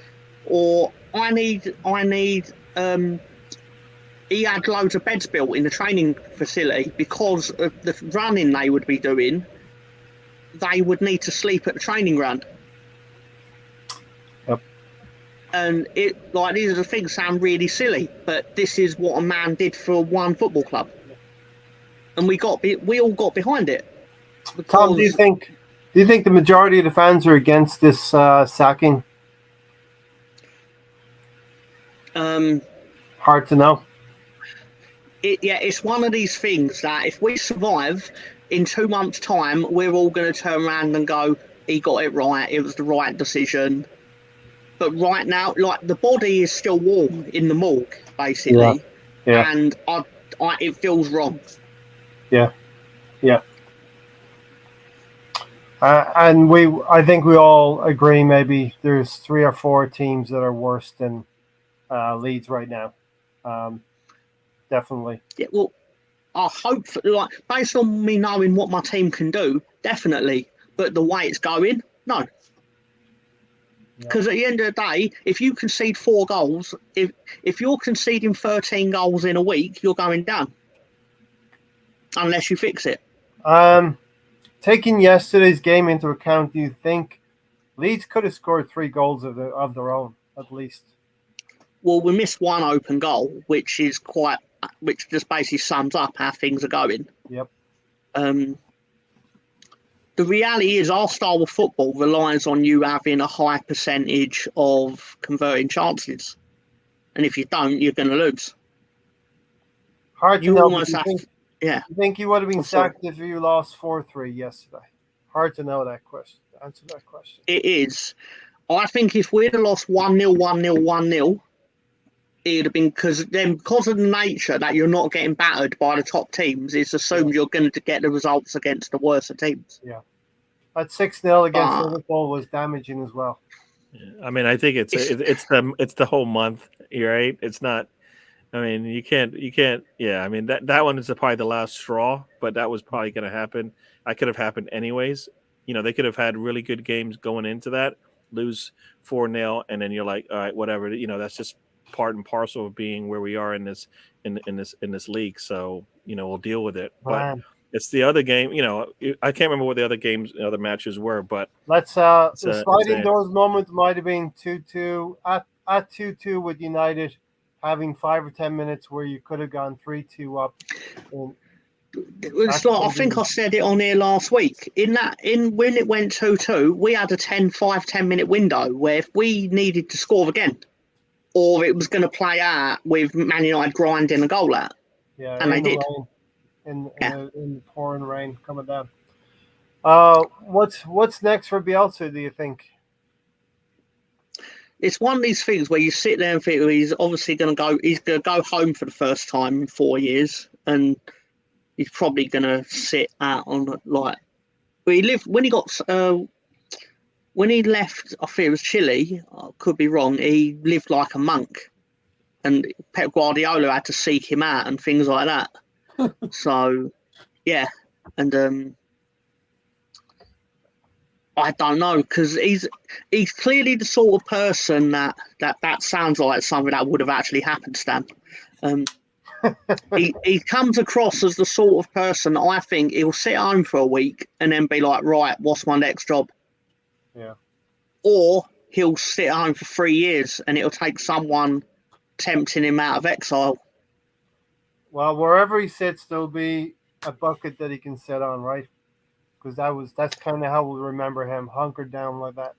Or I need he had loads of beds built in the training facility because of the running they would be doing. They would need to sleep at the training ground. Yep. And these are the things sound really silly, but this is what a man did for one football club. And we all got behind it. Tom, do you think the majority of the fans are against this sacking? Hard to know. It's one of these things that if we survive, in 2 months' time, we're all going to turn around and go, he got it right, it was the right decision. But right now, like, the body is still warm in the morgue, basically. Yeah. And it feels wrong. Yeah. And I think we all agree maybe there's 3 or 4 teams that are worse than Leeds right now. Definitely. Yeah, well, I hope, like, based on me knowing what my team can do, definitely. But the way it's going, no. Because at the end of the day, if you concede 4 goals, if you're conceding 13 goals in a week, you're going down. Unless you fix it. Taking yesterday's game into account, do you think Leeds could have scored 3 goals of their own, at least? Well, we missed 1 open goal, which just basically sums up how things are going. Yep. The reality is our style of football relies on you having a high percentage of converting chances. And if you don't, you're going to lose. Hard to You know. almost have to, yeah. You think you would have been I'm sorry. sacked if you lost 4-3 yesterday? Hard to know that question. Answer that question. It is. I think if we'd have lost 1-0, 1-0, 1-0, it'd have been because of the nature that you're not getting battered by the top teams, it's assumed you're going to get the results against the worse teams. Yeah. That 6-0 against Liverpool was damaging as well. Yeah. I mean, I think it's the whole month, right? It's not. I mean, you can't. Yeah, I mean that one is probably the last straw, but that was probably going to happen. That could have happened anyways. You know, they could have had really good games going into that, lose 4-0, and then you're like, all right, whatever. You know, that's just part and parcel of being where we are in this league. So, you know, we'll deal with it. But it's the other game. You know, I can't remember what the other matches were, but let's the sliding doors moment might have been 2-2 at 2-2 with United having 5 or 10 minutes where you could have gone 3-2 up. It's like, I think I said it on here last week. When it went 2-2, we had a 5-10 minute window where if we needed to score again, or it was going to play out with Man United grinding a goal out. Yeah, and they did. In the pouring rain coming down. What's next for Bielsa, do you think? It's one of these things where you sit there and think, well, he's obviously going to go home for the first time in 4 years, and he's probably going to sit out on, like, when he left, I think it was Chile, I could be wrong, he lived like a monk, and Pep Guardiola had to seek him out and things like that. So, yeah, and I don't know, because he's clearly the sort of person that sounds like something that would have actually happened, Stan. He comes across as the sort of person I think he'll sit home for a week and then be like, right, what's my next job? Yeah. Or he'll sit home for 3 years and it'll take someone tempting him out of exile. Well, wherever he sits, there'll be a bucket that he can sit on, right? Because that's kind of how we'll remember him, hunkered down like that.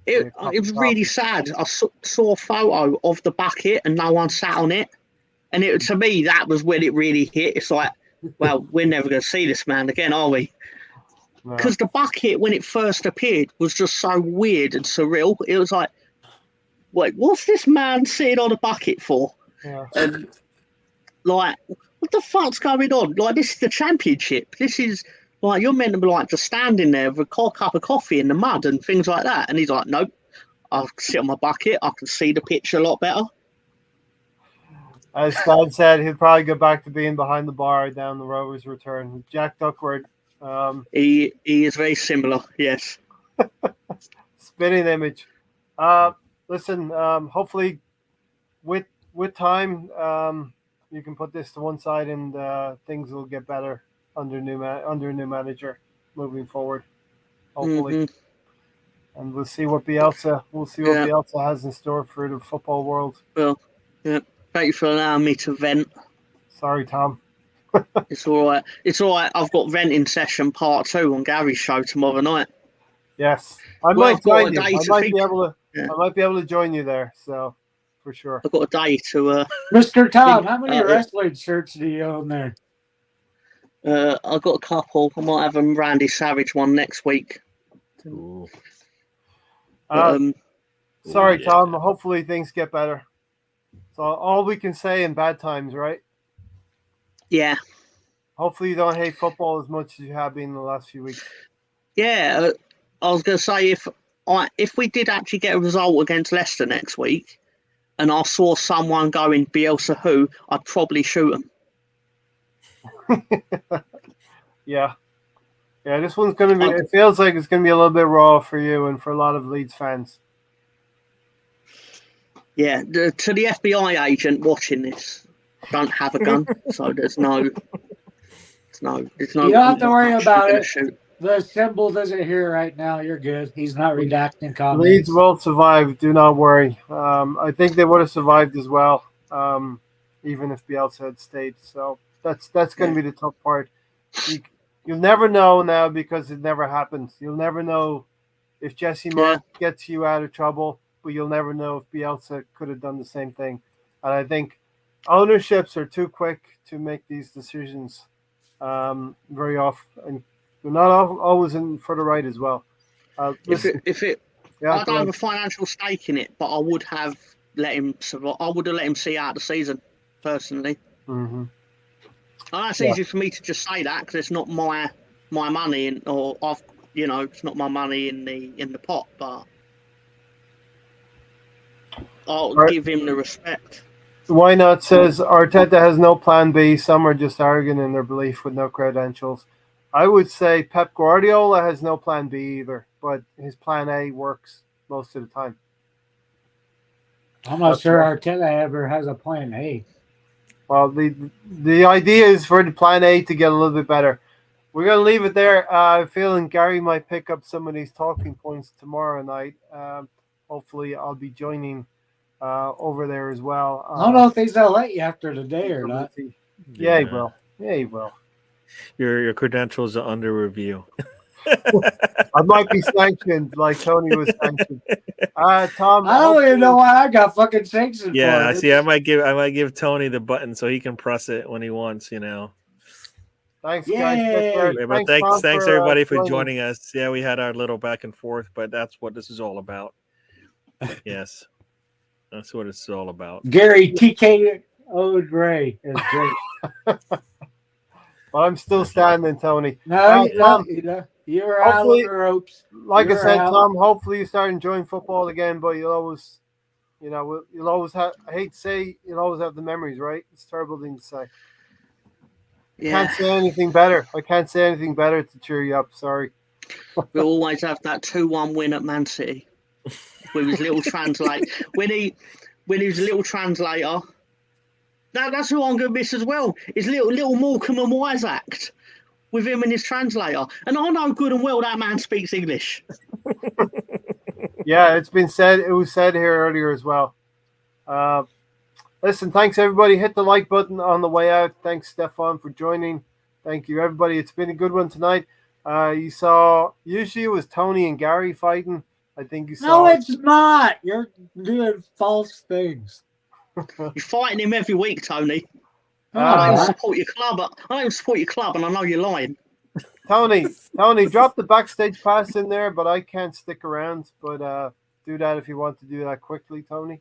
It was really sad. I saw a photo of the bucket and no one sat on it. And to me, that was when it really hit. It's like, well, we're never going to see this man again, are we? Because the bucket, when it first appeared, was just so weird and surreal. It was like, wait, what's this man sitting on a bucket for? Yeah. And, like, what the fuck's going on? Like, this is the championship. This is... Like, you're meant to be like just standing there with a cup of coffee in the mud and things like that. And he's like, nope, I'll sit on my bucket. I can see the pitch a lot better. As Stan said, he'll probably go back to being behind the bar down the Rovers' return. Jack Duckworth. He is very similar, yes. Spitting image. Listen, hopefully with time, you can put this to one side and things will get better under a new manager moving forward, hopefully. And we'll see what Bielsa has in store for the football world. Well, yeah. Thank you for allowing me to vent. Sorry, Tom. It's all right. It's all right. I've got venting session part 2 on Gary's show tomorrow night. Yes, I might be able to join you there. So for sure. I've got a day to. Mr. Tom, Think how many about it. wrestling shirts do you own there? I've got a couple. I might have a Randy Savage one next week. Ooh. But, Sorry, yeah. Tom. Hopefully things get better. So all we can say in bad times, right? yeah. Hopefully you don't hate football as much as you have been in the last few weeks. Yeah, I was going to say if we did actually get a result against Leicester next week, and I saw someone going Bielsa who, I'd probably shoot them. Yeah. Yeah, this one's going to be, it feels like it's going to be a little bit raw for you and for a lot of Leeds fans. Yeah, to the FBI agent watching this, I don't have a gun, so there's no. You don't have to worry about it. Shoot. The symbol doesn't hear right now. You're good. He's not redacting comments. Leeds will survive. Do not worry. I think they would have survived as well, even if Bielsa had stayed. So that's going to be the tough part. You'll never know now because it never happens. You'll never know if Jesse Mark gets you out of trouble, but you'll never know if Bielsa could have done the same thing. And I think ownerships are too quick to make these decisions very often. And they're not always in for the right as well. I don't have a financial stake in it, but I would have let him survive. I would have let him see out the season, personally. Mm-hmm. And that's easy for me to just say that because it's not my money, it's not my money in the pot. But I'll give him the respect. Why not says Arteta has no plan B. Some are just arrogant in their belief with no credentials. I would say Pep Guardiola has no plan B either, but his plan A works most of the time. I'm not sure Arteta ever has a plan A. Well, the idea is for the plan A to get a little bit better. We're going to leave it there. I'm feeling Gary might pick up some of these talking points tomorrow night. Hopefully, I'll be joining over there as well. I don't know if he's going to let you after today or not. Yeah, he will. Yeah, he will. Your credentials are under review. I might be sanctioned like Tony was sanctioned. Tom, I don't even know why I got fucking sanctioned. Yeah, for it. see, I might give Tony the button so he can press it when he wants. Thanks, guys. Yeah, but thanks everybody for joining us. Yeah, we had our little back and forth, but that's what this is all about. Yes, that's what it's all about. Gary TK O'Dray is great. But I'm still standing, Tony. No, Tom, you're out on the ropes. Like I said, Tom, hopefully you start enjoying football again, but you'll always have, I hate to say, you'll always have the memories, right? It's a terrible thing to say. Yeah. Can't say anything better. I can't say anything better to cheer you up. Sorry. We always have that 2-1 win at Man City with his little translator. When he was a little translator, that's who I'm going to miss as well. His little Morecambe and Wise act with him and his translator. And I know good and well that man speaks English. Yeah, it's been said. It was said here earlier as well. Listen, thanks everybody. Hit the like button on the way out. Thanks, Stefan, for joining. Thank you, everybody. It's been a good one tonight. You saw, usually it was Tony and Gary fighting. I think you saw. No, it's not. You're doing false things. You're fighting him every week, Tony. Oh, I don't support your club. I don't support your club, and I know you're lying. Tony, drop the backstage pass in there, but I can't stick around. But do that if you want to do that quickly, Tony.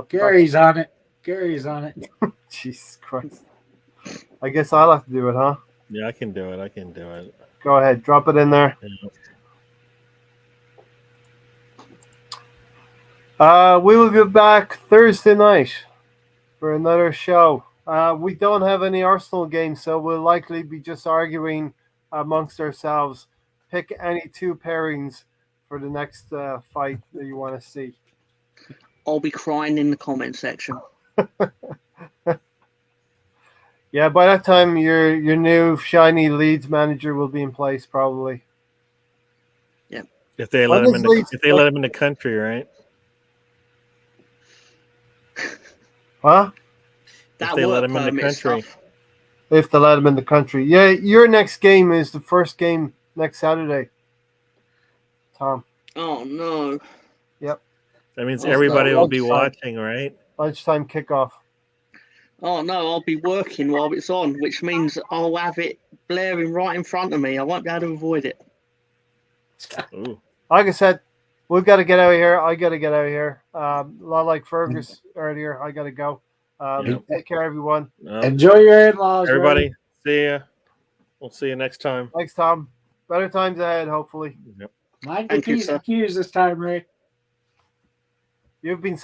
Gary's on it. Gary's on it. Jesus Christ. I guess I'll have to do it, huh? Yeah, I can do it. Go ahead. Drop it in there. We will be back Thursday night for another show. We don't have any Arsenal games, so we'll likely be just arguing amongst ourselves. Pick any two pairings for the next fight that you want to see. I'll be crying in the comment section. Yeah, by that time, your new shiny Leeds manager will be in place, probably. Yeah. If they let him in the country, right? Huh? If they let him in the country. If they let him in the country. Yeah, your next game is the first game next Saturday, Tom. Oh, no. Yep. That means Oh, everybody no, will be lunchtime. watching, right? Lunchtime kickoff. Oh no, I'll be working while it's on, which means I'll have it blaring right in front of me. I won't be able to avoid it. Ooh. Like I said, we've got to get out of here. I got to get out of here. A lot like Fergus earlier. I got to go. Yeah. Take care, everyone. No. Enjoy your in-laws, Everybody, see ya. We'll see you next time. Thanks, Tom. Better times ahead, hopefully. Yep. Mind your Thank you, P's sir. and Q's this time, Ray. You've been